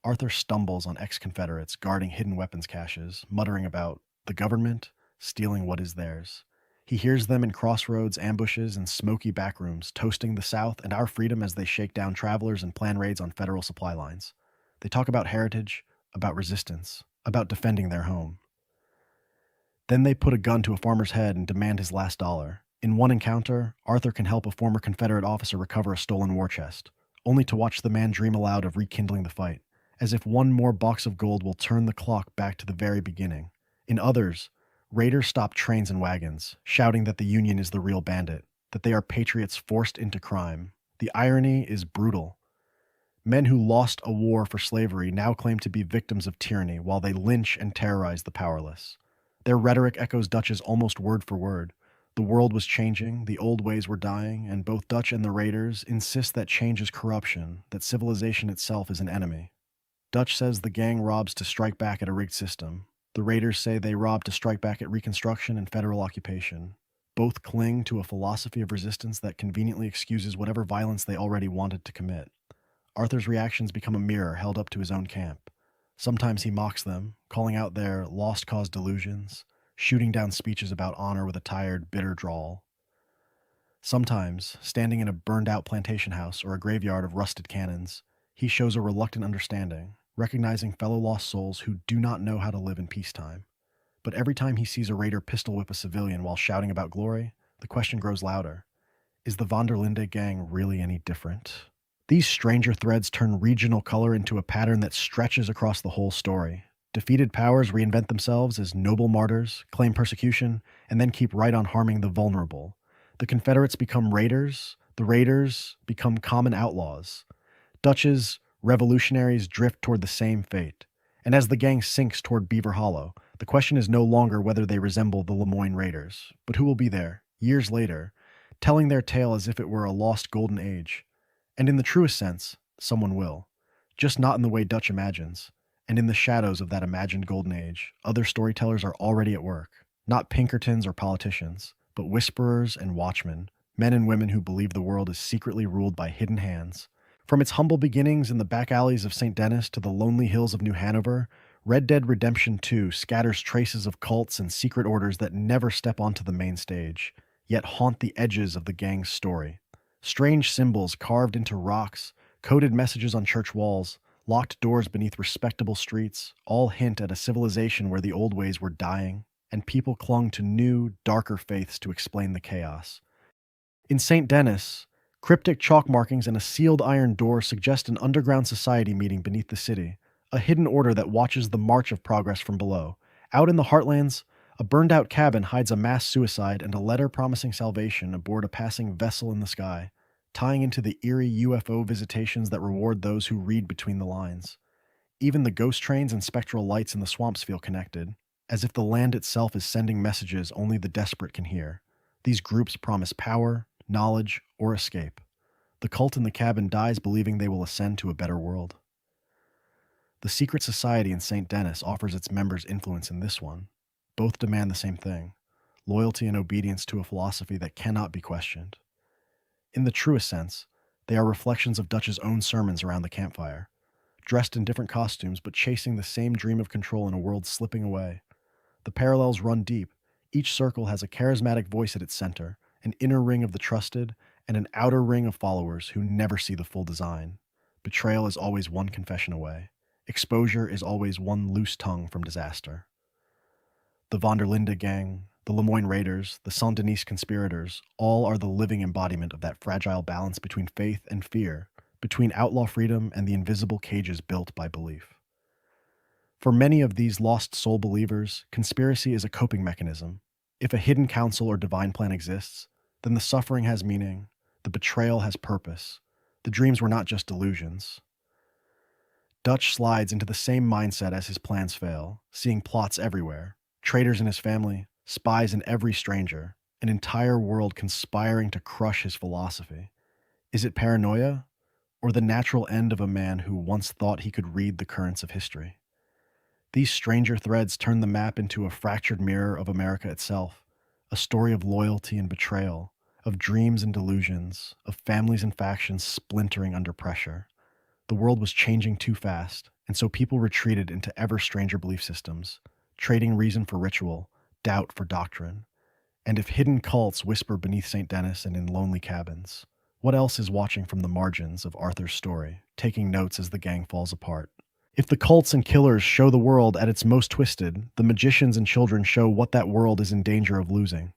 A: Arthur stumbles on ex-Confederates guarding hidden weapons caches, muttering about the government stealing what is theirs. He hears them in crossroads, ambushes, and smoky backrooms, toasting the South and our freedom as they shake down travelers and plan raids on federal supply lines. They talk about heritage, about resistance, about defending their home. Then they put a gun to a farmer's head and demand his last dollar. In one encounter, Arthur can help a former Confederate officer recover a stolen war chest, only to watch the man dream aloud of rekindling the fight, as if one more box of gold will turn the clock back to the very beginning. In others, raiders stop trains and wagons, shouting that the Union is the real bandit, that they are patriots forced into crime. The irony is brutal. Men who lost a war for slavery now claim to be victims of tyranny while they lynch and terrorize the powerless. Their rhetoric echoes Dutch's almost word for word. The world was changing, the old ways were dying, and both Dutch and the Raiders insist that change is corruption, that civilization itself is an enemy. Dutch says the gang robs to strike back at a rigged system. The Raiders say they rob to strike back at Reconstruction and federal occupation. Both cling to a philosophy of resistance that conveniently excuses whatever violence they already wanted to commit. Arthur's reactions become a mirror held up to his own camp. Sometimes he mocks them, calling out their lost cause delusions, shooting down speeches about honor with a tired, bitter drawl. Sometimes, standing in a burned-out plantation house or a graveyard of rusted cannons, he shows a reluctant understanding, recognizing fellow lost souls who do not know how to live in peacetime. But every time he sees a raider pistol whip a civilian while shouting about glory, the question grows louder. Is the Vanderlinde gang really any different? These stranger threads turn regional color into a pattern that stretches across the whole story. Defeated powers reinvent themselves as noble martyrs, claim persecution, and then keep right on harming the vulnerable. The Confederates become raiders, the raiders become common outlaws. Dutch's revolutionaries drift toward the same fate. And as the gang sinks toward Beaver Hollow, the question is no longer whether they resemble the Lemoyne Raiders, but who will be there, years later, telling their tale as if it were a lost golden age. And in the truest sense, someone will. Just not in the way Dutch imagines. And in the shadows of that imagined golden age, other storytellers are already at work. Not Pinkertons or politicians, but whisperers and watchmen, men and women who believe the world is secretly ruled by hidden hands. From its humble beginnings in the back alleys of St. Denis to the lonely hills of New Hanover, Red Dead Redemption 2 scatters traces of cults and secret orders that never step onto the main stage, yet haunt the edges of the gang's story. Strange symbols carved into rocks, coded messages on church walls, locked doors beneath respectable streets, all hint at a civilization where the old ways were dying, and people clung to new, darker faiths to explain the chaos. In St. Denis, cryptic chalk markings and a sealed iron door suggest an underground society meeting beneath the city, a hidden order that watches the march of progress from below. Out in the heartlands, a burned-out cabin hides a mass suicide and a letter promising salvation aboard a passing vessel in the sky, tying into the eerie UFO visitations that reward those who read between the lines. Even the ghost trains and spectral lights in the swamps feel connected, as if the land itself is sending messages only the desperate can hear. These groups promise power, knowledge, or escape. The cult in the cabin dies believing they will ascend to a better world. The secret society in St. Denis offers its members influence in this one. Both demand the same thing: loyalty and obedience to a philosophy that cannot be questioned. In the truest sense, they are reflections of Dutch's own sermons around the campfire, dressed in different costumes but chasing the same dream of control in a world slipping away. The parallels run deep. Each circle has a charismatic voice at its center, an inner ring of the trusted, and an outer ring of followers who never see the full design. Betrayal is always one confession away. Exposure is always one loose tongue from disaster. The Vanderlinde gang, the Lemoyne Raiders, the Saint Denis conspirators, all are the living embodiment of that fragile balance between faith and fear, between outlaw freedom and the invisible cages built by belief. For many of these lost soul believers, conspiracy is a coping mechanism. If a hidden counsel or divine plan exists, then the suffering has meaning, the betrayal has purpose. The dreams were not just delusions. Dutch slides into the same mindset as his plans fail, seeing plots everywhere, traitors in his family, spies in every stranger, an entire world conspiring to crush his philosophy. Is it paranoia, or the natural end of a man who once thought he could read the currents of history? These stranger threads turn the map into a fractured mirror of America itself, a story of loyalty and betrayal, of dreams and delusions, of families and factions splintering under pressure. The world was changing too fast, and so people retreated into ever stranger belief systems, trading reason for ritual, doubt for doctrine. And if hidden cults whisper beneath St. Denis and in lonely cabins, what else is watching from the margins of Arthur's story, taking notes as the gang falls apart? If the cults and killers show the world at its most twisted, the magicians and children show what that world is in danger of losing.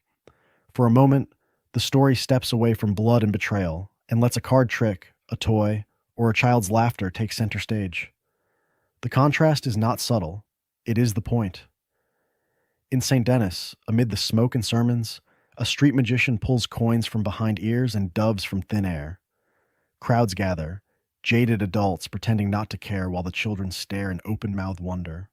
A: For a moment, the story steps away from blood and betrayal and lets a card trick, a toy, or a child's laughter take center stage. The contrast is not subtle, it is the point. In St. Denis, amid the smoke and sermons, a street magician pulls coins from behind ears and doves from thin air. Crowds gather, jaded adults pretending not to care while the children stare in open-mouthed wonder.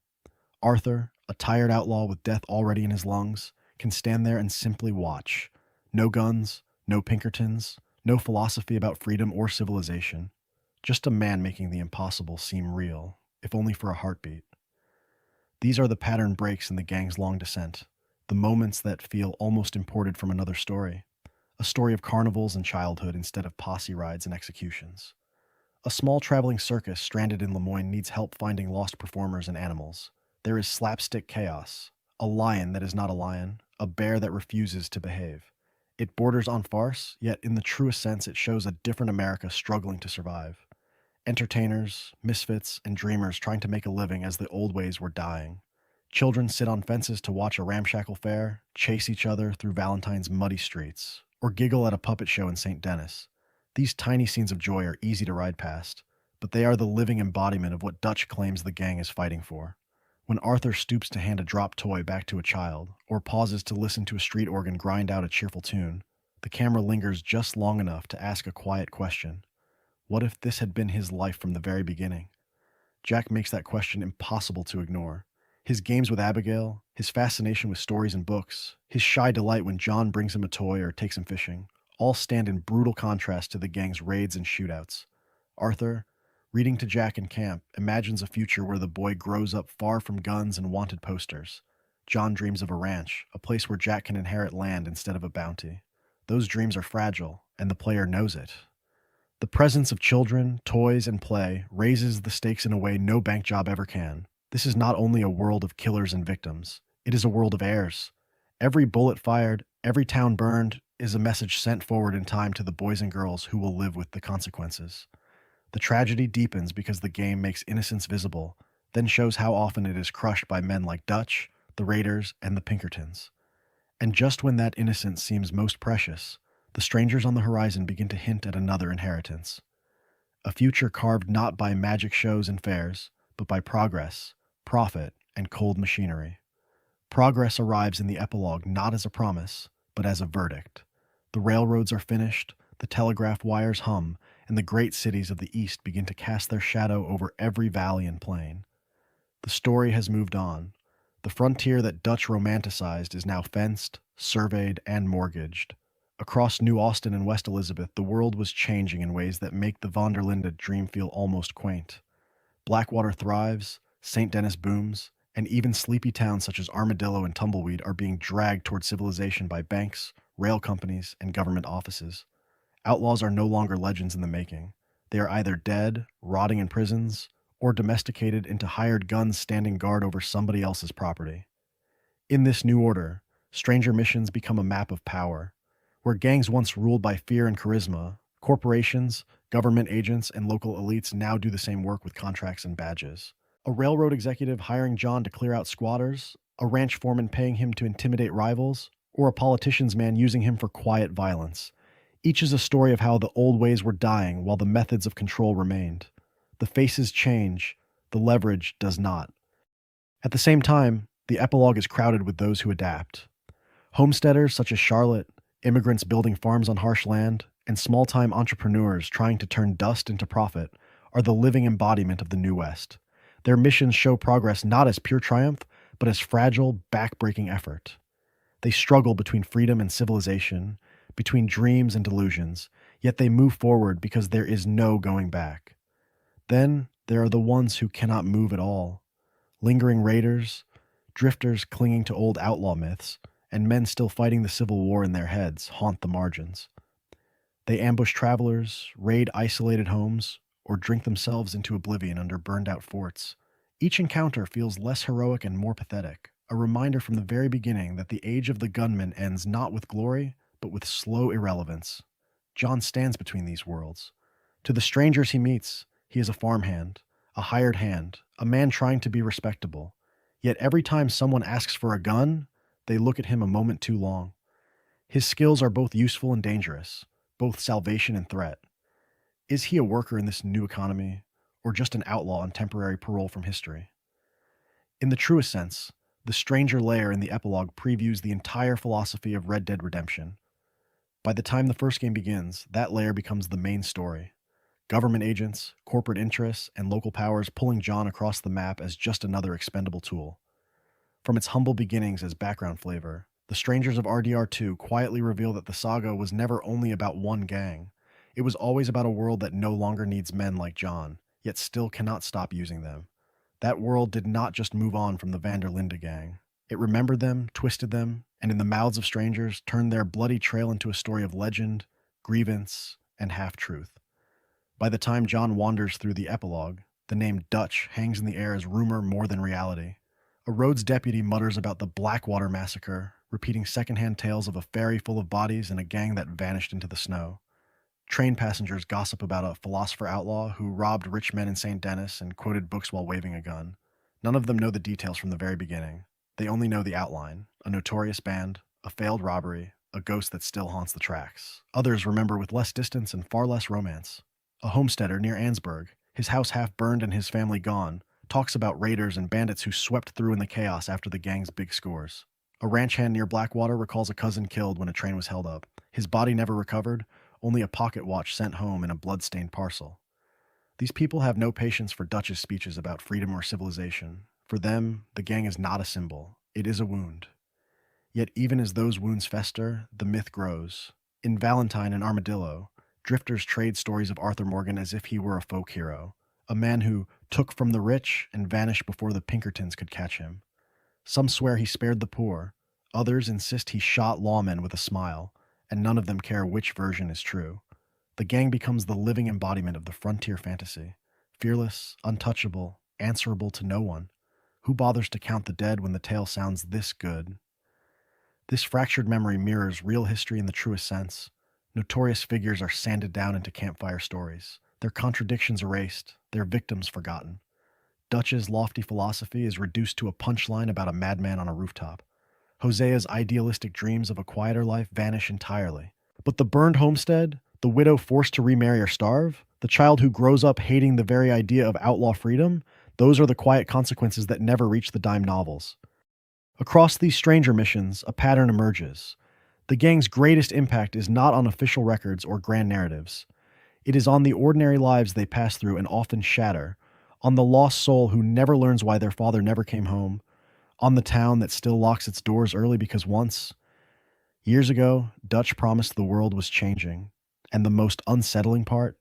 A: Arthur, a tired outlaw with death already in his lungs, can stand there and simply watch. No guns, no Pinkertons, no philosophy about freedom or civilization. Just a man making the impossible seem real, if only for a heartbeat. These are the pattern breaks in the gang's long descent, the moments that feel almost imported from another story. A story of carnivals and childhood instead of posse rides and executions. A small traveling circus stranded in Lemoyne needs help finding lost performers and animals. There is slapstick chaos, a lion that is not a lion, a bear that refuses to behave. It borders on farce, yet in the truest sense it shows a different America struggling to survive. Entertainers, misfits, and dreamers trying to make a living as the old ways were dying. Children sit on fences to watch a ramshackle fair, chase each other through Valentine's muddy streets, or giggle at a puppet show in St. Denis. These tiny scenes of joy are easy to ride past, but they are the living embodiment of what Dutch claims the gang is fighting for. When Arthur stoops to hand a dropped toy back to a child, or pauses to listen to a street organ grind out a cheerful tune, the camera lingers just long enough to ask a quiet question. What if this had been his life from the very beginning? Jack makes that question impossible to ignore. His games with Abigail, his fascination with stories and books, his shy delight when John brings him a toy or takes him fishing, all stand in brutal contrast to the gang's raids and shootouts. Arthur, reading to Jack in camp, imagines a future where the boy grows up far from guns and wanted posters. John dreams of a ranch, a place where Jack can inherit land instead of a bounty. Those dreams are fragile, and the player knows it. The presence of children, toys, and play raises the stakes in a way no bank job ever can. This is not only a world of killers and victims, it is a world of heirs. Every bullet fired, every town burned, is a message sent forward in time to the boys and girls who will live with the consequences. The tragedy deepens because the game makes innocence visible, then shows how often it is crushed by men like Dutch, the Raiders, and the Pinkertons. And just when that innocence seems most precious, the strangers on the horizon begin to hint at another inheritance. A future carved not by magic shows and fairs, but by progress, profit, and cold machinery. Progress arrives in the epilogue not as a promise, but as a verdict. The railroads are finished, the telegraph wires hum, and the great cities of the East begin to cast their shadow over every valley and plain. The story has moved on. The frontier that Dutch romanticized is now fenced, surveyed, and mortgaged. Across New Austin and West Elizabeth, the world was changing in ways that make the Vanderlinde dream feel almost quaint. Blackwater thrives, St. Denis booms, and even sleepy towns such as Armadillo and Tumbleweed are being dragged toward civilization by banks, rail companies, and government offices. Outlaws are no longer legends in the making. They are either dead, rotting in prisons, or domesticated into hired guns standing guard over somebody else's property. In this new order, stranger missions become a map of power. Where gangs once ruled by fear and charisma, corporations, government agents, and local elites now do the same work with contracts and badges. A railroad executive hiring John to clear out squatters, a ranch foreman paying him to intimidate rivals, or a politician's man using him for quiet violence. Each is a story of how the old ways were dying while the methods of control remained. The faces change, the leverage does not. At the same time, the epilogue is crowded with those who adapt. Homesteaders such as Charlotte, Immigrants building farms on harsh land, and small time entrepreneurs trying to turn dust into profit are the living embodiment of the New West. Their missions show progress not as pure triumph, but as fragile, back-breaking effort. They struggle between freedom and civilization, between dreams and delusions, yet they move forward because there is no going back. Then there are the ones who cannot move at all, lingering raiders, drifters clinging to old outlaw myths, and men still fighting the Civil War in their heads haunt the margins. They ambush travelers, raid isolated homes, or drink themselves into oblivion under burned-out forts. Each encounter feels less heroic and more pathetic, a reminder from the very beginning that the age of the gunman ends not with glory, but with slow irrelevance. John stands between these worlds. To the strangers he meets, he is a farmhand, a hired hand, a man trying to be respectable. Yet every time someone asks for a gun, they look at him a moment too long. His skills are both useful and dangerous, both salvation and threat. Is he a worker in this new economy, or just an outlaw on temporary parole from history? In the truest sense, the stranger layer in the epilogue previews the entire philosophy of Red Dead Redemption. By the time the first game begins, that layer becomes the main story. Government agents, corporate interests, and local powers pulling John across the map as just another expendable tool. From its humble beginnings as background flavor, the strangers of RDR2 quietly reveal that the saga was never only about one gang. It was always about a world that no longer needs men like John, yet still cannot stop using them. That world did not just move on from the Vanderlinde gang. It remembered them, twisted them, and in the mouths of strangers turned their bloody trail into a story of legend, grievance, and half-truth. By the time John wanders through the epilogue, the name Dutch hangs in the air as rumor more than reality. A Rhodes deputy mutters about the Blackwater massacre, repeating secondhand tales of a ferry full of bodies and a gang that vanished into the snow. Train passengers gossip about a philosopher outlaw who robbed rich men in St. Denis and quoted books while waving a gun. None of them know the details from the very beginning. They only know the outline: a notorious band, a failed robbery, a ghost that still haunts the tracks. Others remember with less distance and far less romance. A homesteader near Ansburg, his house half burned and his family gone, talks about raiders and bandits who swept through in the chaos after the gang's big scores. A ranch hand near Blackwater recalls a cousin killed when a train was held up. His body never recovered, only a pocket watch sent home in a blood-stained parcel. These people have no patience for Dutch's speeches about freedom or civilization. For them, the gang is not a symbol, it is a wound. Yet even as those wounds fester, the myth grows. In Valentine and Armadillo, drifters trade stories of Arthur Morgan as if he were a folk hero, a man who took from the rich and vanished before the Pinkertons could catch him. Some swear he spared the poor, others insist he shot lawmen with a smile, and none of them care which version is true. The gang becomes the living embodiment of the frontier fantasy, fearless, untouchable, answerable to no one. Who bothers to count the dead when the tale sounds this good? This fractured memory mirrors real history in the truest sense. Notorious figures are sanded down into campfire stories, their contradictions erased, their victims forgotten. Dutch's lofty philosophy is reduced to a punchline about a madman on a rooftop. Hosea's idealistic dreams of a quieter life vanish entirely. But the burned homestead, the widow forced to remarry or starve, the child who grows up hating the very idea of outlaw freedom, those are the quiet consequences that never reach the dime novels. Across these stranger missions, a pattern emerges. The gang's greatest impact is not on official records or grand narratives. It is on the ordinary lives they pass through and often shatter, on the lost soul who never learns why their father never came home, on the town that still locks its doors early because once, years ago, Dutch promised the world was changing. And the most unsettling part?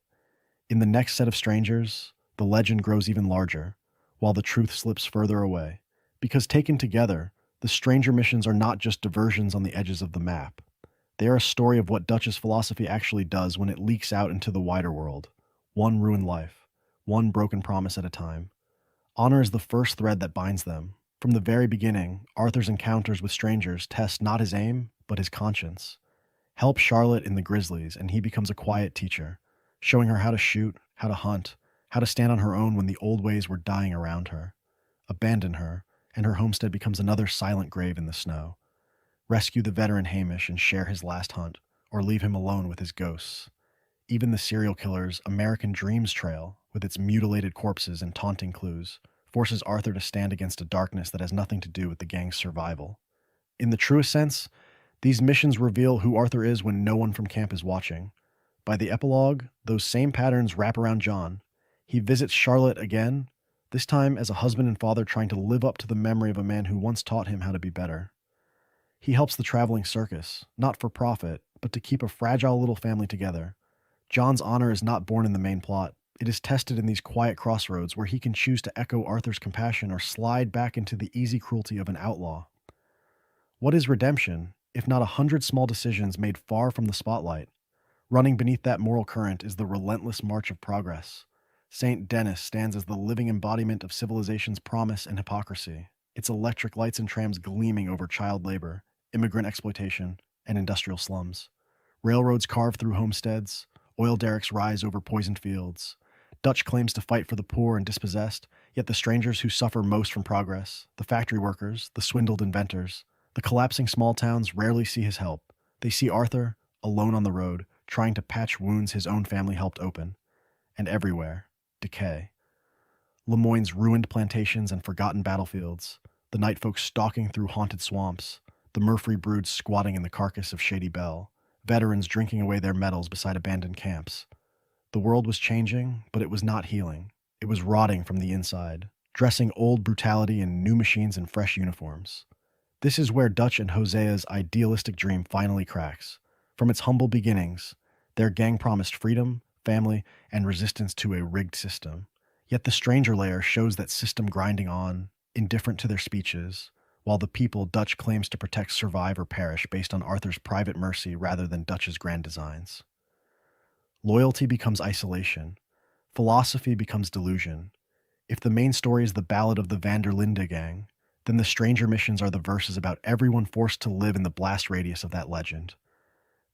A: In the next set of strangers, the legend grows even larger, while the truth slips further away. Because taken together, the stranger missions are not just diversions on the edges of the map. They are a story of what Dutch's philosophy actually does when it leaks out into the wider world. One ruined life, one broken promise at a time. Honor is the first thread that binds them. From the very beginning, Arthur's encounters with strangers test not his aim, but his conscience. Help Charlotte in the Grizzlies, and he becomes a quiet teacher, showing her how to shoot, how to hunt, how to stand on her own when the old ways were dying around her. Abandon her, and her homestead becomes another silent grave in the snow. Rescue the veteran Hamish and share his last hunt, or leave him alone with his ghosts. Even the serial killer's American Dreams trail, with its mutilated corpses and taunting clues, forces Arthur to stand against a darkness that has nothing to do with the gang's survival. In the truest sense, These missions reveal who Arthur is when no one from camp is watching. By the epilogue, those same patterns wrap around John. He visits Charlotte again, this time as a husband and father trying to live up to the memory of a man who once taught him how to be better. He helps the traveling circus, not for profit, but to keep a fragile little family together. John's honor is not born in the main plot. It is tested in these quiet crossroads where he can choose to echo Arthur's compassion or slide back into the easy cruelty of an outlaw. What is redemption, if not 100 small decisions made far from the spotlight? Running beneath that moral current is the relentless march of progress. St. Denis stands as the living embodiment of civilization's promise and hypocrisy, its electric lights and trams gleaming over child labor, immigrant exploitation, and industrial slums. Railroads carve through homesteads, oil derricks rise over poisoned fields. Dutch claims to fight for the poor and dispossessed, yet the strangers who suffer most from progress, the factory workers, the swindled inventors, the collapsing small towns rarely see his help. They see Arthur, alone on the road, trying to patch wounds his own family helped open. And everywhere, decay. Lemoyne's ruined plantations and forgotten battlefields, the night folk stalking through haunted swamps, the Murphy brood squatting in the carcass of Shady Bell, veterans drinking away their medals beside abandoned camps. The world was changing, but it was not healing. It was rotting from the inside, dressing old brutality in new machines and fresh uniforms. This is where Dutch and Hosea's idealistic dream finally cracks. From its humble beginnings, their gang promised freedom, family, and resistance to a rigged system. Yet the stranger layer shows that system grinding on, indifferent to their speeches, while the people Dutch claims to protect survive or perish based on Arthur's private mercy rather than Dutch's grand designs. Loyalty becomes isolation. Philosophy becomes delusion. If the main story is the ballad of the Vanderlinde gang, then the stranger missions are the verses about everyone forced to live in the blast radius of that legend.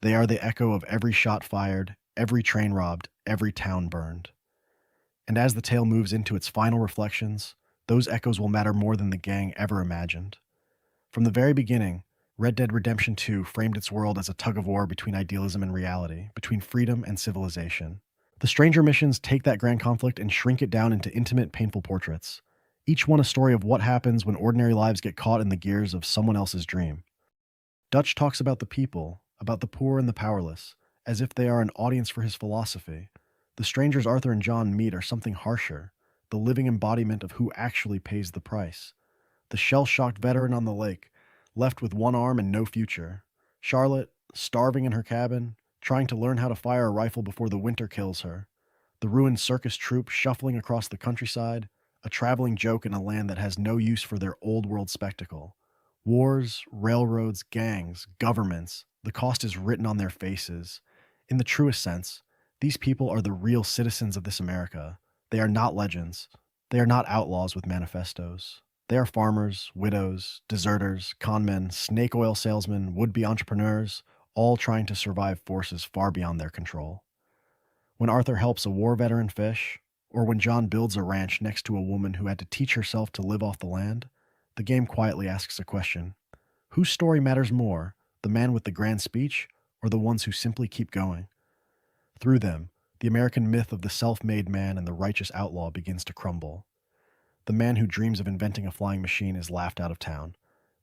A: They are the echo of every shot fired, every train robbed, every town burned. And as the tale moves into its final reflections, those echoes will matter more than the gang ever imagined. From the very beginning, Red Dead Redemption 2 framed its world as a tug-of-war between idealism and reality, between freedom and civilization. The stranger missions take that grand conflict and shrink it down into intimate, painful portraits, each one a story of what happens when ordinary lives get caught in the gears of someone else's dream. Dutch talks about the people, about the poor and the powerless, as if they are an audience for his philosophy. The strangers Arthur and John meet are something harsher, the living embodiment of who actually pays the price. The shell-shocked veteran on the lake, left with one arm and no future. Charlotte, starving in her cabin, trying to learn how to fire a rifle before the winter kills her. The ruined circus troupe shuffling across the countryside, a traveling joke in a land that has no use for their old-world spectacle. Wars, railroads, gangs, governments, the cost is written on their faces. In the truest sense, these people are the real citizens of this America. They are not legends. They are not outlaws with manifestos. They are farmers, widows, deserters, conmen, snake oil salesmen, would-be entrepreneurs, all trying to survive forces far beyond their control. When Arthur helps a war veteran fish, or when John builds a ranch next to a woman who had to teach herself to live off the land, the game quietly asks a question. Whose story matters more, the man with the grand speech, or the ones who simply keep going? Through them, the American myth of the self-made man and the righteous outlaw begins to crumble. The man who dreams of inventing a flying machine is laughed out of town.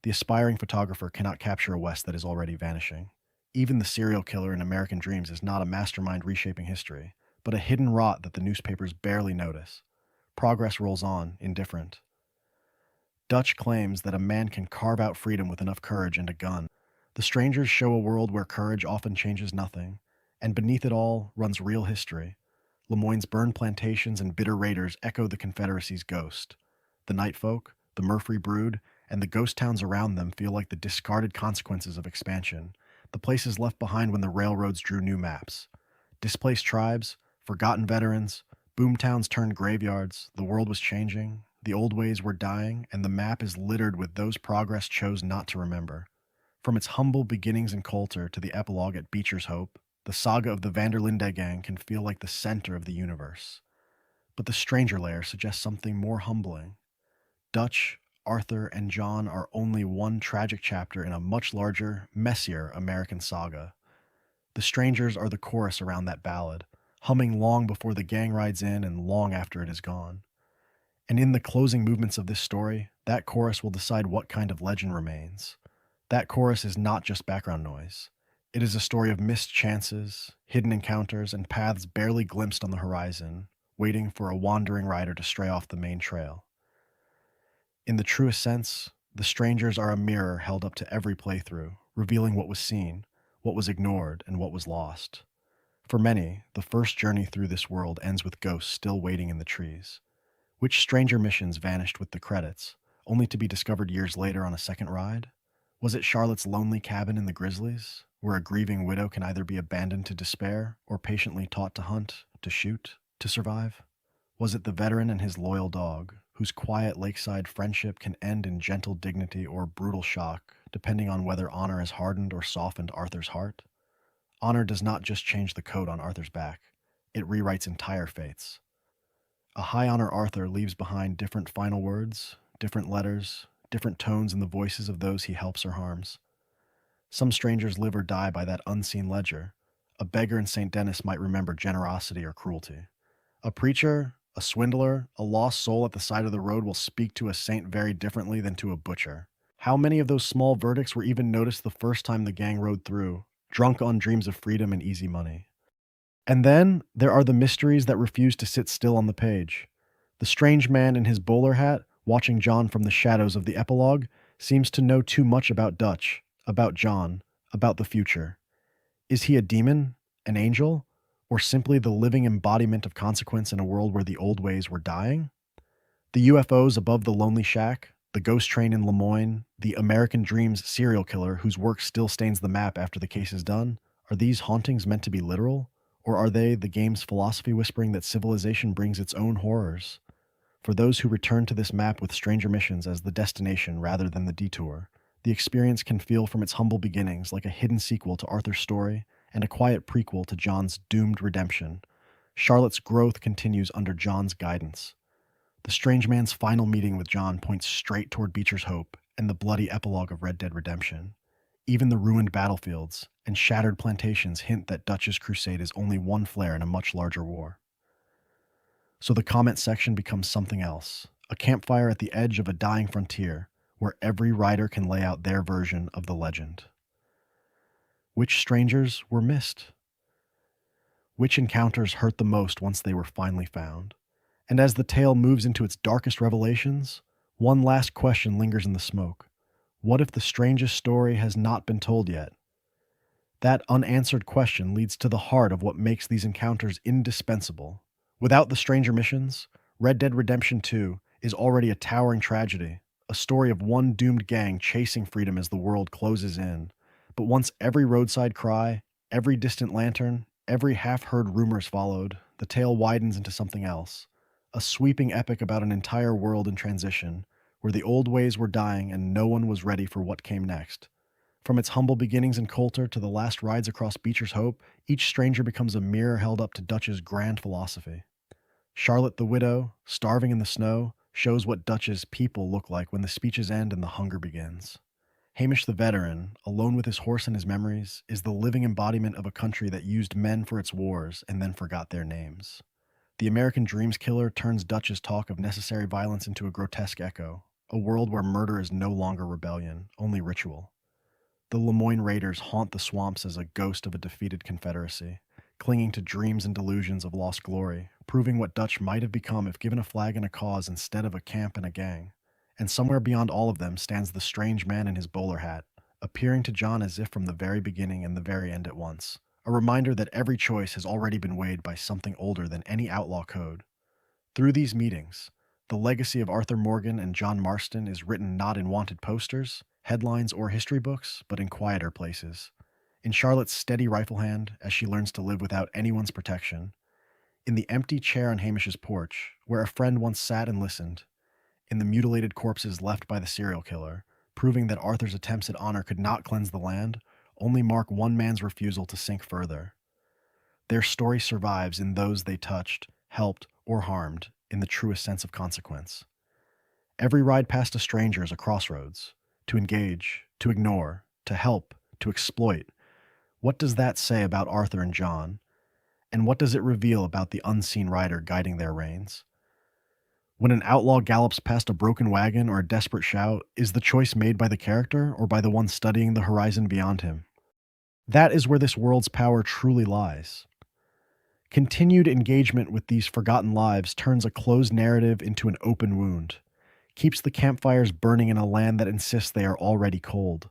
A: The aspiring photographer cannot capture a West that is already vanishing. Even the serial killer in American Dreams is not a mastermind reshaping history, but a hidden rot that the newspapers barely notice. Progress rolls on, indifferent. Dutch claims that a man can carve out freedom with enough courage and a gun. The strangers show a world where courage often changes nothing, and beneath it all runs real history. Lemoyne's burned plantations and bitter raiders echo the Confederacy's ghost. The night folk, the Murphy brood, and the ghost towns around them feel like the discarded consequences of expansion, the places left behind when the railroads drew new maps. Displaced tribes, forgotten veterans, boom towns turned graveyards, the world was changing, the old ways were dying, and the map is littered with those progress chose not to remember. From its humble beginnings in Coulter to the epilogue at Beecher's Hope, the saga of the Vanderlinde gang can feel like the center of the universe. But the stranger layer suggests something more humbling. Dutch, Arthur, and John are only one tragic chapter in a much larger, messier American saga. The strangers are the chorus around that ballad, humming long before the gang rides in and long after it is gone. And in the closing movements of this story, that chorus will decide what kind of legend remains. That chorus is not just background noise. It is a story of missed chances, hidden encounters, and paths barely glimpsed on the horizon, waiting for a wandering rider to stray off the main trail. In the truest sense, the strangers are a mirror held up to every playthrough, revealing what was seen, what was ignored, and what was lost. For many, the first journey through this world ends with ghosts still waiting in the trees. Which stranger missions vanished with the credits, only to be discovered years later on a second ride? Was it Charlotte's lonely cabin in the Grizzlies, where a grieving widow can either be abandoned to despair or patiently taught to hunt, to shoot, to survive? Was it the veteran and his loyal dog, whose quiet lakeside friendship can end in gentle dignity or brutal shock, depending on whether honor has hardened or softened Arthur's heart? Honor does not just change the coat on Arthur's back, it rewrites entire fates. A high honor Arthur leaves behind different final words, different letters, different tones in the voices of those he helps or harms. Some strangers live or die by that unseen ledger. A beggar in St. Denis might remember generosity or cruelty. A preacher, a swindler, a lost soul at the side of the road will speak to a saint very differently than to a butcher. How many of those small verdicts were even noticed the first time the gang rode through, drunk on dreams of freedom and easy money? And then there are the mysteries that refuse to sit still on the page. The strange man in his bowler hat, watching John from the shadows of the epilogue, seems to know too much about Dutch, about John, about the future. Is he a demon, an angel, or simply the living embodiment of consequence in a world where the old ways were dying? The UFOs above the lonely shack, the ghost train in Lemoyne, the American Dreams serial killer whose work still stains the map after the case is done, are these hauntings meant to be literal? Or are they the game's philosophy whispering that civilization brings its own horrors? For those who return to this map with stranger missions as the destination rather than the detour, the experience can feel from its humble beginnings like a hidden sequel to Arthur's story and a quiet prequel to John's doomed redemption. Charlotte's growth continues under John's guidance. The strange man's final meeting with John points straight toward Beecher's hope and the bloody epilogue of Red Dead Redemption. Even the ruined battlefields and shattered plantations hint that Dutch's crusade is only one flare in a much larger war. So the comment section becomes something else, a campfire at the edge of a dying frontier, where every rider can lay out their version of the legend. Which strangers were missed? Which encounters hurt the most once they were finally found? And as the tale moves into its darkest revelations, one last question lingers in the smoke. What if the strangest story has not been told yet? That unanswered question leads to the heart of what makes these encounters indispensable. Without the stranger missions, Red Dead Redemption 2 is already a towering tragedy, a story of one doomed gang chasing freedom as the world closes in. But once every roadside cry, every distant lantern, every half-heard rumor is followed, the tale widens into something else. A sweeping epic about an entire world in transition, where the old ways were dying and no one was ready for what came next. From its humble beginnings in Coulter to the last rides across Beecher's Hope, each stranger becomes a mirror held up to Dutch's grand philosophy. Charlotte the widow, starving in the snow, shows what Dutch's people look like when the speeches end and the hunger begins. Hamish the veteran, alone with his horse and his memories, is the living embodiment of a country that used men for its wars and then forgot their names. The American Dreams killer turns Dutch's talk of necessary violence into a grotesque echo, a world where murder is no longer rebellion, only ritual. The Lemoyne Raiders haunt the swamps as a ghost of a defeated Confederacy, clinging to dreams and delusions of lost glory, proving what Dutch might have become if given a flag and a cause instead of a camp and a gang. And somewhere beyond all of them stands the strange man in his bowler hat, appearing to John as if from the very beginning and the very end at once, a reminder that every choice has already been weighed by something older than any outlaw code. Through these meetings, the legacy of Arthur Morgan and John Marston is written not in wanted posters, headlines, or history books, but in quieter places. In Charlotte's steady rifle hand as she learns to live without anyone's protection. In the empty chair on Hamish's porch, where a friend once sat and listened. In the mutilated corpses left by the serial killer, proving that Arthur's attempts at honor could not cleanse the land, only mark one man's refusal to sink further. Their story survives in those they touched, helped, or harmed in the truest sense of consequence. Every ride past a stranger is a crossroads. To engage, to ignore, to help, to exploit. What does that say about Arthur and John? And what does it reveal about the unseen rider guiding their reins? When an outlaw gallops past a broken wagon or a desperate shout, is the choice made by the character or by the one studying the horizon beyond him? That is where this world's power truly lies. Continued engagement with these forgotten lives turns a closed narrative into an open wound, keeps the campfires burning in a land that insists they are already cold.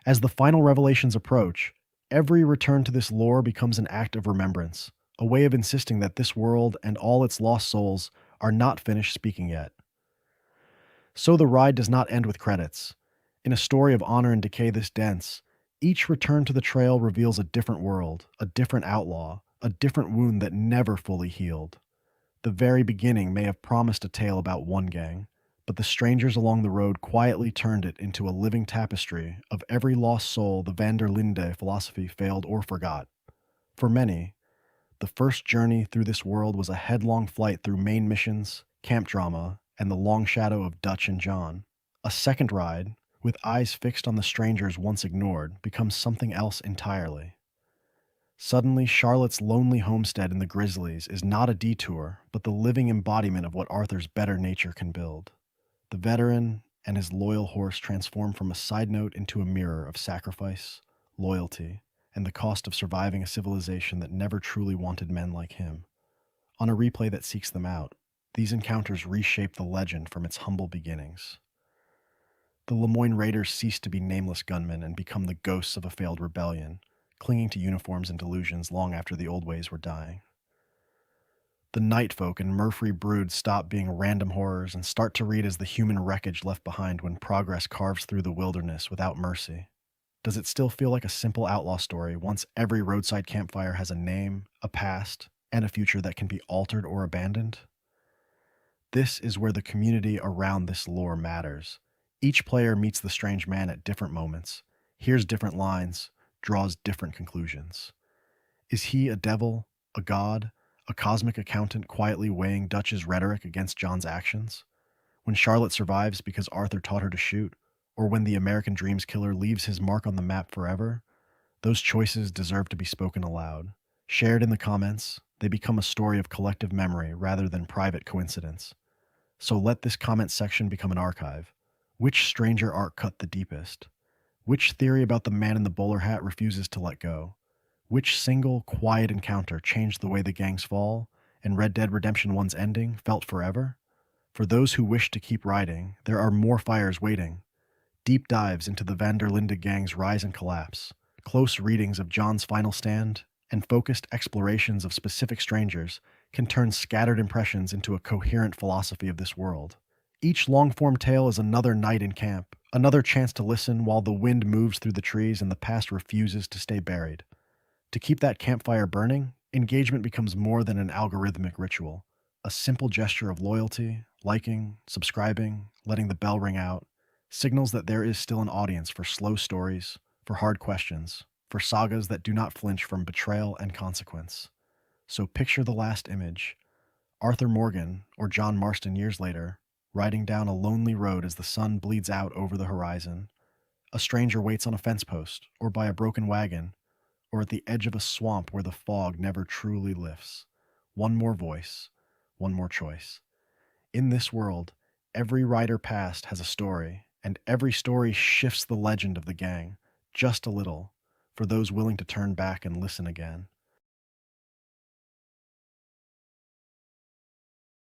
A: As the final revelations approach, every return to this lore becomes an act of remembrance, a way of insisting that this world and all its lost souls are not finished speaking yet. So the ride does not end with credits. In a story of honor and decay this dense, each return to the trail reveals a different world, a different outlaw, a different wound that never fully healed. The very beginning may have promised a tale about one gang, but the strangers along the road quietly turned it into a living tapestry of every lost soul the Vanderlinde philosophy failed or forgot. For many, the first journey through this world was a headlong flight through main missions, camp drama, and the long shadow of Dutch and John. A second ride, with eyes fixed on the strangers once ignored, becomes something else entirely. Suddenly, Charlotte's lonely homestead in the Grizzlies is not a detour, but the living embodiment of what Arthur's better nature can build. The veteran and his loyal horse transform from a side note into a mirror of sacrifice, loyalty, and the cost of surviving a civilization that never truly wanted men like him. On a replay that seeks them out, these encounters reshape the legend from its humble beginnings. The Lemoyne Raiders cease to be nameless gunmen and become the ghosts of a failed rebellion, clinging to uniforms and delusions long after the old ways were dying. The Night Folk and Murphy Brood stop being random horrors and start to read as the human wreckage left behind when progress carves through the wilderness without mercy. Does it still feel like a simple outlaw story once every roadside campfire has a name, a past, and a future that can be altered or abandoned? This is where the community around this lore matters. Each player meets the strange man at different moments, hears different lines, draws different conclusions. Is he a devil, a god, a cosmic accountant quietly weighing Dutch's rhetoric against John's actions? When Charlotte survives because Arthur taught her to shoot, or when the American Dreams killer leaves his mark on the map forever, those choices deserve to be spoken aloud. Shared in the comments, they become a story of collective memory rather than private coincidence. So let this comment section become an archive. Which stranger arc cut the deepest? Which theory about the man in the bowler hat refuses to let go? Which single, quiet encounter changed the way the gangs fall, and Red Dead Redemption 1's ending felt forever? For those who wish to keep riding, there are more fires waiting. Deep dives into the Vanderlinde gang's rise and collapse, close readings of John's final stand, and focused explorations of specific strangers can turn scattered impressions into a coherent philosophy of this world. Each long-form tale is another night in camp, another chance to listen while the wind moves through the trees and the past refuses to stay buried. To keep that campfire burning, engagement becomes more than an algorithmic ritual. A simple gesture of loyalty, liking, subscribing, letting the bell ring out, signals that there is still an audience for slow stories, for hard questions, for sagas that do not flinch from betrayal and consequence. So picture the last image. Arthur Morgan, or John Marston years later, riding down a lonely road as the sun bleeds out over the horizon. A stranger waits on a fence post, or by a broken wagon, or at the edge of a swamp where the fog never truly lifts. One more voice, one more choice. In this world, every rider past has a story, and every story shifts the legend of the gang, just a little, for those willing to turn back and listen again.